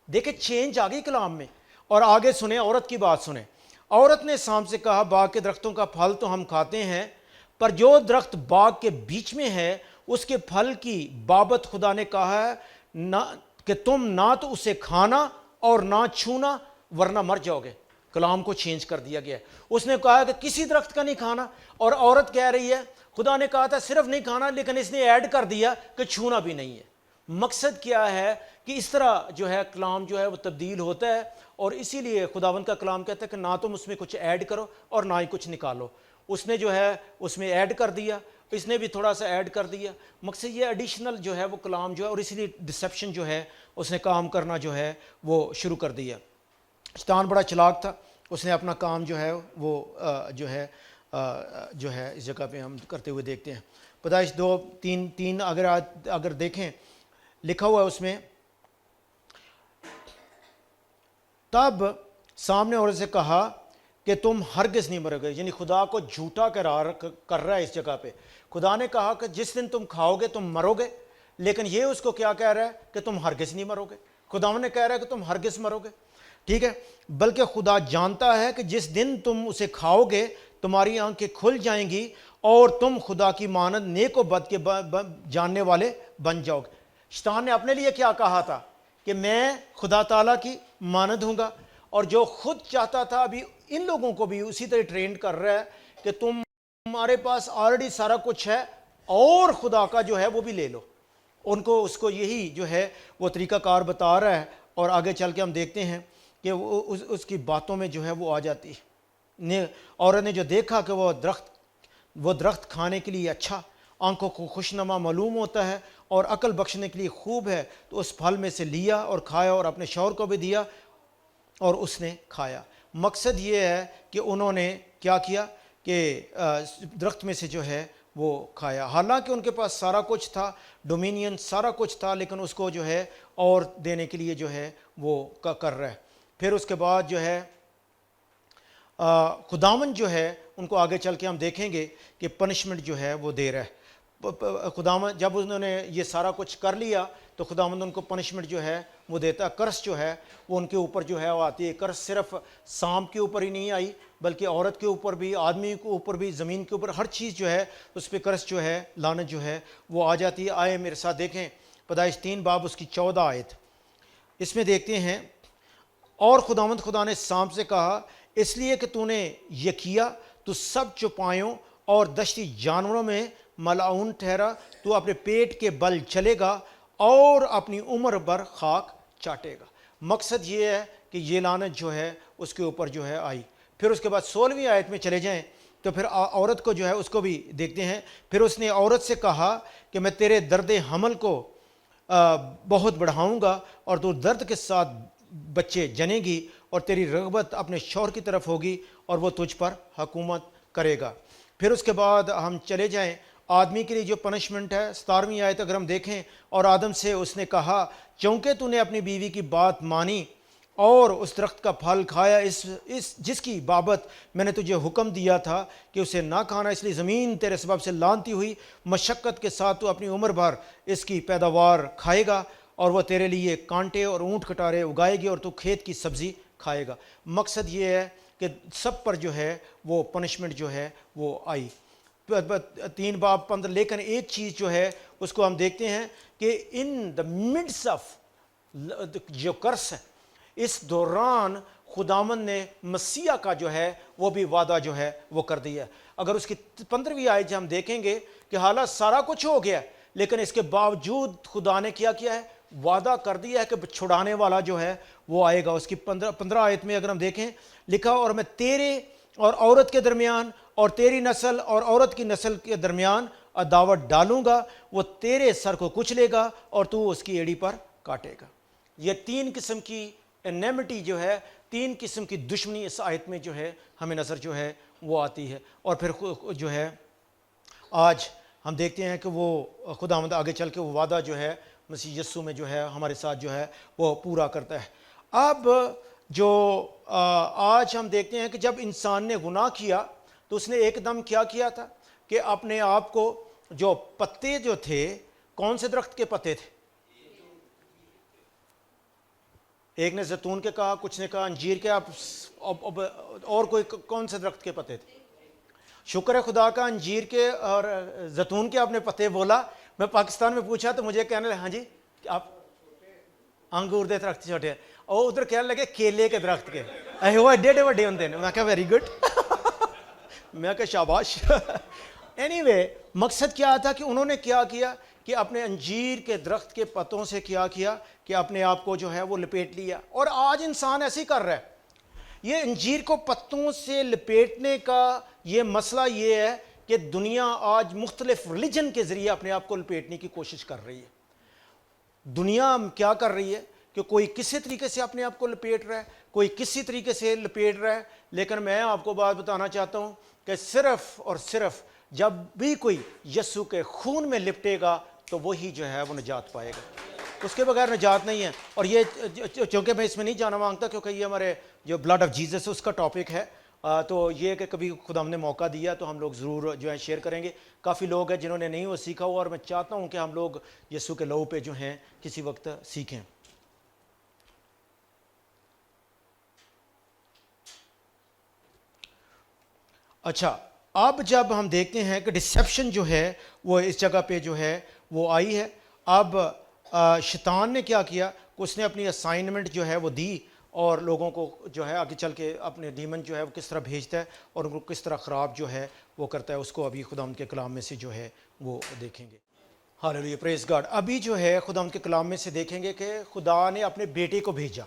دیکھیں چینج آ گئی کلام میں۔ اور آگے سنیں، عورت کی بات سنیں۔ عورت نے سانپ سے کہا باغ کے درختوں کا پھل تو ہم کھاتے ہیں، پر جو درخت باغ کے بیچ میں ہے اس کے پھل کی بابت خدا نے کہا ہے نہ کہ تم نہ تو اسے کھانا اور نہ چھونا ورنہ مر جاؤ گے۔ کلام کو چینج کر دیا گیا ہے۔ اس نے کہا کہ کسی درخت کا نہیں کھانا، اور عورت کہہ رہی ہے خدا نے کہا تھا صرف نہیں کھانا، لیکن اس نے ایڈ کر دیا کہ چھونا بھی نہیں ہے۔ مقصد کیا ہے کہ اس طرح جو ہے کلام جو ہے وہ تبدیل ہوتا ہے، اور اسی لیے خداوند کا کلام کہتا ہے کہ نہ تم اس میں کچھ ایڈ کرو اور نہ ہی کچھ نکالو۔ اس نے جو ہے اس میں ایڈ کر دیا، اس نے بھی تھوڑا سا ایڈ کر دیا۔ مقصد یہ ایڈیشنل جو ہے وہ کلام جو ہے، اور اسی لیے ڈسیپشن جو ہے اس نے کام کرنا جو ہے وہ شروع کر دیا۔ شیطان بڑا چلاک تھا، اس نے اپنا کام جو ہے وہ جو ہے اس جگہ پہ ہم کرتے ہوئے دیکھتے ہیں۔ پیدائش 2:3 اگر دیکھیں لکھا ہوا ہے اس میں، تب سامنے عورت سے کہا کہ تم ہرگز نہیں مرو گے، یعنی خدا کو جھوٹا قرار کر رہا ہے اس جگہ پہ۔ خدا نے کہا کہ جس دن تم کھاؤ گے تم مرو گے، لیکن یہ اس کو کیا کہہ رہا ہے کہ تم ہرگز نہیں مرو گے۔ خدا نے کہہ رہا ہے کہ تم ہرگز مرو گے، ٹھیک ہے، بلکہ خدا جانتا ہے کہ جس دن تم اسے کھاؤ گے تمہاری آنکھیں کھل جائیں گی اور تم خدا کی مانند نیک و بد کے جاننے والے بن جاؤ گے۔ شیطان نے اپنے لیے کیا کہا تھا کہ میں خدا تعالیٰ کی مانند ہوں گا، اور جو خود چاہتا تھا ابھی ان لوگوں کو بھی اسی طرح ٹرینڈ کر رہا ہے کہ تمہارے پاس آلریڈی سارا کچھ ہے اور خدا کا جو ہے وہ بھی لے لو۔ ان کو اس کو یہی جو ہے وہ طریقہ کار بتا رہا ہے، اور آگے چل کے ہم دیکھتے ہیں کہ وہ اس کی باتوں میں جو ہے وہ آ جاتی ہے۔ عورت نے جو دیکھا کہ وہ درخت کھانے کے لیے اچھا آنکھوں کو خوشنما معلوم ہوتا ہے اور عقل بخشنے کے لیے خوب ہے، تو اس پھل میں سے لیا اور کھایا اور اپنے شوہر کو بھی دیا اور اس نے کھایا۔ مقصد یہ ہے کہ انہوں نے کیا کیا کہ درخت میں سے جو ہے وہ کھایا، حالانکہ ان کے پاس سارا کچھ تھا، ڈومینین سارا کچھ تھا، لیکن اس کو جو ہے اور دینے کے لیے جو ہے وہ کر رہا ہے۔ پھر اس کے بعد جو ہے خداوند جو ہے ان کو آگے چل کے ہم دیکھیں گے کہ پنشمنٹ جو ہے وہ دے رہا ہے۔ خداوند جب انہوں نے یہ سارا کچھ کر لیا تو خداوند ان کو پنشمنٹ جو ہے وہ دیتا ہے، کرس جو ہے وہ ان کے اوپر جو ہے وہ آتی ہے۔ کرس صرف سانپ کے اوپر ہی نہیں آئی، بلکہ عورت کے اوپر بھی، آدمی کے اوپر بھی، زمین کے اوپر، ہر چیز جو ہے اس پہ کرس جو ہے، لعنت جو ہے وہ آ جاتی ہے۔ آئے میرے ساتھ دیکھیں پیدائش 3 باب اس کی 14 آیت، اس میں دیکھتے ہیں، اور خداوند خدا نے سانپ سے کہا، اس لیے کہ تو نے یہ کیا تو سب چوپایوں اور دشتی جانوروں میں ملعون ٹھہرا، تو اپنے پیٹ کے بل چلے گا اور اپنی عمر بھر خاک چاٹے گا۔ مقصد یہ ہے کہ یہ لعنت جو ہے اس کے اوپر جو ہے آئی۔ پھر اس کے بعد 16ویں آیت میں چلے جائیں تو پھر عورت کو جو ہے اس کو بھی دیکھتے ہیں۔ پھر اس نے عورت سے کہا کہ میں تیرے درد حمل کو بہت بڑھاؤں گا اور تو درد کے ساتھ بچے جنے گی اور تیری رغبت اپنے شوہر کی طرف ہوگی اور وہ تجھ پر حکومت کرے گا۔ پھر اس کے بعد ہم چلے جائیں آدمی کے لیے جو پنشمنٹ ہے، 17ویں آیت اگر ہم دیکھیں، اور آدم سے اس نے کہا چونکہ تو نے اپنی بیوی کی بات مانی اور اس درخت کا پھل کھایا جس کی بابت میں نے تجھے حکم دیا تھا کہ اسے نہ کھانا، اس لیے زمین تیرے سبب سے لعنتی ہوئی، مشقت کے ساتھ تو اپنی عمر بھر اس کی پیداوار کھائے گا اور وہ تیرے لیے کانٹے اور اونٹ کٹارے اگائے گی اور تو کھیت کی سبزی کھائے گا۔ مقصد یہ ہے کہ سب پر جو ہے وہ پنشمنٹ جو ہے وہ آئی۔ 3 باب 15، لیکن ایک چیز جو ہے اس کو ہم دیکھتے ہیں کہ ان دا مڈس آف جو کرس ہے، اس دوران خداوند نے مسیح کا جو ہے وہ بھی وعدہ جو ہے وہ کر دیا ہے۔ اگر اس کی 15ویں آیت ہم دیکھیں گے کہ حالات سارا کچھ ہو گیا، لیکن اس کے باوجود خدا نے کیا ہے، وعدہ کر دیا ہے کہ چھڑانے والا جو ہے وہ آئے گا۔ اس کی 15 آیت میں اگر ہم دیکھیں لکھا، اور میں تیرے اور عورت کے درمیان اور تیری نسل اور عورت کی نسل کے درمیان عداوت ڈالوں گا، وہ تیرے سر کو کچلے گا اور تو اس کی ایڑی پر کاٹے گا۔ یہ 3 قسم کی انیمٹی جو ہے، 3 قسم کی دشمنی اس آیت میں جو ہے ہمیں نظر جو ہے وہ آتی ہے۔ اور پھر جو ہے آج ہم دیکھتے ہیں کہ وہ خداوند آگے چل کے وہ وعدہ جو ہے مسیح یسوع میں جو ہے ہمارے ساتھ جو ہے وہ پورا کرتا ہے۔ اب جو آج ہم دیکھتے ہیں کہ جب انسان نے گناہ کیا تو اس نے ایک دم کیا تھا کہ اپنے آپ کو، جو پتے جو تھے، کون سے درخت کے پتے تھے؟ ایک نے زیتون کے کہا، کچھ نے کہا انجیر کے، اور کوئی کون سے درخت کے پتے تھے؟ شکر ہے خدا کا، انجیر کے اور زیتون کے آپ نے پتے بولا۔ میں پاکستان میں پوچھا تو مجھے کہنے لگے ہاں جی آپ انگور دے درخت چھوٹے ہیں، اور ادھر کہنے لگے کیلے کے درخت کے، وہ ایڈے وڈے ہوتے ہیں۔ میں کہا ویری گڈ، میں کہا شاباش۔ اینی وے مقصد کیا تھا کہ انہوں نے کیا کہ اپنے انجیر کے درخت کے پتوں سے کیا کہ اپنے آپ کو جو ہے وہ لپیٹ لیا۔ اور آج انسان ایسے ہی کر رہا ہے۔ یہ انجیر کو پتوں سے لپیٹنے کا یہ مسئلہ یہ ہے کہ دنیا آج مختلف ریلیجن کے ذریعے اپنے آپ کو لپیٹنے کی کوشش کر رہی ہے۔ دنیا کیا کر رہی ہے کہ کوئی کسی طریقے سے اپنے آپ کو لپیٹ رہا ہے، کوئی کسی طریقے سے لپیٹ رہا ہے، لیکن میں آپ کو بات بتانا چاہتا ہوں کہ صرف اور صرف جب بھی کوئی یسوع کے خون میں لپٹے گا تو وہی جو ہے وہ نجات پائے گا، اس کے بغیر نجات نہیں ہے۔ اور یہ چونکہ میں اس میں نہیں جانا مانگتا کیونکہ یہ ہمارے جو بلڈ آف جیزس اس کا ٹاپک ہے، تو یہ کہ کبھی خدا ہم نے موقع دیا تو ہم لوگ ضرور جو ہے شیئر کریں گے۔ کافی لوگ ہیں جنہوں نے نہیں وہ سیکھا ہوا، اور میں چاہتا ہوں کہ ہم لوگ یسوع کے لہو پہ جو ہیں کسی وقت سیکھیں۔ اچھا، اب جب ہم دیکھتے ہیں کہ ڈسیپشن جو ہے وہ اس جگہ پہ جو ہے وہ آئی ہے، اب شیطان نے کیا اس نے اپنی اسائنمنٹ جو ہے وہ دی، اور لوگوں کو جو ہے آگے چل کے اپنے ڈیمن جو ہے وہ کس طرح بھیجتا ہے اور ان کو کس طرح خراب جو ہے وہ کرتا ہے، اس کو ابھی خدا کے کلام میں سے جو ہے وہ دیکھیں گے۔ ہالیلویا، پریز گاڈ۔ ابھی جو ہے خدا کے کلام میں سے دیکھیں گے کہ خدا نے اپنے بیٹے کو بھیجا۔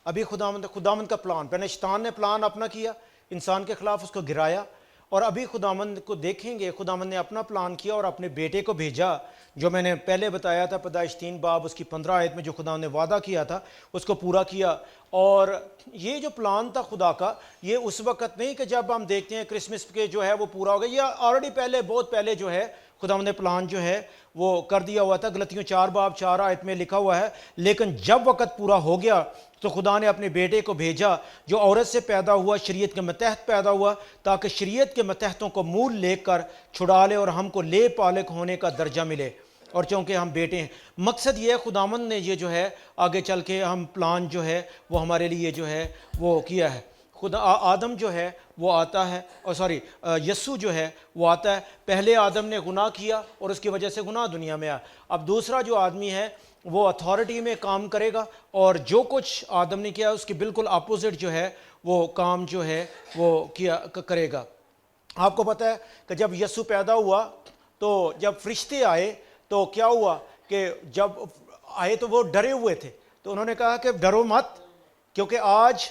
ابھی خداوند کا پلان، پہلے شیطان نے پلان اپنا کیا انسان کے خلاف، اس کو گرایا، اور ابھی خداوند کو دیکھیں گے، خداوند نے اپنا پلان کیا اور اپنے بیٹے کو بھیجا، جو میں نے پہلے بتایا تھا پیدائش 3 باب اس کی 15 آیت میں جو خداوند نے وعدہ کیا تھا اس کو پورا کیا۔ اور یہ جو پلان تھا خدا کا، یہ اس وقت نہیں کہ جب ہم دیکھتے ہیں کرسمس کے جو ہے وہ پورا ہو گیا، یہ آلریڈی پہلے بہت پہلے جو ہے خداوند نے پلان جو ہے وہ کر دیا ہوا تھا۔ غلطیوں 4 باب 4 آیت میں لکھا ہوا ہے، لیکن جب وقت پورا ہو گیا تو خدا نے اپنے بیٹے کو بھیجا جو عورت سے پیدا ہوا، شریعت کے متحد پیدا ہوا، تاکہ شریعت کے متحدوں کو مول لے کر چھڑا لے اور ہم کو لے پالک ہونے کا درجہ ملے، اور چونکہ ہم بیٹے ہیں۔ مقصد یہ ہے خداوند نے یہ جو ہے آگے چل کے ہم پلان جو ہے وہ ہمارے لیے جو ہے وہ کیا ہے۔ خدا آدم جو ہے وہ آتا ہے، اور یسوع جو ہے وہ آتا ہے۔ پہلے آدم نے گناہ کیا اور اس کی وجہ سے گناہ دنیا میں آیا۔ اب دوسرا جو آدمی ہے وہ اتھارٹی میں کام کرے گا، اور جو کچھ آدم نے کیا اس کی بالکل اپوزٹ جو ہے وہ کام جو ہے وہ کیا کرے گا۔ آپ کو پتہ ہے کہ جب یسوع پیدا ہوا تو جب فرشتے آئے تو کیا ہوا کہ جب آئے تو وہ ڈرے ہوئے تھے، تو انہوں نے کہا کہ ڈرو مت، کیونکہ آج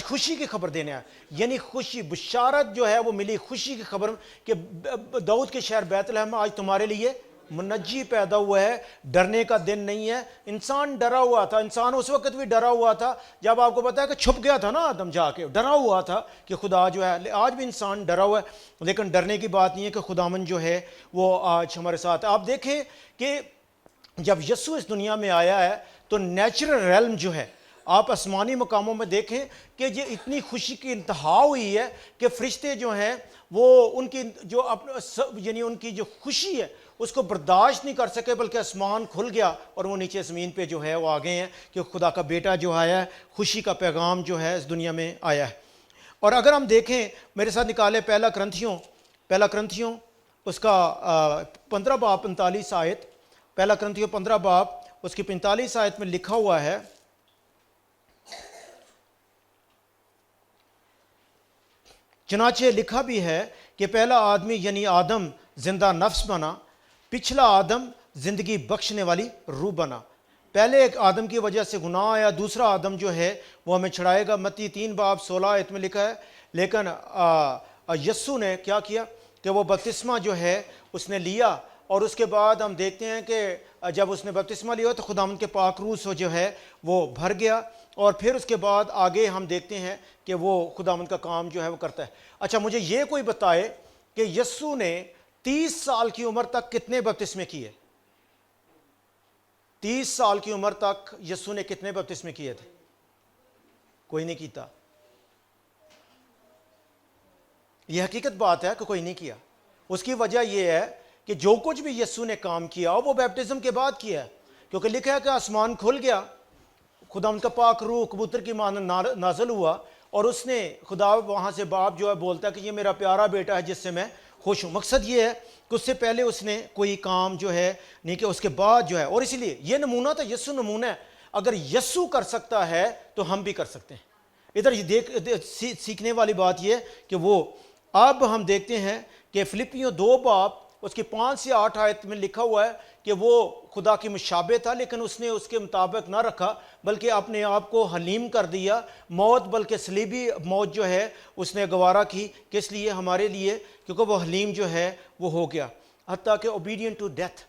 خوشی کی خبر دینے آیا، یعنی خوشی بشارت جو ہے وہ ملی، خوشی کی خبر کہ داؤد کے شہر بیت لحم آج تمہارے لیے منجی پیدا ہوا ہے۔ ڈرنے کا دن نہیں ہے۔ انسان ڈرا ہوا تھا، انسان اس وقت بھی ڈرا ہوا تھا جب آپ کو پتا ہے کہ چھپ گیا تھا نا آدم، جا کے ڈرا ہوا تھا کہ خدا جو ہے، آج بھی انسان ڈرا ہوا ہے، لیکن ڈرنے کی بات نہیں ہے کہ خداوند جو ہے وہ آج ہمارے ساتھ ہے۔ آپ دیکھیں کہ جب یسوع اس دنیا میں آیا ہے تو نیچرل ریلم جو ہے، آپ آسمانی مقاموں میں دیکھیں کہ یہ اتنی خوشی کی انتہا ہوئی ہے کہ فرشتے جو ہیں وہ ان کی جو یعنی ان کی جو خوشی ہے اس کو برداشت نہیں کر سکے، بلکہ آسمان کھل گیا اور وہ نیچے زمین پہ جو ہے وہ آ گئے ہیں کہ خدا کا بیٹا جو آیا ہے، خوشی کا پیغام جو ہے اس دنیا میں آیا ہے۔ اور اگر ہم دیکھیں، میرے ساتھ نکالے پہلا کرنتھیوں اس کا 15 باب 45 آیت، پہلا کرنتھیوں 15 باب اس کی 45 آیت میں لکھا ہوا ہے، چنانچہ لکھا بھی ہے کہ پہلا آدمی یعنی آدم زندہ نفس بنا، پچھلا آدم زندگی بخشنے والی روح بنا۔ پہلے ایک آدم کی وجہ سے گناہ آیا، دوسرا آدم جو ہے وہ ہمیں چھڑائے گا۔ متی 3 باب 16 آیت میں لکھا ہے، لیکن یسوع نے کیا کیا کہ وہ بپتسمہ جو ہے اس نے لیا، اور اس کے بعد ہم دیکھتے ہیں کہ جب اس نے بپتسمہ لیا تو خداوند کے پاک روح سے جو ہے وہ بھر گیا، اور پھر اس کے بعد آگے ہم دیکھتے ہیں کہ وہ خداوند کا کام جو ہے وہ کرتا ہے۔ اچھا مجھے یہ کوئی بتائے کہ یسوع نے 30 سال کی عمر تک کتنے بپتسمے کیے؟ 30 سال کی عمر تک یسوع نے کتنے بپتسمے کیے تھے؟ کوئی نہیں کیتا۔ یہ حقیقت بات ہے کہ کوئی نہیں کیا۔ اس کی وجہ یہ ہے کہ جو کچھ بھی یسوع نے کام کیا وہ بیپٹزم کے بعد کیا ہے، کیونکہ لکھا ہے کہ آسمان کھل گیا، خدا ان کا پاک روح کبوتر کی مانند نازل ہوا، اور اس نے خدا وہاں سے باپ جو ہے بولتا ہے کہ یہ میرا پیارا بیٹا ہے جس سے میں خوش ہوں۔ مقصد یہ ہے کہ اس سے پہلے اس نے کوئی کام جو ہے نہیں کہ اس کے بعد جو ہے، اور اسی لیے یہ نمونہ تھا، یسوع نمونہ ہے۔ اگر یسوع کر سکتا ہے تو ہم بھی کر سکتے ہیں۔ ادھر یہ سیکھنے والی بات یہ کہ وہ اب ہم دیکھتے ہیں کہ فلپیوں 2 باب اس کی 5 سے 8 آیت میں لکھا ہوا ہے کہ وہ خدا کی مشابہ تھا، لیکن اس نے اس کے مطابق نہ رکھا، بلکہ اپنے آپ کو حلیم کر دیا، موت بلکہ صلیبی موت جو ہے اس نے گوارا کی، کس لیے؟ ہمارے لیے، کیونکہ وہ حلیم جو ہے وہ ہو گیا، حتیٰ کہ اوبیڈینٹ ٹو ڈیتھ،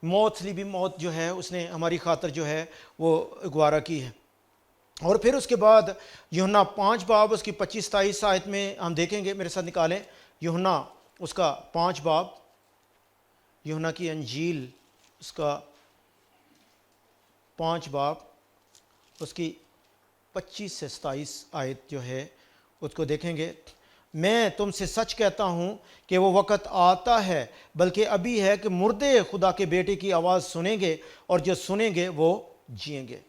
موت، صلیبی موت جو ہے اس نے ہماری خاطر جو ہے وہ گوارا کی ہے۔ اور پھر اس کے بعد یوحنا 5 باب اس کی 25-27 آیت میں ہم دیکھیں گے، میرے ساتھ نکالیں یوحنا اس کا 5 باب، یوحنا کی انجیل اس کا 5 باب اس کی 25 سے 27 آیت جو ہے اس کو دیکھیں گے۔ میں تم سے سچ کہتا ہوں کہ وہ وقت آتا ہے، بلکہ ابھی ہے، کہ مردے خدا کے بیٹے کی آواز سنیں گے، اور جو سنیں گے وہ جئیں گے،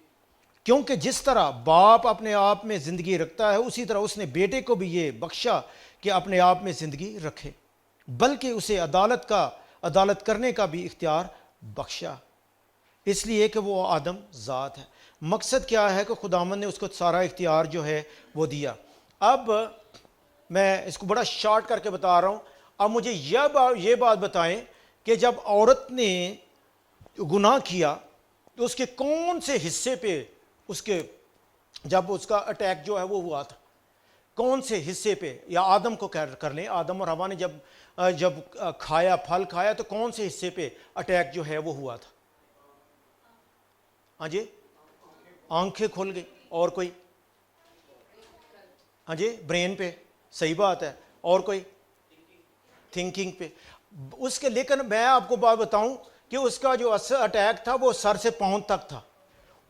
کیونکہ جس طرح باپ اپنے آپ میں زندگی رکھتا ہے اسی طرح اس نے بیٹے کو بھی یہ بخشا کہ اپنے آپ میں زندگی رکھے، بلکہ اسے عدالت کرنے کا بھی اختیار بخشا، اس لیے کہ وہ آدم ذات ہے۔ مقصد کیا ہے کہ خداوند نے اس کو سارا اختیار جو ہے وہ دیا۔ اب میں اس کو بڑا شارٹ کر کے بتا رہا ہوں۔ اب مجھے یہ بات بتائیں کہ جب عورت نے گناہ کیا تو اس کے کون سے حصے پہ جب اس کا اٹیک جو ہے وہ ہوا تھا؟ کون سے حصے پہ، یا آدم کو کر لیں، آدم اور حوا نے جب کھایا، پھل کھایا، تو کون سے حصے پہ اٹیک جو ہے وہ ہوا تھا؟ ہاں جی، آنکھیں کھل گئی. اور کوئی؟ ہاں جی، برین پہ. صحیح بات ہے. اور کوئی؟ تھنکنگ پہ. اس کے، لیکن میں آپ کو بات بتاؤں کہ اس کا جو اٹیک تھا وہ سر سے پاؤں تک تھا.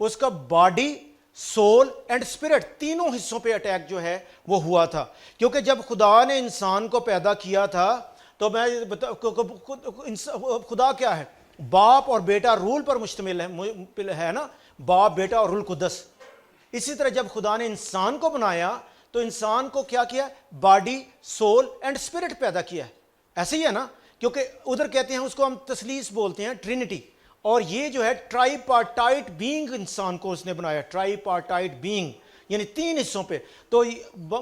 اس کا باڈی، سول اینڈ اسپرٹ تینوں حصوں پہ اٹیک جو ہے وہ ہوا تھا. کیونکہ جب خدا نے انسان کو پیدا کیا تھا تو میں خدا کیا ہے؟ باپ اور بیٹا رول پر مشتمل ہے نا، باپ، بیٹا اور روح القدس. اسی طرح جب خدا نے انسان کو بنایا تو انسان کو کیا کیا؟ باڈی، سول اینڈ اسپرٹ پیدا کیا ہے. ایسے ہی ہے نا، کیونکہ ادھر کہتے ہیں اس کو ہم تثلیث بولتے ہیں، ٹرینٹی. اور یہ جو ہے ٹرائی پارٹائٹ بینگ انسان کو اس نے بنایا، ٹرائی پارٹائٹ بینگ، یعنی تین حصوں پہ. تو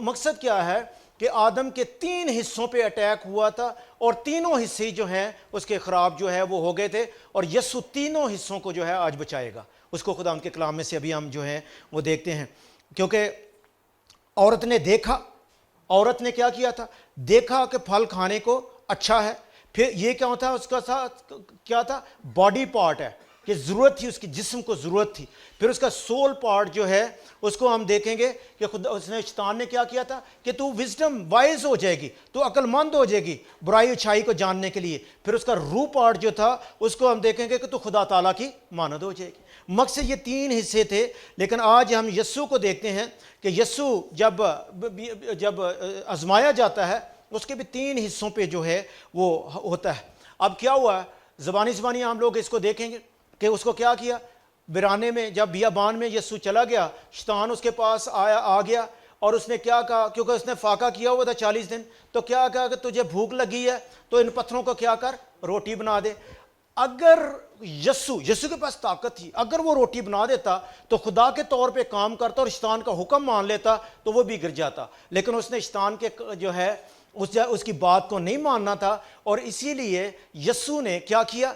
مقصد کیا ہے کہ آدم کے تین حصوں پہ اٹیک ہوا تھا، اور تینوں حصے جو ہیں اس کے خراب جو ہے وہ ہو گئے تھے، اور یسوع تینوں حصوں کو جو ہے آج بچائے گا. اس کو خدا ان کے کلام میں سے ابھی ہم جو ہیں وہ دیکھتے ہیں. کیونکہ عورت نے دیکھا، عورت نے کیا کیا تھا؟ دیکھا کہ پھل کھانے کو اچھا ہے. پھر یہ کیا ہوتا ہے؟ اس کا ساتھ کیا تھا؟ باڈی پارٹ ہے کہ ضرورت تھی، اس کی جسم کو ضرورت تھی. پھر اس کا سول پارٹ جو ہے اس کو ہم دیکھیں گے کہ خدا، اس نے، شیطان نے کیا کیا تھا کہ تو وزڈم، وائز ہو جائے گی، تو عقل مند ہو جائے گی برائی اچھائی کو جاننے کے لیے. پھر اس کا روح پارٹ جو تھا اس کو ہم دیکھیں گے کہ تو خدا تعالیٰ کی مانند ہو جائے گی. مقصد یہ تین حصے تھے. لیکن آج ہم یسوع کو دیکھتے ہیں کہ یسوع جب آزمایا جاتا ہے اس کے بھی تین حصوں پہ جو ہے وہ ہوتا ہے. اب کیا ہوا؟ زبانی ہم لوگ اس کو دیکھیں گے کہ اس کو کیا کیا ویرانے میں، جب بیابان میں یسوع چلا گیا، شیطان اس کے پاس آ گیا، اور اس نے کیا کہا؟ کیونکہ اس نے فاقہ کیا ہوا تھا 40 دن، تو کیا کہا کہ تجھے بھوک لگی ہے تو ان پتھروں کو کیا کر، روٹی بنا دے. اگر یسوع کے پاس طاقت تھی، اگر وہ روٹی بنا دیتا تو خدا کے طور پہ کام کرتا اور شیطان کا حکم مان لیتا تو وہ بھی گر جاتا. لیکن اس نے شیطان کے جو ہے اس کی بات کو نہیں ماننا تھا، اور اسی لیے یسوع نے کیا کیا؟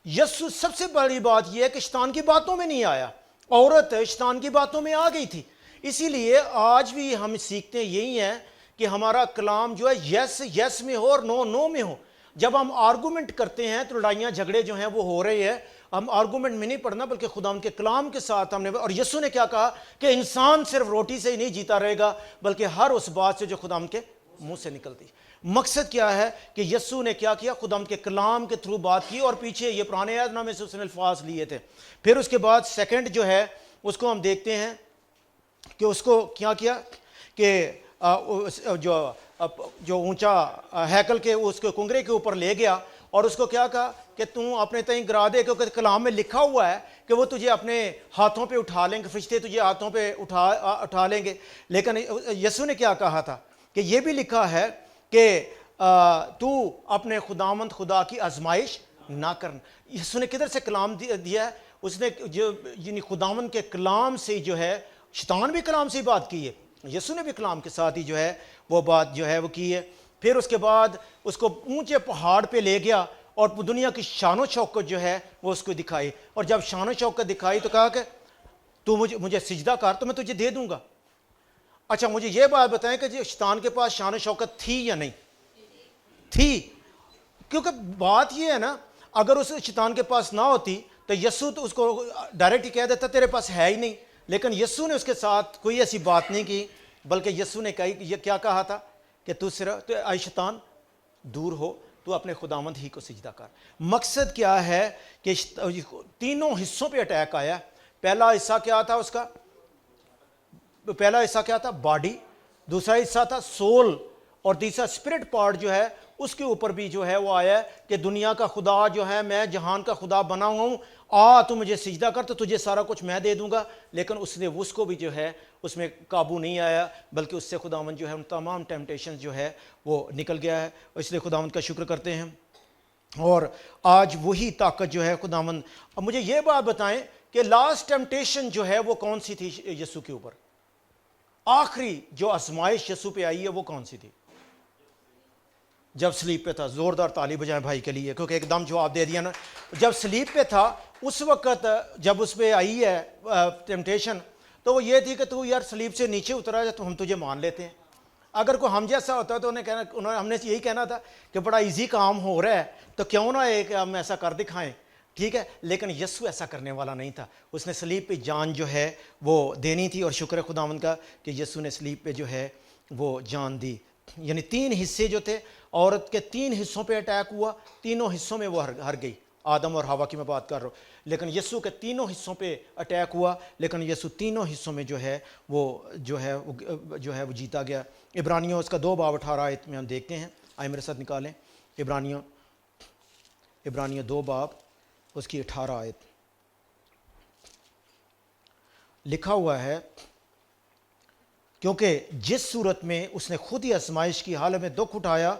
یسوع سب سے بڑی بات یہ ہے کہ شیطان کی باتوں میں نہیں آیا. عورت شیطان کی باتوں میں آ گئی تھی. اسی لیے آج بھی ہم سیکھتے یہی ہیں کہ ہمارا کلام جو ہے یس یس میں ہو اور نو نو میں ہو. جب ہم آرگومنٹ کرتے ہیں تو لڑائیاں جھگڑے جو ہیں وہ ہو رہے ہیں. ہم آرگومنٹ میں نہیں پڑھنا بلکہ خدا ان کے کلام کے ساتھ ہم نے. اور یسوع نے کیا کہا کہ انسان صرف روٹی سے ہی نہیں جیتا رہے گا بلکہ ہر اس بات سے جو خدا ان کے منہ سے نکلتی. مقصد کیا ہے کہ یسوع نے کیا کیا؟ خدا ان کے کلام کے تھرو بات کی، اور پیچھے یہ پرانے عہد نامے سے اس نے الفاظ لیے تھے. پھر اس کے بعد سیکنڈ جو ہے اس کو ہم دیکھتے ہیں کہ اس کو کیا کیا کہ جو اونچا ہیکل کے اس کے کنگرے کے اوپر لے گیا، اور اس کو کیا کہا کہ تم اپنے تئیں گرا دے، کیونکہ کلام میں لکھا ہوا ہے کہ وہ تجھے اپنے ہاتھوں پہ اٹھا لیں گے، فرشتے تجھے ہاتھوں پہ اٹھا لیں گے. لیکن یسوع نے کیا کہا تھا کہ یہ بھی لکھا ہے کہ تو اپنے خداوند خدا کی آزمائش نہ کرنا. یسوع نے کدھر سے کلام دیا ہے؟ اس نے یعنی خداوند کے کلام سے جو ہے، شیطان بھی کلام سے ہی بات کی ہے، یسوع نے بھی کلام کے ساتھ ہی جو ہے وہ بات جو ہے وہ کی ہے. پھر اس کے بعد اس کو اونچے پہاڑ پہ لے گیا اور دنیا کی شان و شوکت جو ہے وہ اس کو دکھائی. اور جب شان و شوکت دکھائی تو کہا کہ تو مجھے سجدہ کر تو میں تجھے دے دوں گا. اچھا مجھے یہ بات بتائیں کہ شیطان کے پاس شان و شوکت تھی یا نہیں تھی؟ کیونکہ بات یہ ہے نا، اگر اس شیطان کے پاس نہ ہوتی تو یسوع تو اس کو ڈائریکٹ ہی کہہ دیتا تیرے پاس ہے ہی نہیں. لیکن یسوع نے اس کے ساتھ کوئی ایسی بات نہیں کی، بلکہ یسوع نے یہ کیا کہا تھا کہ تو صرف اے شیطان دور ہو، تو اپنے خداوند ہی کو سجدہ کر. مقصد کیا ہے کہ تینوں حصوں پہ اٹیک آیا. پہلا حصہ کیا تھا اس کا؟ پہلا حصہ کیا تھا؟ باڈی. دوسرا حصہ تھا سول، اور تیسرا اسپرٹ پارٹ جو ہے اس کے اوپر بھی جو ہے وہ آیا کہ دنیا کا خدا جو ہے، میں جہان کا خدا بنا ہوا ہوں، تو مجھے سجدہ کر تو تجھے سارا کچھ میں دے دوں گا. لیکن اس نے اس کو بھی جو ہے اس میں قابو نہیں آیا، بلکہ اس سے خداوند جو ہے ان تمام ٹیمپٹیشن جو ہے وہ نکل گیا ہے. اس لیے خداوند کا شکر کرتے ہیں. اور آج وہی طاقت جو ہے خداوند. اب مجھے یہ بات بتائیں کہ لاسٹ ٹیمپٹیشن جو ہے وہ کون سی تھی یسوع کے اوپر؟ آخری جو آزمائش یسوع پہ آئی ہے وہ کون سی تھی؟ جب سلیب پہ تھا. زوردار تالی بجائیں بھائی کے لیے، کیونکہ ایک دم جواب دے دیا نا. جب سلیب پہ تھا اس وقت جب اس پہ آئی ہے ٹیمپٹیشن، تو وہ یہ تھی کہ تو یار سلیب سے نیچے اترا جائے تو ہم تجھے مان لیتے ہیں. اگر کوئی ہم جیسا ہوتا تو ہم نے یہی کہنا تھا کہ بڑا ایزی کام ہو رہا ہے تو کیوں نہ ایک ہم ایسا کر دکھائیں، ٹھیک ہے. لیکن یسوع ایسا کرنے والا نہیں تھا. اس نے صلیب پہ جان جو ہے وہ دینی تھی، اور شکر ہے خداوند کا کہ یسوع نے صلیب پہ جو ہے وہ جان دی. یعنی 3 حصے جو تھے، عورت کے 3 حصوں پہ اٹیک ہوا، تینوں حصوں میں وہ ہر گئی. آدم اور حوا کی میں بات کر رہا ہوں، لیکن یسوع کے تینوں حصوں پہ اٹیک ہوا، لیکن یسوع تینوں حصوں میں جو ہے وہ جیتا گیا. عبرانیوں اس کا 2 باب 18 آیت میں ہم دیکھتے ہیں. آئے میرے ساتھ نکالیں عبرانیوں 2 باب اس کی 18 آیت. لکھا ہوا ہے، کیونکہ جس صورت میں اس نے خود ہی آزمائش کی حالت میں دکھ اٹھایا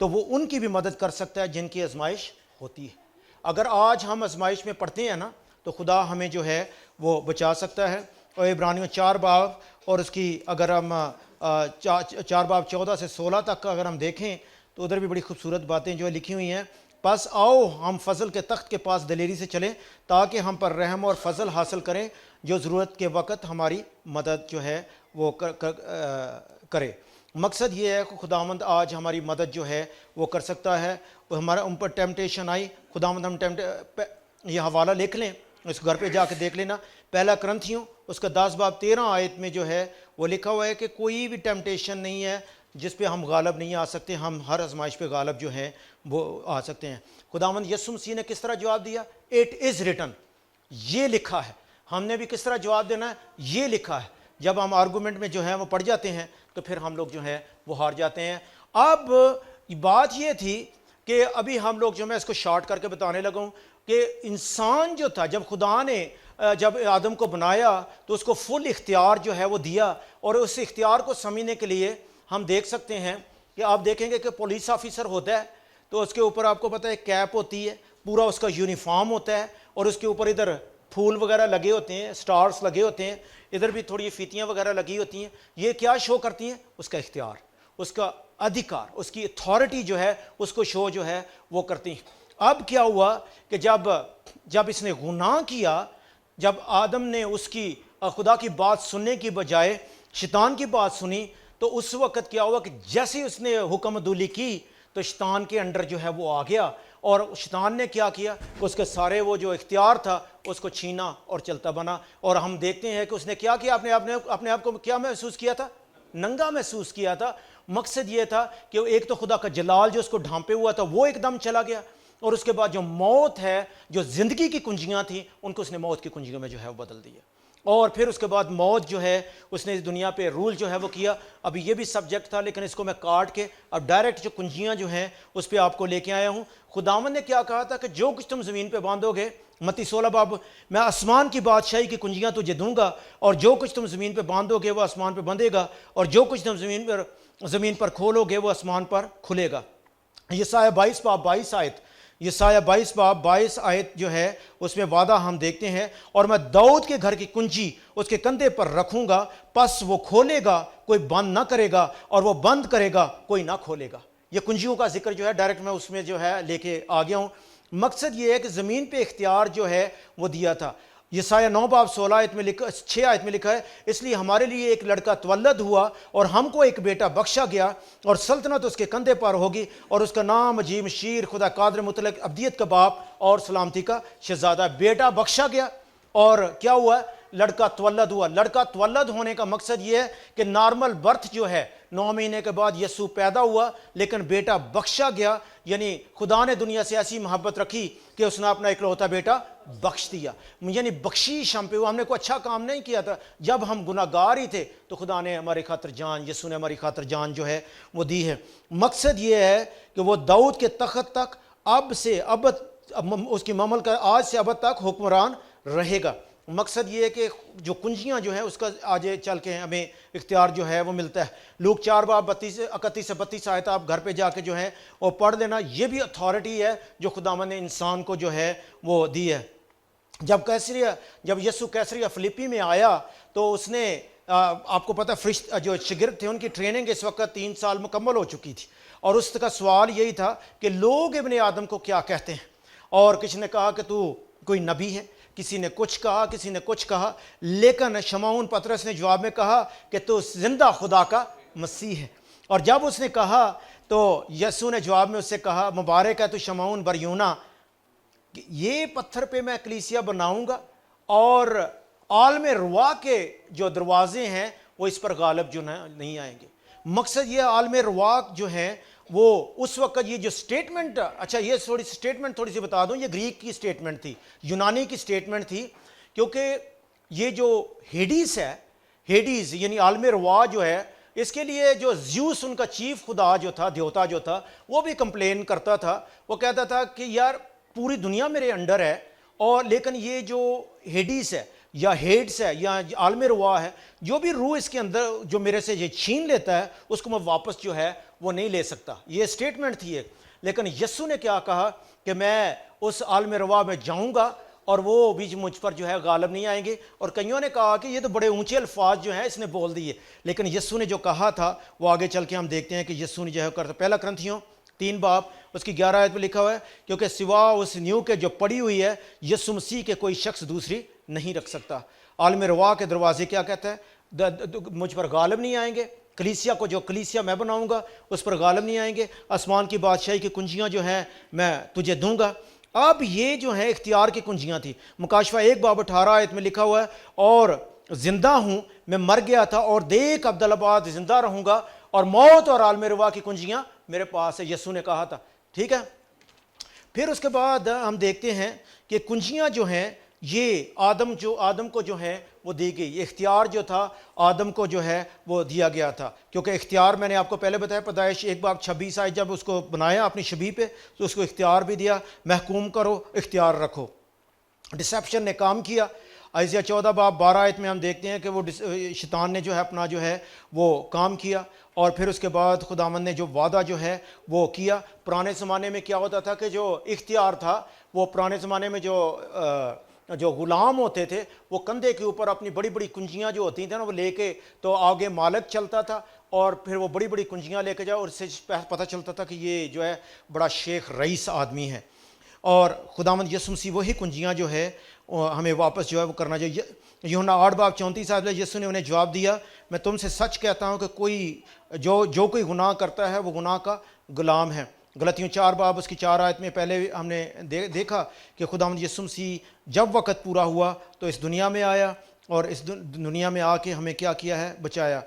تو وہ ان کی بھی مدد کر سکتا ہے جن کی آزمائش ہوتی ہے. اگر آج ہم آزمائش میں پڑھتے ہیں نا تو خدا ہمیں جو ہے وہ بچا سکتا ہے. اور عبرانیوں 4 باب اور اس کی اگر ہم 4 باب 14 سے 16 تک اگر ہم دیکھیں تو ادھر بھی بڑی خوبصورت باتیں جو ہے لکھی ہوئی ہیں. پس آؤ ہم فضل کے تخت کے پاس دلیری سے چلیں تاکہ ہم پر رحم اور فضل حاصل کریں، جو ضرورت کے وقت ہماری مدد جو ہے وہ کرے. مقصد یہ ہے کہ خداوند آج ہماری مدد جو ہے وہ کر سکتا ہے. ہمارا ان پر ٹیمپٹیشن آئی، خداوند ہم یہ حوالہ لکھ لیں، اس کو گھر پہ جا کے دیکھ لینا. 1 کرنتھیوں اس کا 10 باب 13 آیت میں جو ہے وہ لکھا ہوا ہے کہ کوئی بھی ٹیمپٹیشن نہیں ہے جس پہ ہم غالب نہیں آ سکتے، ہم ہر آزمائش پہ غالب جو ہیں وہ آ سکتے ہیں. خداوند یسوع مسیح نے کس طرح جواب دیا؟ اٹ از ریٹن، یہ لکھا ہے. ہم نے بھی کس طرح جواب دینا ہے؟ یہ لکھا ہے. جب ہم آرگومنٹ میں جو ہے وہ پڑ جاتے ہیں تو پھر ہم لوگ جو ہے وہ ہار جاتے ہیں. اب بات یہ تھی کہ ابھی ہم لوگ جو میں اس کو شارٹ کر کے بتانے لگا ہوں کہ انسان جو تھا، جب خدا نے جب آدم کو بنایا تو اس کو فل اختیار جو ہے وہ دیا، اور اس اختیار کو سمجھنے کے لیے ہم دیکھ سکتے ہیں کہ آپ دیکھیں گے کہ پولیس آفیسر ہوتا ہے تو اس کے اوپر آپ کو پتہ ہے کیپ ہوتی ہے، پورا اس کا یونیفارم ہوتا ہے، اور اس کے اوپر ادھر پھول وغیرہ لگے ہوتے ہیں، سٹارز لگے ہوتے ہیں، ادھر بھی تھوڑی فیتیاں وغیرہ لگی ہوتی ہیں. یہ کیا شو کرتی ہیں؟ اس کا اختیار، اس کا ادھیکار، اس کی اتھارٹی جو ہے اس کو شو جو ہے وہ کرتی ہیں. اب کیا ہوا کہ جب اس نے گناہ کیا، جب آدم نے اس کی خدا کی بات سننے کی بجائے شیطان کی بات سنی، تو اس وقت کیا ہوا کہ جیسے اس نے حکم عدولی کی تو شیطان کے انڈر جو ہے وہ آ گیا، اور شیطان نے کیا کیا کہ اس کے سارے وہ جو اختیار تھا اس کو چھینا اور چلتا بنا. اور ہم دیکھتے ہیں کہ اس نے کیا کیا، اپنے آپ کو کیا محسوس کیا تھا؟ ننگا محسوس کیا تھا. مقصد یہ تھا کہ ایک تو خدا کا جلال جو اس کو ڈھانپے ہوا تھا وہ ایک دم چلا گیا، اور اس کے بعد جو موت ہے، جو زندگی کی کنجیاں تھیں ان کو اس نے موت کی کنجیوں میں جو ہے وہ بدل دیا. اور پھر اس کے بعد موت جو ہے اس نے اس دنیا پہ رول جو ہے وہ کیا. ابھی یہ بھی سبجیکٹ تھا لیکن اس کو میں کاٹ کے اب ڈائریکٹ جو کنجیاں جو ہیں اس پہ آپ کو لے کے آیا ہوں. خداوند نے کیا کہا تھا کہ جو کچھ تم زمین پہ باندھو گے، متی 16 باب، میں آسمان کی بادشاہی کی کنجیاں تجھے دوں گا، اور جو کچھ تم زمین پہ باندھو گے وہ آسمان پہ بندھے گا، اور جو کچھ تم زمین پر کھولو گے وہ آسمان پر کھلے گا. یسایہ 22 باب 22 آیت، یسایہ 22 باب 22 آیت جو ہے اس میں وعدہ ہم دیکھتے ہیں، اور میں داؤد کے گھر کی کنجی اس کے کندھے پر رکھوں گا، پس وہ کھولے گا کوئی بند نہ کرے گا، اور وہ بند کرے گا کوئی نہ کھولے گا. یہ کنجیوں کا ذکر جو ہے ڈائریکٹ میں اس میں جو ہے لے کے آ گیا ہوں. مقصد یہ ہے کہ زمین پہ اختیار جو ہے وہ دیا تھا. یسایہ 9 باب 16 آیت میں 6 آیت میں لکھا ہے، اس لیے ہمارے لیے ایک لڑکا تولد ہوا اور ہم کو ایک بیٹا بخشا گیا، اور سلطنت اس کے کندھے پر ہوگی، اور اس کا نام عجیب، شیر، خدا قادر مطلق، ابدیت کا باپ اور سلامتی کا شہزادہ. بیٹا بخشا گیا، اور کیا ہوا؟ لڑکا تولد ہوا. لڑکا تولد ہونے کا مقصد یہ ہے کہ نارمل برتھ جو ہے 9 مہینے کے بعد یسوع پیدا ہوا، لیکن بیٹا بخشا گیا. یعنی خدا نے دنیا سے ایسی محبت رکھی کہ اس نے اپنا اکلوتا بیٹا بخش دیا. یعنی بخشیش ہم پہ ہوا. ہم نے کوئی اچھا کام نہیں کیا تھا، جب ہم گناہ گار ہی تھے تو خدا نے ہماری خاطر جان، یسوع نے ہماری خاطر جان جو ہے وہ دی ہے. مقصد یہ ہے کہ وہ داؤد کے تخت تک اب سے ابد، اس کی مملکت آج سے ابد تک حکمران رہے گا. مقصد یہ ہے کہ جو کنجیاں جو ہیں اس کا آگے چل کے ہمیں اختیار جو ہے وہ ملتا ہے. لوک 4 باب 31 سے 32 آیت آپ گھر پہ جا کے جو ہے وہ پڑھ لینا. یہ بھی اتھارٹی ہے جو خداوند نے انسان کو جو ہے وہ دی ہے. جب یسوع کیسریا فلپی میں آیا تو اس نے آپ کو پتہ جو شاگرد تھے ان کی ٹریننگ اس وقت 3 سال مکمل ہو چکی تھی، اور اس کا سوال یہی تھا کہ لوگ ابن آدم کو کیا کہتے ہیں. اور کسی نے کہا کہ تو کوئی نبی ہے، کسی نے کچھ کہا، کسی نے کچھ کہا، لیکن شمعون پطرس نے جواب میں کہا کہ تو زندہ خدا کا مسیح ہے. اور جب اس نے کہا تو یسوع نے جواب میں اس سے کہا مبارک ہے تو شمعون بریونا، کہ یہ پتھر پہ میں کلیسیا بناؤں گا اور عالم روا کے جو دروازے ہیں وہ اس پر غالب جو نہیں آئیں گے۔ مقصد یہ عالم روا جو ہیں وہ اس وقت یہ جو سٹیٹمنٹ، اچھا یہ سٹیٹمنٹ تھوڑی سی بتا دوں، یہ گریک کی سٹیٹمنٹ تھی، یونانی کی سٹیٹمنٹ تھی، کیونکہ یہ جو ہیڈیس ہے، ہیڈیز یعنی عالم روا جو ہے، اس کے لیے جو زیوس ان کا چیف خدا جو تھا، دیوتا جو تھا، وہ بھی کمپلین کرتا تھا، وہ کہتا تھا کہ یار پوری دنیا میرے انڈر ہے، اور لیکن یہ جو ہیڈیس ہے یا ہیڈس ہے یا عالم روا ہے، جو بھی روح اس کے اندر جو میرے سے یہ چھین لیتا ہے اس کو میں واپس جو ہے وہ نہیں لے سکتا۔ یہ سٹیٹمنٹ تھی ایک، لیکن یسوع نے کیا کہا کہ میں اس عالم روا میں جاؤں گا اور وہ بھی مجھ پر جو ہے غالب نہیں آئیں گے۔ اور کئیوں نے کہا کہ یہ تو بڑے اونچے الفاظ جو ہیں اس نے بول دیے، لیکن یسوع نے جو کہا تھا وہ آگے چل کے ہم دیکھتے ہیں کہ یسوع نے جو ہے کرتا۔ پہلا کرنتھیوں 3 باب اس کی 11 آیت میں لکھا ہوا ہے، کیونکہ سوا اس نیو کے جو پڑی ہوئی ہے یسوع مسیح کے کوئی شخص دوسری نہیں رکھ سکتا۔ عالم روا کے دروازے کیا کہتا ہے؟ مجھ پر غالب نہیں آئیں گے، کلیسیا کو جو کلیسیا میں بناؤں گا اس پر غالب نہیں آئیں گے، آسمان کی بادشاہی کی کنجیاں جو ہیں میں تجھے دوں گا۔ اب یہ جو ہیں اختیار کی کنجیاں تھیں۔ مکاشفہ 1 باب 18 آیت میں لکھا ہوا ہے، اور زندہ ہوں، میں مر گیا تھا اور دیکھ عبدالآباد زندہ رہوں گا، اور موت اور عالم روا کی کنجیاں میرے پاس ہے، یسوع نے کہا تھا، ٹھیک ہے۔ پھر اس کے بعد ہم دیکھتے ہیں کہ کنجیاں جو ہیں یہ آدم کو جو ہے وہ دی گئی، یہ اختیار جو تھا آدم کو جو ہے وہ دیا گیا تھا، کیونکہ اختیار میں نے آپ کو پہلے بتایا، پیدائش 1 باب 26 آئے، جب اس کو بنایا اپنی شبیہ پہ تو اس کو اختیار بھی دیا، محکوم کرو، اختیار رکھو۔ ڈسیپشن نے کام کیا۔ ائزیہ 14 باب 12 آیت میں ہم دیکھتے ہیں کہ وہ شیطان نے جو ہے اپنا جو ہے وہ کام کیا، اور پھر اس کے بعد خداوند نے جو وعدہ جو ہے وہ کیا۔ پرانے زمانے میں کیا ہوتا تھا کہ جو اختیار تھا وہ پرانے زمانے میں جو غلام ہوتے تھے وہ کندھے کے اوپر اپنی بڑی بڑی کنجیاں جو ہوتی تھیں نا وہ لے کے تو آگے مالک چلتا تھا، اور پھر وہ بڑی بڑی کنجیاں لے کے جاؤ، اور اس سے پتہ چلتا تھا کہ یہ جو ہے بڑا شیخ رئیس آدمی ہے۔ اور خداوند یسوع مسیح وہی کنجیاں جو ہے ہمیں واپس جو ہے وہ کرنا چاہیے۔ یوحنا 8 باب 34 آیت میں یسوع نے انہیں جواب دیا، میں تم سے سچ کہتا ہوں کہ جو کوئی گناہ کرتا ہے وہ گناہ کا غلام ہے۔ غلطیوں 4 باب اس کی 4 آیت میں پہلے ہم نے دیکھا کہ خداوند یسوع مسیح جب وقت پورا ہوا تو اس دنیا میں آیا، اور اس دنیا میں آ کے ہمیں کیا کیا ہے؟ بچایا۔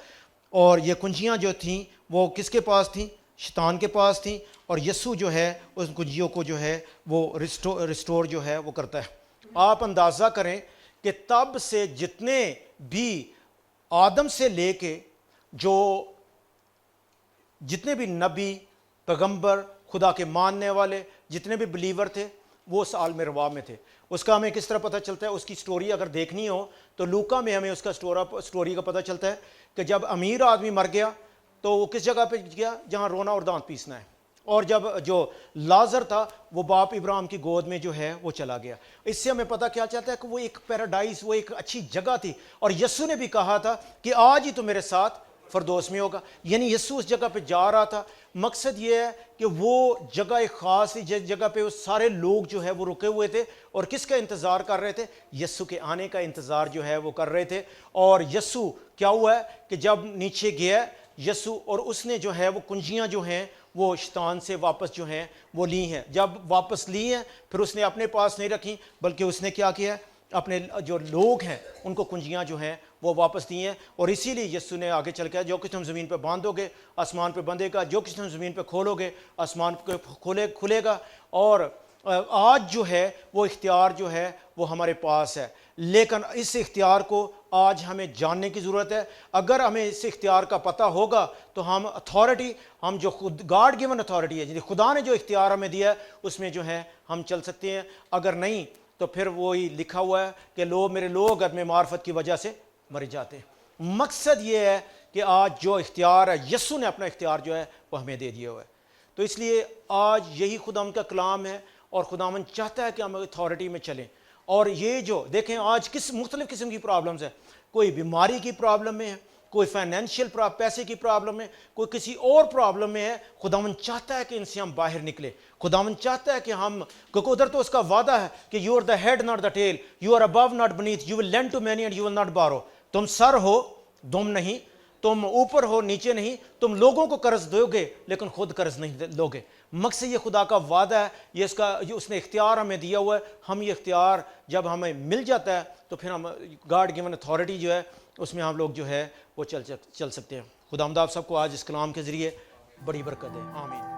اور یہ کنجیاں جو تھیں وہ کس کے پاس تھیں؟ شیطان کے پاس تھیں، اور یسوع جو ہے اس کنجیوں کو جو ہے وہ ریسٹور جو ہے وہ کرتا ہے۔ آپ اندازہ کریں کہ تب سے جتنے بھی آدم سے لے کے جتنے بھی نبی، پیغمبر، خدا کے ماننے والے، جتنے بھی بلیور تھے وہ اس عالم روا میں تھے۔ اس کا ہمیں کس طرح پتہ چلتا ہے؟ اس کی سٹوری اگر دیکھنی ہو تو لوکا میں ہمیں اس کا سٹوری کا پتہ چلتا ہے کہ جب امیر آدمی مر گیا تو وہ کس جگہ پہ گیا؟ جہاں رونا اور دانت پیسنا ہے، اور جب جو لازر تھا وہ باپ ابراہیم کی گود میں جو ہے وہ چلا گیا۔ اس سے ہمیں پتہ کیا چلتا ہے کہ وہ ایک پیراڈائز، وہ ایک اچھی جگہ تھی، اور یسوع نے بھی کہا تھا کہ آج ہی تو میرے ساتھ فردوس میں ہوگا، یعنی یسوع اس جگہ پہ جا رہا تھا۔ مقصد یہ ہے کہ وہ جگہ ایک خاص تھی جس جگہ پہ وہ سارے لوگ جو ہے وہ رکے ہوئے تھے، اور کس کا انتظار کر رہے تھے؟ یسوع کے آنے کا انتظار جو ہے وہ کر رہے تھے۔ اور یسوع کیا ہوا ہے کہ جب نیچے گیا یسوع، اور اس نے جو ہے وہ کنجیاں جو ہیں وہ شیطان سے واپس جو ہیں وہ لی ہیں۔ جب واپس لی ہیں پھر اس نے اپنے پاس نہیں رکھی، بلکہ اس نے کیا کیا؟ اپنے جو لوگ ہیں ان کو کنجیاں جو ہیں وہ واپس دی ہیں۔ اور اسی لیے یسوع نے آگے چل کے جو کچھ تم زمین پہ باندھو گے آسمان پہ بندھے گا، جو کچھ تم زمین پہ کھولو گے آسمان پہ کھلے گا۔ اور آج جو ہے وہ اختیار جو ہے وہ ہمارے پاس ہے، لیکن اس اختیار کو آج ہمیں جاننے کی ضرورت ہے۔ اگر ہمیں اس اختیار کا پتہ ہوگا تو ہم اتھارٹی، ہم جو گاڈ گیون اتھارٹی ہے جی خدا نے جو اختیار ہمیں دیا ہے اس میں جو ہے ہم چل سکتے ہیں۔ اگر نہیں تو پھر وہی لکھا ہوا ہے کہ میرے لوگ عدم معرفت کی وجہ سے مر جاتے ہیں۔ مقصد یہ ہے کہ آج جو اختیار ہے یسوع نے اپنا اختیار جو ہے وہ ہمیں دے دیا ہوا ہے۔ تو اس لیے آج یہی خداوند کا کلام ہے، اور خداوند چاہتا ہے کہ ہم اتھارٹی میں چلیں۔ اور یہ جو دیکھیں آج مختلف قسم کی پرابلمز ہیں، کوئی بیماری کی پرابلم میں ہے، کوئی فائنینشیل پیسے کی پرابلم ہے، کوئی کسی اور پرابلم میں ہے۔ خداوند چاہتا ہے کہ ان سے ہم باہر نکلیں۔ خداوند چاہتا ہے کہ کیونکہ ادھر تو اس کا وعدہ ہے کہ you are the head not the tail, you are above not beneath, you will lend to many and you will not borrow. تم سر ہو، دم نہیں، تم اوپر ہو نیچے نہیں، تم لوگوں کو قرض دو گے لیکن خود قرض نہیں لو گے۔ مقصد یہ خدا کا وعدہ ہے، یہ اس نے اختیار ہمیں دیا ہوا ہے، ہم یہ اختیار جب ہمیں مل جاتا ہے تو پھر ہم گاڈ گیون اتھارٹی جو ہے اس میں ہم لوگ جو ہے وہ چل سکتے ہیں۔ خداوند آپ سب کو آج اس کلام کے ذریعے بڑی برکت دے، آمین۔